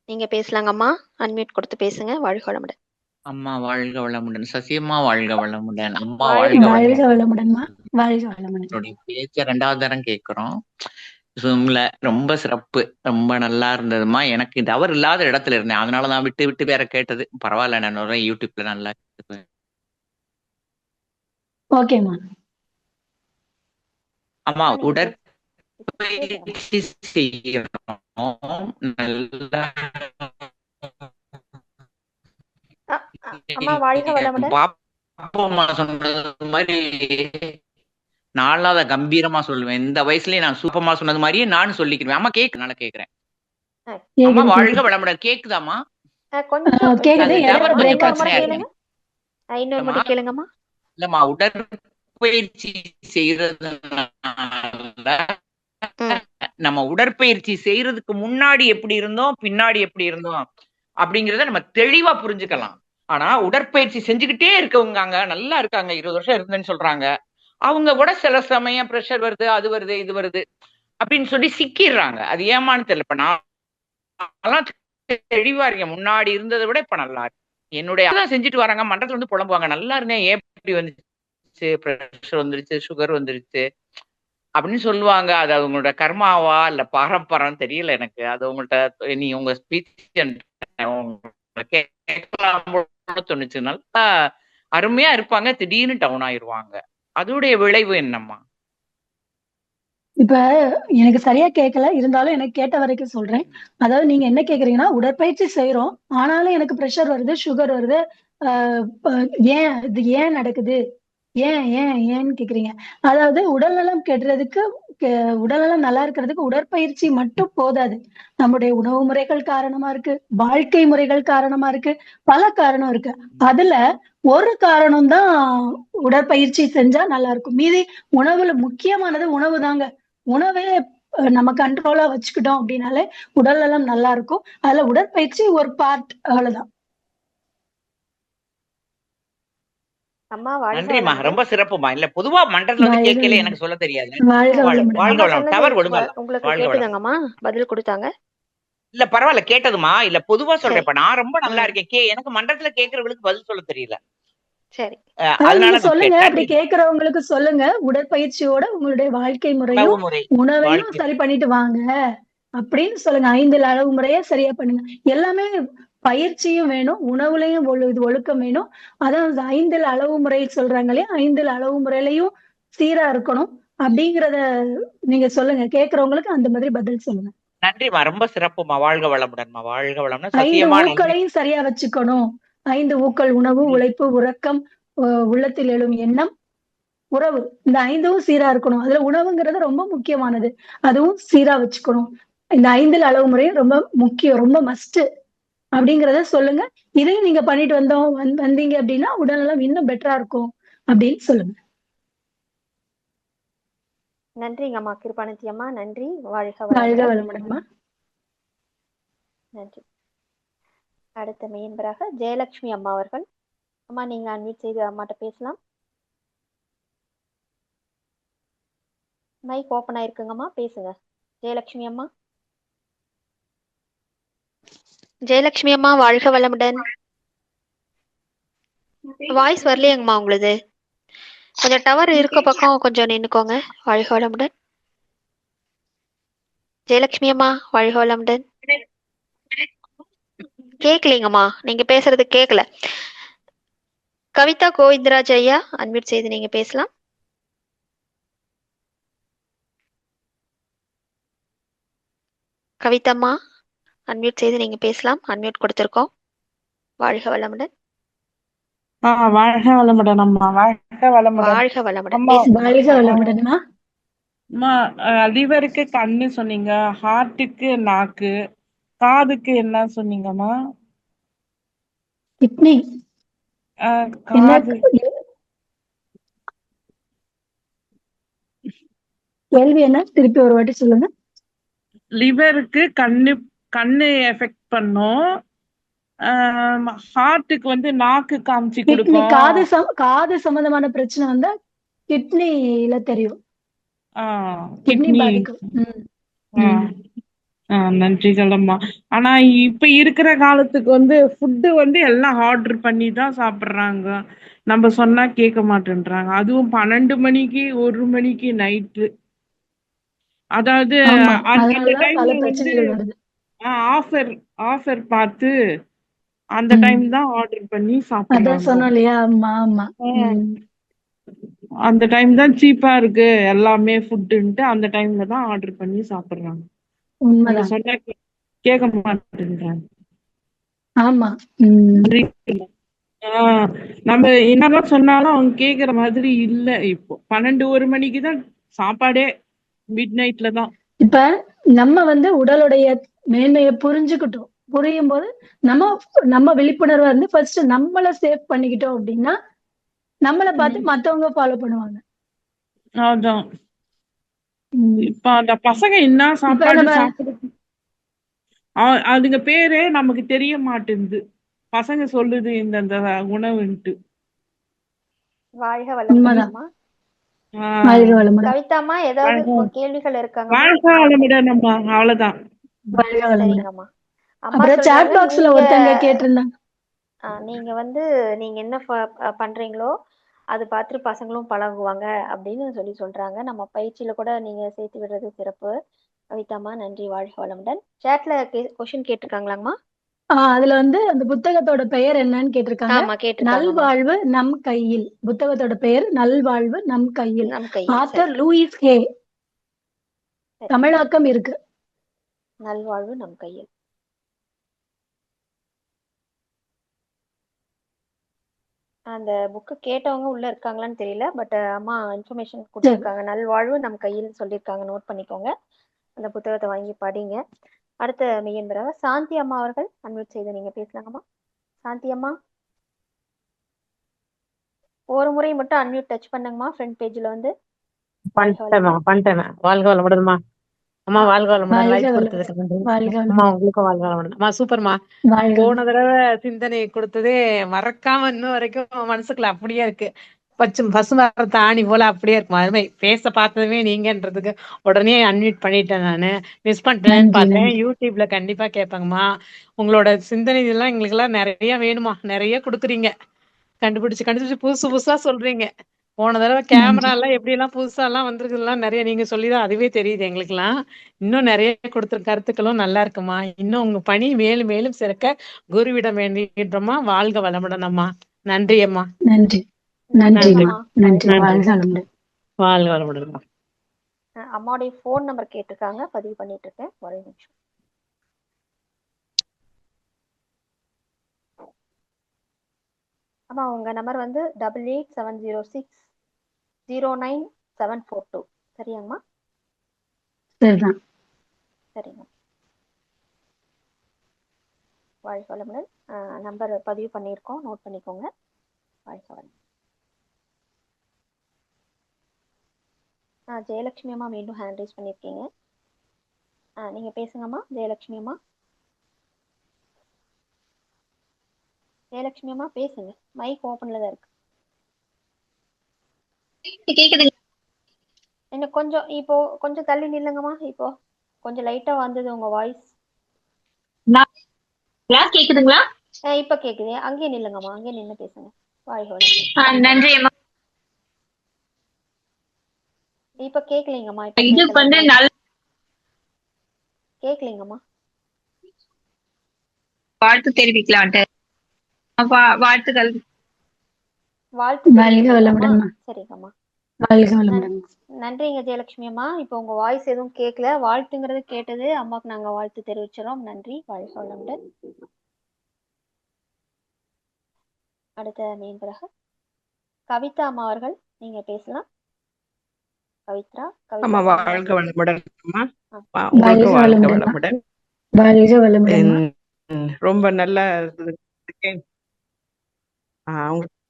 Speaker 1: நீங்க பேசலாங்க அம்மா. அன்மியூட் கொடுத்து பேசுங்க. வாழ்க வளமுடன்.
Speaker 7: அம்மா வாழ்க வளமுடன். சசியம்மா வாழ்க வளமுடன். அம்மா
Speaker 2: வாழ்க
Speaker 7: வாழ்க
Speaker 2: வளமுடன்மா. வாழ்க வளமுடன்.
Speaker 7: வளமுடன். பேச்ச 2வது தரம் கேட்கிறோம். ஜூம்ல ரொம்ப சிறப்பு, ரொம்ப நல்லா இருந்ததுமா. எனக்கு டவர் இல்லாத இடத்துல இருந்தேன், அதனால நான் விட்டு விட்டு வேற கேட்டது. பரவாயில்ல, நான் யூடியூப்ல நல்லா கேட்டுக்குவேன்.
Speaker 2: ஓகேம்மா.
Speaker 7: அம்மா உடற்பயிற்சி செய்யணும், நல்லா
Speaker 1: அம்மா வாழ்க வளமுடன்.
Speaker 7: பாப்பம்மா சொன்னது மாதிரி நான்லாம் அதை கம்பீரமா சொல்லுவேன். இந்த வயசுலயே நான் சூப்பமா சொன்னது மாதிரியே நானும் சொல்லிக்கிறேன். அம்மா நல்லா கேக்குறேன். அம்மா வாழ்க வளமுடன். கேக்குதாம்மா?
Speaker 1: கொஞ்சம்
Speaker 2: கேக்குது.
Speaker 1: இன்னொரு முறை கேளுங்கம்மா.
Speaker 7: இல்லம்மா, உடற்பயிற்சி செய்யறதுனால நம்ம உடற்பயிற்சி செய்யறதுக்கு முன்னாடி எப்படி இருந்தோம், பின்னாடி எப்படி இருந்தோம் அப்படிங்கறத நம்ம தெளிவா புரிஞ்சுக்கலாம். ஆனா உடற்பயிற்சி செஞ்சுக்கிட்டே இருக்கவங்க அங்க நல்லா இருக்காங்க, 20 வருஷம் இருந்தேன்னு சொல்றாங்க. அவங்க கூட சில சமயம் பிரஷர் வருது, அது வருது, இது வருது அப்படின்னு சொல்லி சிக்கிடுறாங்க. அது ஏமான்னு தெரியல. இப்ப நான் தெளிவா இருக்கேன், முன்னாடி இருந்ததை விட இப்ப நல்லா இருக்கு. என்னுடைய அதான் செஞ்சுட்டு வராங்க, மன்றத்துல வந்து புலம்புவாங்க, நல்லா இருந்தேன், ஏன் இப்படி வந்துச்சு, பிரஷர் வந்துருச்சு, சுகர் வந்துருச்சு அப்படின்னு சொல்லுவாங்க. அது அவங்களோட கர்மாவா இல்ல பாரம்பரம் தெரியல எனக்கு. அது உங்கள்கிட்ட நீ உங்க ஸ்பீச் தோணுச்சு. நல்லா அருமையா இருப்பாங்க, திடீர்னு டவுன் ஆயிருவாங்க. அதோடைய விளைவு என்னம்மா?
Speaker 2: இப்ப எனக்கு சரியா கேட்கல, இருந்தாலும் எனக்கு கேட்ட வரைக்கும் சொல்றேன். அதாவது நீங்க என்ன கேக்குறீங்கன்னா, உடற்பயிற்சி செய்யறோம், ஆனாலும் எனக்கு பிரஷர் வருது, சுகர் வருது, ஏன் இது ஏன் நடக்குது, ஏன்னு கேக்குறீங்க. அதாவது உடல்நலம் கெடுறதுக்கு உடல்நலம் நல்லா இருக்கிறதுக்கு உடற்பயிற்சி மட்டும் போதாது. நம்முடைய உணவு முறைகள் காரணமா இருக்கு, வாழ்க்கை முறைகள் காரணமா இருக்கு, பல காரணம் இருக்கு. அதுல ஒரு காரணம் தான் உடற்பயிற்சி செஞ்சா நல்லா இருக்கும். மீதி உணவுல முக்கியமானது உணவு தாங்க. உணவே நம்ம கண்ட்ரோலா வச்சுக்கிட்டோம் அப்படின்னாலே உடல் நலம் நல்லா இருக்கும். அதுல உடற்பயிற்சி ஒரு பார்ட், அவ்வளவுதான்.
Speaker 1: அம்மா வாழ்க
Speaker 7: நன்றிம்மா,
Speaker 1: வளமுடன்.
Speaker 7: ரொம்ப சிறப்புமா. இல்ல பொதுவா மண்டலத்துல வந்து
Speaker 2: வாழ்க
Speaker 7: கேட்கல,
Speaker 2: வளமுடன்.
Speaker 7: எனக்கு சொல்ல தெரியாது.
Speaker 2: வாழ்க
Speaker 7: வாழ்க
Speaker 2: வளமுடன்.
Speaker 7: வாழ்க
Speaker 1: அம்மா
Speaker 7: வளம்.
Speaker 1: சொன்னது
Speaker 7: டவர் ஒழுங்கா
Speaker 1: உங்களுக்கு
Speaker 7: வாழ்க வளம்.
Speaker 1: கேட்டுதாங்கம்மா? பதில் கொடுத்தாங்க.
Speaker 7: இல்ல பரவாயில்ல, கேட்டதுமா. இல்ல பொதுவா
Speaker 1: சரி.
Speaker 7: சொல்றேன். இப்ப நான் ரொம்ப நல்லா
Speaker 1: ம்.
Speaker 7: இருக்கேன். எனக்கு மண்டலத்துல கேட்கறவங்களுக்கு பதில் சொல்ல தெரியல.
Speaker 1: சரி.
Speaker 2: அதான்
Speaker 7: அதனால
Speaker 2: நீங்க
Speaker 7: நான்
Speaker 2: சொல்லுங்க,
Speaker 7: கேட்டேன்.
Speaker 2: அப்படி கேட்கறவங்களுக்கு சொல்லுங்க. உடற்பயிற்சியோட உங்களுடைய வாழ்க்கை முறையும்
Speaker 7: உணவு முறை,
Speaker 2: உணவையும்
Speaker 7: வாழ்க்கை.
Speaker 2: சரி பண்ணிட்டு வாங்க அப்படின்னு சொல்லுங்க. 5 அளவு முறைய சரியா பண்ணுங்க. எல்லாமே பயிற்சியும் வேணும், உணவுலயும் இது ஒழுக்கம் வேணும். அதான் 5 அளவு முறை சொல்றாங்க இல்லையா? 5 அளவு முறையிலயும் சீரா இருக்கணும் அப்படிங்கிறத நீங்க சொல்லுங்க. கேட்கறவங்களுக்கு அந்த மாதிரி பதில் சொல்லுங்க.
Speaker 7: நன்றிம்மா, ரொம்ப சிறப்புமா. வாழ்க வளமுடன்மா. வாழ்க வளம்னா
Speaker 2: 5
Speaker 7: சத்தியமா நன்றி.
Speaker 2: ஊக்களையும் சரியா வச்சுக்கணும். 5 ஊக்கள் உணவு, உழைப்பு, உறக்கம், உள்ளத்தில் எழும் எண்ணம், உறவு. இந்த 5ம் சீரா இருக்கணும். அதுல உணவுங்கிறது ரொம்ப முக்கியமானது. அதுவும் சீரா வச்சுக்கணும். இந்த 5 அளவு முறையும் ரொம்ப முக்கியம். ரொம்ப மஸ்ட் அப்படிங்கிறத சொல்லுங்க. இதையும் நீங்க பண்ணிட்டு வந்தீங்க அப்படின்னா உடல்நலம் இன்னும் பெட்டரா இருக்கும் அப்படின்னு சொல்லுங்க.
Speaker 1: நன்றிங்கம்மா கிருபானந்தி அம்மா. நன்றி. வாழ்க
Speaker 2: வாழ்க
Speaker 1: வளமுடன்.
Speaker 2: வளமுடன்மா.
Speaker 1: நன்றி. அடுத்த மெயின்பராக ஜெயலட்சுமி அம்மா அவர்கள். அம்மா நீங்க அன்மியூட் செய்து அம்மாட்ட பேசலாம். மைக் ஓப்பன் ஆயிருக்குங்கம்மா, பேசுங்க. ஜெயலட்சுமி அம்மா. ஜெயலட்சுமி அம்மா வாழ்க வளமுடன். வாய்ஸ் வரலையேங்கம்மா உங்களுது. கொஞ்சம் டவர் இருக்க பக்கம் கொஞ்சம் நின்னுக்கோங்க. வாழ்க வளமுடன். ஜெயலட்சுமி அம்மா வாழ்க வளமுடன். கேக்கலீங்கம்மா, நீங்க பேசுறது கேக்கல. கவிதா கோவிந்தராஜ் ஐயா அன்மியூட் செய்து நீங்க பேசலாம். கவிதம்மா அன்மியூட் செய்து நீங்க பேசலாம். அன்மியூட் கொடுத்திருக்கோம். வாழ்க வளமுடன்.
Speaker 8: வாழ்க வளமுடன் அம்மா. வாழ்க வளமுடன்
Speaker 1: வாழ்க வளமுடன்.
Speaker 8: அம்மா.
Speaker 1: பேசுங்கம்மா.
Speaker 2: வாழ்க வளமுடன்மா.
Speaker 8: அம்மா, லிவருக்கு கண்ணு சொன்னீங்க, ஹார்ட்டுக்கு நாக்கு, காதுக்கு என்ன சொன்னீங்கம்மா?
Speaker 2: கிட்னி. என்ன
Speaker 8: காது
Speaker 2: கேள்வி என்ன? திருப்பி ஒரு வாட்டி சொல்லுங்க.
Speaker 8: லிவருக்கு கண்ணு எஃபெக்ட் பண்ணும். ஹார்ட்டுக்கு வந்து நாக்கு காமிச்சு
Speaker 2: கிட்னி,
Speaker 8: கொடுக்கும்.
Speaker 2: காது சம்பந்தமான பிரச்சனை வந்தா கிட்னில தெரியும். Kidney
Speaker 8: kidney.
Speaker 2: பாதிக்கும்.
Speaker 8: நன்றிகள் அம்மா. ஆனா இப்ப இருக்கிற காலத்துக்கு வந்து ஃபுட்டு வந்து எல்லாம் ஆர்டர் பண்ணி தான் சாப்பிடுறாங்க. நம்ம சொன்னா கேட்க மாட்டேன்றாங்க. அதுவும் 12 மணிக்கு 1 மணிக்கு நைட்டு. அதாவது
Speaker 2: ஆமா,
Speaker 8: அந்த
Speaker 2: அதனாலதான் பல
Speaker 8: டைம்ல வந்து
Speaker 2: பிரச்சனைகள் வருது.
Speaker 8: ஆஃபர் ஆஃபர் பார்த்து அந்த
Speaker 2: ம்.
Speaker 8: டைம் தான் ஆர்டர் பண்ணி
Speaker 2: அதான்
Speaker 8: சாப்பிடுறாங்க.
Speaker 2: சொன்னோம் இல்லையா? ஆமா.
Speaker 8: அந்த டைம் தான் சீப்பா இருக்கு எல்லாமே ஃபுட்டுன்ட்டு அந்த டைம்ல தான் ஆர்டர் பண்ணி சாப்பிடுறாங்க. நம்ம
Speaker 2: உண்மைதான்.
Speaker 8: சொன்னா கேட்க மாட்டேன்றாங்க.
Speaker 2: ஆமா.
Speaker 8: நம்ம என்னதான் சொன்னாலும் அவங்க கேக்குற மாதிரி இல்ல. இப்போ 12-1 மணிக்கு தான் சாப்பாடே, மிட் நைட்ல தான்.
Speaker 2: இப்ப நம்ம வந்து உடலுடைய மேன்மையை புரிஞ்சுக்கிட்டோம். புரியும் போது நம்ம விழிப்புணர்வா இருந்து ஃபர்ஸ்ட் நம்மள சேவ் பண்ணிக்கிட்டோம் அப்படின்னா நம்மள பார்த்து மத்தவங்க ஃபாலோ பண்ணுவாங்க.
Speaker 8: அதான் இப்ப அந்த பசங்க என்ன சாப்பாடு சாப்பிடுது, அதுங்க பேரே நமக்கு தெரிய மாட்டேங்குது. பசங்க சொல்லுது இந்த உணவுன்ட்டு.
Speaker 1: வாழ்க வளமுடன் அம்மா.
Speaker 2: வாழ்க வளமுடன்.
Speaker 1: கவிதாம்மா ஏதாவது கேள்விகள் இருக்காங்க?
Speaker 8: வாழ்க வளமுடன் அம்மா. அவ்வளவுதான்.
Speaker 2: வாழ்க வளமுடன்.
Speaker 1: சரிங்கம்மா. அம்மா
Speaker 2: அப்புறம் சாட்
Speaker 1: சொல்றாங்க,
Speaker 2: பாக்ஸ்ல ஒருத்தங்க கேட்டிருந்தாங்க.
Speaker 1: நீங்க வந்து நீங்க என்ன பண்றீங்களோ அது பார்த்துட்டு பசங்களும் பழகுவாங்க அப்படின்னு சொல்றாங்க. நம்ம பயிற்சியில கூட நீங்க சேர்த்து விடுறது சிறப்பு. கவிதாம்மா நன்றி. வாழ்க வளமுடன். சாட்ல கொஸ்டின் கேட்டிருக்காங்களாங்கம்மா?
Speaker 2: அதுல வந்து அந்த புத்தகத்தோட பெயர் என்னன்னு கேட்டிருக்காங்க.
Speaker 1: ஆமா கேட்டிருக்காங்க.
Speaker 2: நல்வாழ்வு நம் கையில். புத்தகத்தோட பெயர் நல்வாழ்வு நம் கையில்.
Speaker 1: நம் கையில்.
Speaker 2: ஆத்தர் லூயிஸ் ஹே. தமிழாக்கம் இருக்கு.
Speaker 1: நல்வாழ்வு நம் கையில். அந்த புக்கு கேட்டவங்க உள்ள இருக்காங்களான்னு தெரியல. பட் அம்மா இன்ஃபர்மேஷன் கொடுத்துருக்காங்க. நல்வாழ்வு நம் கையில் சொல்லியிருக்காங்க. நோட் பண்ணிக்கோங்க. அந்த புத்தகத்தை வாங்கி படிங்க. அடுத்த மெய்யன்பராக சாந்தி அம்மா அவர்கள் அன்மியூட் செய்து நீங்க பேசலாங்கம்மா. சாந்தி அம்மா ஒரு முறை மட்டும் அன்மியூட் டச் பண்ணுங்கம்மா. ஃப்ரண்ட் பேஜ்ல வந்து
Speaker 9: பண்ணிட்டேன். வாழ்க வளமுடன்மா. அம்மா வாழ்க வளமுடன்.
Speaker 2: வாழ்க
Speaker 9: லைஃப்
Speaker 2: வளமுடன்.
Speaker 9: கொடுத்ததுக்கு நன்றி.
Speaker 2: வாழ்க
Speaker 9: அம்மா
Speaker 2: வளமுடன்.
Speaker 9: உங்களுக்கும் வாழ்க வளமுடன். அம்மா சூப்பர்மா.
Speaker 2: வாழ்க
Speaker 9: போன
Speaker 2: வளமுடன்.
Speaker 9: தடவை சிந்தனை கொடுத்ததே மறக்காம இன்னும் வரைக்கும் மனசுக்குள்ள அப்படியே இருக்கு. பசுமரத்தை ஆணி போல அப்படியே இருக்கும். அதுமே பேச பார்த்ததுமே நீங்கன்றதுக்கு உடனே அன்மியூட் பண்ணிட்டேன். நானு மிஸ் பண்ணிட்டேன்னு
Speaker 2: நன்றி
Speaker 9: பார்த்தேன்.
Speaker 2: நன்றி.
Speaker 9: யூடியூப்ல கண்டிப்பா கேட்பாங்கம்மா. உங்களோட சிந்தனை இதெல்லாம் எங்களுக்கு எல்லாம் நிறைய வேணுமா. நிறைய கொடுக்குறீங்க. கண்டுபிடிச்சு புதுசு புதுசா சொல்றீங்க. போன தடவை கேமரா
Speaker 2: நன்றி.
Speaker 9: எல்லாம் எப்படி எல்லாம் புதுசா எல்லாம் வந்திருக்குலாம் நிறைய நீங்க சொல்லிதான் அதுவே தெரியுது எங்களுக்கு எல்லாம். இன்னும் நிறைய கொடுத்த கருத்துக்களும் நல்லா இருக்குமா. இன்னும் உங்க பணி மேலும் மேலும் சிறக்க குருவிடம் வேண்டின்றோமா. வாழ்க வளமுடன் அம்மா. நன்றி அம்ா.
Speaker 2: நன்றி நன்றிம்மா. நன்றி. வாழ்க வளமுடன்.
Speaker 9: வாழ்க வளமுடன்.
Speaker 1: அம்மாவுடைய ஃபோன் நம்பர் கேட்டிருக்காங்க, பதிவு பண்ணிட்டு இருக்கேன். ஒரே நிமிஷம். அம்மா உங்க நம்பர் வந்து 8870609742. சரியாங்கம்மா?
Speaker 2: சரிதான்.
Speaker 1: சரிங்க. வாழ்க வளமுடன். நம்பர் பதிவு பண்ணியிருக்கோம், நோட் பண்ணிக்கோங்க. வாழ்க வளமுடன். ஜெயலட்சுமி அம்மா மீண்டும் ஹேண்ட் ரைஸ் பண்ணியிருக்கீங்க. நீங்க பேசுங்கம்மா ஜெயலட்சுமி அம்மா. ஜெயலட்சுமி அம்மா பேசுங்க. மைக் ஓப்பன்ல தான் இருக்கு. என்ன கொஞ்சம் இப்போ கொஞ்சம் தள்ளி நில்லுங்கம்மா. இப்போ கொஞ்சம் லைட்டா வந்தது உங்க வாய்ஸ்.
Speaker 10: கேக்குதுங்களா?
Speaker 1: இப்ப கேக்குது. அங்கேயே நில்லுங்கம்மா, அங்கேயே நின்று பேசுங்க. வாழ்க வளமுடன்.
Speaker 10: நன்றி அம்மா.
Speaker 1: இப்ப கேக்கலீங்கம்மா.
Speaker 10: இது வந்து
Speaker 1: கேக்கலீங்கம்மா.
Speaker 10: வாழ்த்து தெரிவிக்கலான்ட்டு. வாழ்த்துக்கள்.
Speaker 2: வாழ்க வளமுடன்.
Speaker 1: சரிங்கம்மா.
Speaker 2: வாழ்க வளமுடன்.
Speaker 1: நன்றிங்க ஜெயலட்சுமி அம்மா. இப்போ உங்க வாய்ஸ் எதுவும் கேட்கல. வாழ்த்துங்கிறது கேட்டது. அம்மாக்கு நாங்க வாழ்த்து தெரிவிச்சிடறோம். நன்றி. வாழ்க வளமுடன். அடுத்த மீன்பராக கவிதா அம்மா அவர்கள் நீங்க பேசலாம். கவித்ரா.
Speaker 11: அம்மா வாழ்க வளமுடன்.
Speaker 2: வாழ்க வளமுடன். வாழ்க வளமுடன்.
Speaker 11: ரொம்ப நல்லா இருந்தது.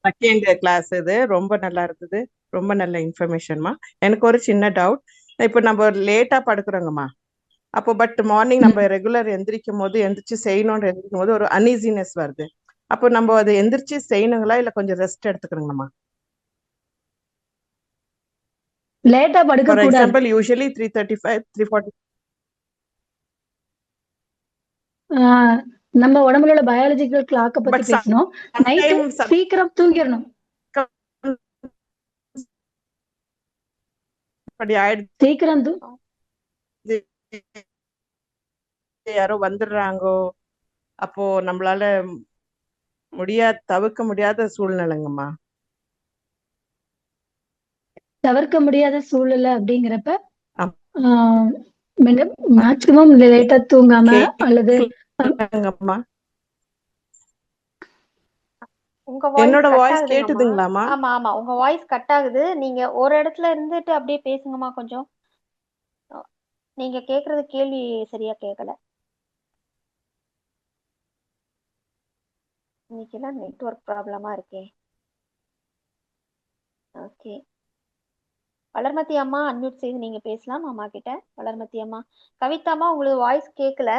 Speaker 11: செகண்ட் கிளாஸ் இது ரொம்ப நல்லா இருந்தது. ரொம்ப நல்ல இன்ஃபர்மேஷன்மா. எனக்கு ஒரு சின்ன டவுட். இப்போ நம்ம லேட்டா படுக்கிறோங்கம்மா. அப்போ பட் மார்னிங் நம்ம ரெகுலர் எந்திரிச்சு செய்யணும்னு எந்திரிக்கும் போது ஒரு அன்ஈசினஸ் வருது. அப்போ நம்ம அதை எந்திரிச்சு செய்யணுங்களா இல்ல கொஞ்சம் ரெஸ்ட் எடுத்துக்கிறோங்கம்மா?
Speaker 2: லேட்டா படுக்க
Speaker 11: ஃபார்
Speaker 2: கூடாது.
Speaker 11: எக்ஸாம்பிள் யூசுவலி 3:35 3:40
Speaker 2: நம்ம உடம்புல உள்ள பயாலஜிக்கல் கிளாக்க பத்தி பேசணும். நைட்டு சீக்கிரம் தூங்கிடணும். சீக்கிரம்
Speaker 11: யாரோ வந்துடுறாங்கோ. அப்போ நம்மளால தவிர்க்க முடியாத சூழ்நிலைங்கம்மா.
Speaker 2: தவிர்க்க முடியாத சூழ்நிலை அப்படிங்கிறப்ப மேக்சிமம் லேட்டா தூங்காம அல்லது
Speaker 11: என்னோட வாய்ஸ் கேட்டுதுங்களாமா?
Speaker 1: ஆமா ஆமா, உங்க வாய்ஸ் கட் ஆகுது. நீங்க ஒரு இடத்துல இருந்துட்டு அப்படியே பேசுங்கம்மா. கொஞ்சம் நீங்க கேக்குறது கேள்வி சரியா கேட்கல. இன்னைக்கெல்லாம் நெட்வொர்க் ப்ராப்ளமா இருக்கே. ஓகே, வளர்மதி அம்மா அன்மியூட் செய்து நீங்க பேசலாம் அம்மா கிட்ட. வளர்மதி அம்மா. கவிதாம்மா உங்களுக்கு வாய்ஸ் கேட்கல.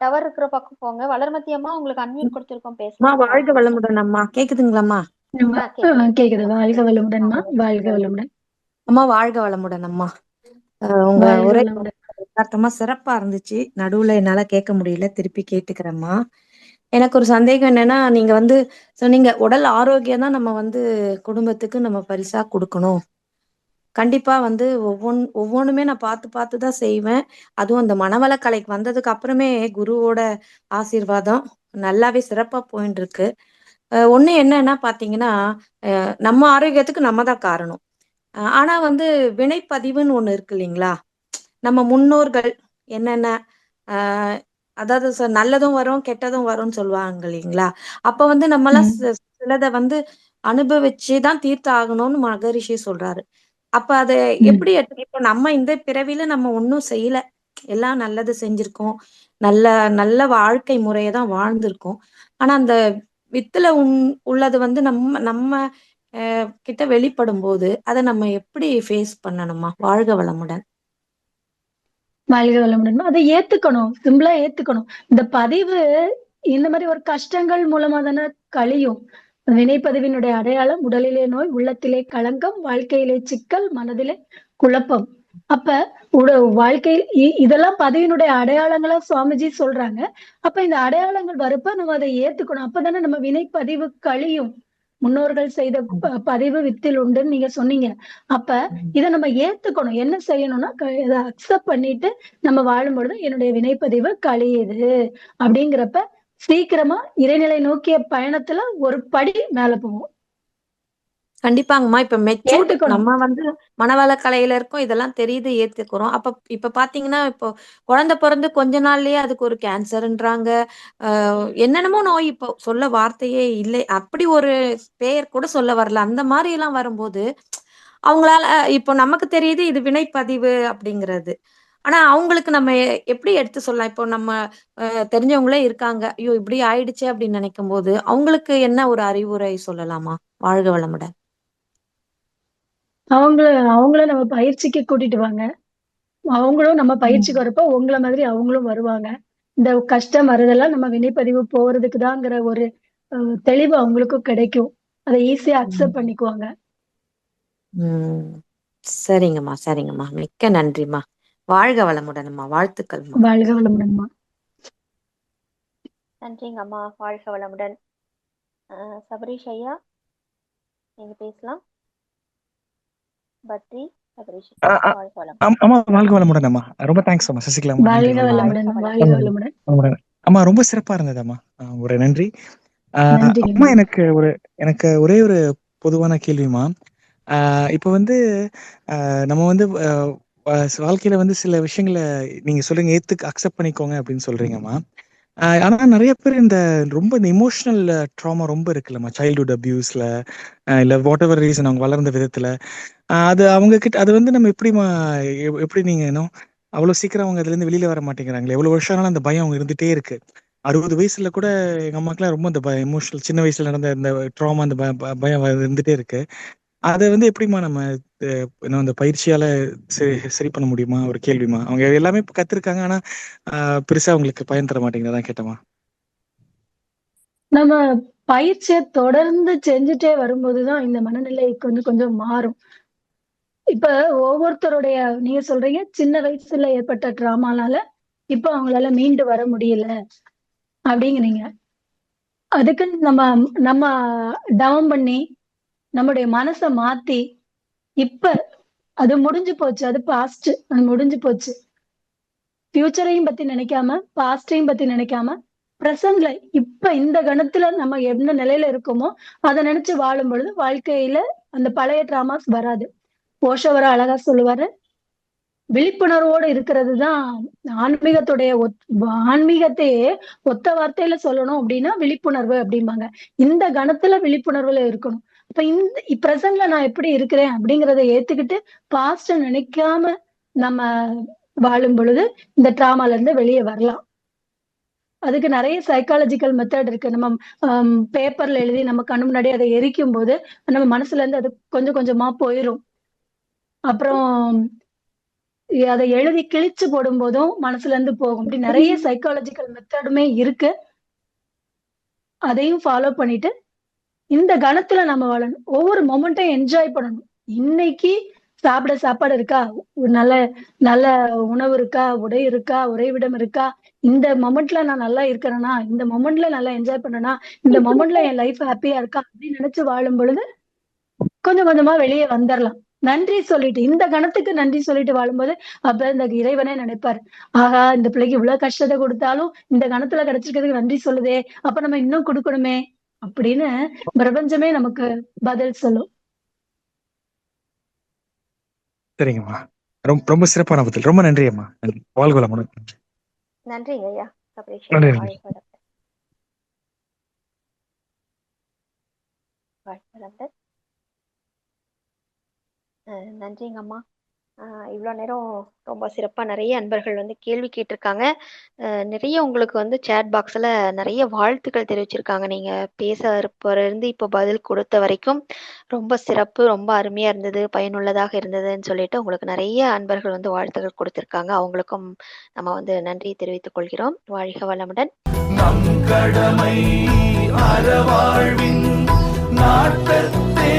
Speaker 1: டவர் இருக்கிற பக்கம் போங்க. வளர்மதி அம்மா உங்களுக்கு அன்மியூட் கொடுத்திருக்கோம், பேசலாம்.
Speaker 12: வாழ்க வளமுடன் அம்மா. கேக்குதுங்களாம்மா?
Speaker 2: கேக்குது. வாழ்க வளமுடன்மா. வாழ்க வளமுடன்
Speaker 12: அம்மா. வாழ்க வளமுடன் அம்மா. உங்க ஒரே யதார்த்தமா சிறப்பா இருந்துச்சு. நடுவுல என்னால கேட்க முடியல, திருப்பி கேட்டுக்கிறேம்மா. எனக்கு ஒரு சந்தேகம் என்னன்னா, நீங்க சொன்னீங்க உடல் ஆரோக்கியம் தான் நம்ம குடும்பத்துக்கு நம்ம பரிசா கொடுக்கணும். கண்டிப்பா ஒவ்வொன்றுமே நான் பார்த்து தான் செய்வேன். அதுவும் அந்த மனவளக்கலைக்கு வந்ததுக்கு அப்புறமே குருவோட ஆசீர்வாதம் நல்லாவே சிறப்பா போயிட்டு இருக்கு. ஒண்ணு என்னன்னா பாத்தீங்கன்னா, நம்ம ஆரோக்கியத்துக்கு நம்ம தான் காரணம். ஆனா வினைப்பதிவுன்னு ஒண்ணு இருக்கு இல்லைங்களா? நம்ம முன்னோர்கள் என்னென்ன அதாவது நல்லதும் வரும் கெட்டதும் வரும்னு சொல்லுவாங்க இல்லைங்களா? அப்ப வந்து நம்மளாம் சிலதை வந்து அனுபவிச்சுதான் தீர்த்து ஆகணும்னு மகரிஷி சொல்றாரு. அப்ப அதை எப்படி இப்ப நம்ம இந்த பிறவில நம்ம ஒன்னும் செய்யல, எல்லாம் நல்லது செஞ்சிருக்கோம், நல்ல நல்ல வாழ்க்கை முறையை தான் வாழ்ந்திருக்கோம். ஆனா அந்த வித்துல உள்ளது வந்து நம்ம நம்ம கிட்ட வெளிப்படும் போது அதை நம்ம எப்படி ஃபேஸ் பண்ணணுமா? வாழ்க வளமுடன்.
Speaker 2: வாழ்க வளமுடன். அதை ஏத்துக்கணும், சிம்பிளா ஏத்துக்கணும். இந்த பதிவு இந்த மாதிரி ஒரு கஷ்டங்கள் மூலமா தானே கழியும். வினைப்பதிவினுடைய அடையாளம் உடலிலே நோய், உள்ளத்திலே களங்கம், வாழ்க்கையிலே சிக்கல், மனதிலே குழப்பம். அப்ப வாழ்க்கையில் இதெல்லாம் பதிவினுடைய அடையாளங்களா சுவாமிஜி சொல்றாங்க. அப்ப இந்த அடையாளங்கள் வரப்ப நம்ம அதை ஏத்துக்கணும். அப்பதானே நம்ம வினைப்பதிவு கழியும். முன்னோர்கள் செய்த பதிவு வித்தில் உண்டுன்னு நீங்க சொன்னீங்க. அப்ப இதை நம்ம ஏத்துக்கணும். என்ன செய்யணும்னா இதை அக்செப்ட் பண்ணிட்டு நம்ம வாழும் பொழுது என்னுடைய வினைப்பதிவு கழியுது அப்படிங்கிறப்ப சீக்கிரமா இறைநிலை நோக்கிய பயணத்துல ஒரு படி மேல போவோம்.
Speaker 12: கண்டிப்பாங்கம்மா. இப்ப மெச்சூர்டு நம்ம வந்து மனவள கலையில இருக்கோம், இதெல்லாம் தெரியுது, ஏத்துக்கிறோம். அப்ப இப்ப பாத்தீங்கன்னா இப்போ குழந்தை பிறந்து கொஞ்ச நாள்லயே அதுக்கு ஒரு கேன்சர்ன்றாங்க, என்னென்னமோ நோய் இப்போ சொல்ல வார்த்தையே இல்லை. அப்படி ஒரு பெயர் கூட சொல்ல வரல. அந்த மாதிரி எல்லாம் வரும்போது அவங்களால இப்போ நமக்கு தெரியுது இது வினைப்பதிவு அப்படிங்கிறது. ஆனா அவங்களுக்கு நம்ம எப்படி எடுத்து சொல்லலாம்? இப்போ நம்ம தெரிஞ்சவங்களே இருக்காங்க, ஐயோ இப்படி ஆயிடுச்சே அப்படின்னு நினைக்கும் போது அவங்களுக்கு என்ன ஒரு அறிவுரை சொல்லலாமா? வாழ்க வளமுடன்.
Speaker 2: அவங்கள நம்ம பயிற்சிக்கு கூட்டிட்டு வாங்க. அவங்களும் நம்ம பயிற்சிக்கு வரப்போ உங்களை மாதிரி அவங்களும் வருவாங்க. இந்த கஷ்டம் வருதெல்லாம் நம்ம வினைப்பதிவு போறதுக்கு தாங்கிற ஒரு தெளிவு அவங்களுக்கும் கிடைக்கும். அதை ஈஸியா அக்செப்ட் பண்ணிக்குவாங்க.
Speaker 12: சரிங்கம்மா, சரிங்கம்மா. மிக்க நன்றிம்மா. வாழ்க வளமுடன்மா. வாழ்த்துக்கள்மா.
Speaker 2: வாழ்க வளமுடன்மா.
Speaker 1: நன்றிங்கம்மா. வாழ்க வளமுடன். சபரீஷ் ஐயா, நீங்க பேசலாம். பத்ரி சபரீஷ், வாழ்க வளம்.
Speaker 13: அம்மா வாழ்க வளமுடன் அம்மா. ரொம்ப தேங்க்ஸ் அம்மா. சசிகலா அம்மா, நன்றி.
Speaker 2: வாழ்க வளமுடன். வாழ்க வளமுடன்.
Speaker 13: அம்மா ரொம்ப சிறப்பா இருந்தது அம்மா. ஒரு நன்றி அம்மா. எனக்கு ஒரே ஒரு பொதுவான கேள்விமா. இப்ப வந்து நம்ம வந்து வாழ்க்கையில வந்து சில விஷயங்களை நீங்க சொல்றீங்க, அக்செப்ட் பண்ணிக்கோங்க அப்படின்னு சொல்றீங்கம்மா. ஆனா நிறைய பேர் இந்த ரொம்ப இந்த இமோஷனல் ட்ராமா ரொம்ப இருக்குல்லம்மா, சைல்ட்ஹுட் அபியூஸ்ல இல்ல வாட் எவர் ரீசன் அவங்க வளர்ந்த விதத்துல அது அவங்க கிட்ட அது வந்து நம்ம எப்படி நீங்க அவ்வளவு சீக்கிரம் அவங்க அதுல இருந்து வெளியில வர மாட்டேங்கிறாங்களே. எவ்வளவு வருஷம் ஆனாலும் அந்த பயம் அவங்க இருந்துட்டே இருக்கு. 60 வயசுல கூட எங்க அம்மாக்கெல்லாம் ரொம்ப அந்த எமோஷனல் சின்ன வயசுல நடந்த இந்த ட்ராமா, அந்த பயம் இருந்துட்டே இருக்கு. அதை வந்து எப்படிமா நம்ம இந்த பயிற்சியால சரி பண்ண முடியுமா? ஒரு கேள்விமா. அவங்க எல்லாமே கத்துருக்காங்க, ஆனா பெருசா அவங்களுக்கு பயன் தர மாட்டேங்கிறதான் கேட்டமா.
Speaker 2: நம்ம பயிற்சியை தொடர்ந்து செஞ்சுட்டே வரும்போதுதான் இந்த மனநிலை கொஞ்சம் கொஞ்சம் மாறும். இப்ப ஒவ்வொருத்தருடைய நீங்க சொல்றீங்க சின்ன வயசுல ஏற்பட்ட டிராமானால இப்ப அவங்களால மீண்டு வர முடியல அப்படிங்கிறீங்க. அதுக்கு நம்ம நம்ம டவுன் பண்ணி நம்முடைய மனசை மாத்தி இப்ப அது முடிஞ்சு போச்சு, அது பாஸ்ட், அது முடிஞ்சு போச்சு. ஃபியூச்சரையும் பத்தி நினைக்காம, பாஸ்டையும் பத்தி நினைக்காம, பிரசன்ட்ல இப்ப இந்த கணத்துல நம்ம என்ன நிலையில இருக்கோமோ அதை நினைச்சு வாழும் பொழுது வாழ்க்கையில அந்த பழைய டிராமாஸ் வராது. ஓஷோவர அழகா சொல்லுவாரு, விழிப்புணர்வோடு இருக்கிறது தான் ஆன்மீகத்துடைய ஆன்மீகத்தையே ஒத்த வார்த்தையில சொல்லணும் அப்படின்னா விழிப்புணர்வு அப்படிம்பாங்க. இந்த கணத்துல விழிப்புணர்வுல இருக்கணும். இப்ப இந்த பிரசன்ட்ல நான் எப்படி இருக்கிறேன் அப்படிங்கறத ஏத்துக்கிட்டு பாஸ்ட நினைக்காம நம்ம வாழும் பொழுது இந்த டிராமால இருந்து வெளியே வரலாம். அதுக்கு நிறைய சைக்காலஜிக்கல் மெத்தட் இருக்கு. நம்ம பேப்பர்ல எழுதி நம்ம கண்ணு முன்னாடி அதை எரிக்கும் போது நம்ம மனசுல இருந்து அது கொஞ்சம் கொஞ்சமா போயிரும். அப்புறம் அதை எழுதி கிழிச்சு போடும் போதும் மனசுல இருந்து போகும். இப்படி நிறைய சைக்காலஜிக்கல் மெத்தடுமே இருக்கு. அதையும் ஃபாலோ பண்ணிட்டு இந்த கணத்துல நம்ம வாழணும். ஒவ்வொரு மொமெண்ட்டையும் என்ஜாய் பண்ணணும். இன்னைக்கு சாப்பிட சாப்பாடு இருக்கா, நல்ல நல்ல உணவு இருக்கா, உடை இருக்கா, உறைவிடம் இருக்கா, இந்த மொமெண்ட்ல நான் நல்லா இருக்கிறேனா, இந்த மொமெண்ட்ல நல்லா என்ஜாய் பண்ணனா, இந்த மொமெண்ட்ல என் லைஃப் ஹாப்பியா இருக்கா அப்படின்னு நினைச்சு வாழும் பொழுது கொஞ்சம் கொஞ்சமா வெளியே வந்துடலாம். நன்றி சொல்லிட்டு இந்த கணத்துக்கு நன்றி சொல்லிட்டு வாழும்போது அப்ப இந்த இறைவனே நினைப்பாரு, ஆஹா இந்த பிள்ளைக்கு இவ்வளவு கஷ்டத்தை கொடுத்தாலும் இந்த கணத்துல கிடைச்சிருக்கிறதுக்கு நன்றி சொல்லுதே, அப்ப நம்ம இன்னும் கொடுக்கணுமே அப்படின்னு பிரபஞ்சமே நமக்கு பதில் சொல்லும்.
Speaker 13: சரிங்கம்மா. ரொம்ப ரொம்ப சிறப்பான பதில். ரொம்ப நன்றி அம்மா. வாழ்க வளமுடன்.
Speaker 1: நன்றிங்க ஐயா. சபரீஷ்
Speaker 13: நன்றி
Speaker 1: ஐயா
Speaker 13: நன்றி.
Speaker 1: வாழ்க வளமுடன். வாழ்க வளமுடன். நன்றிங்க அம்மா. இவ்வளோ நேரம் ரொம்ப சிறப்பாக நிறைய அன்பர்கள் வந்து கேள்வி கேட்டிருக்காங்க. நிறைய உங்களுக்கு வந்து சேட் பாக்ஸில் நிறைய வாழ்த்துக்கள் தெரிவிச்சிருக்காங்க. நீங்கள் பேச இருப்பவரிலிருந்து இப்போ பதில் கொடுத்த வரைக்கும் ரொம்ப சிறப்பு, ரொம்ப அருமையாக இருந்தது, பயனுள்ளதாக இருந்ததுன்னு சொல்லிட்டு உங்களுக்கு நிறைய அன்பர்கள் வந்து வாழ்த்துக்கள் கொடுத்துருக்காங்க. அவங்களுக்கும் நம்ம வந்து நன்றி தெரிவித்துக் கொள்கிறோம். வாழ்க வளமுடன்.
Speaker 14: நம் கடமை அறவாழ்வின் நாட்டத்தே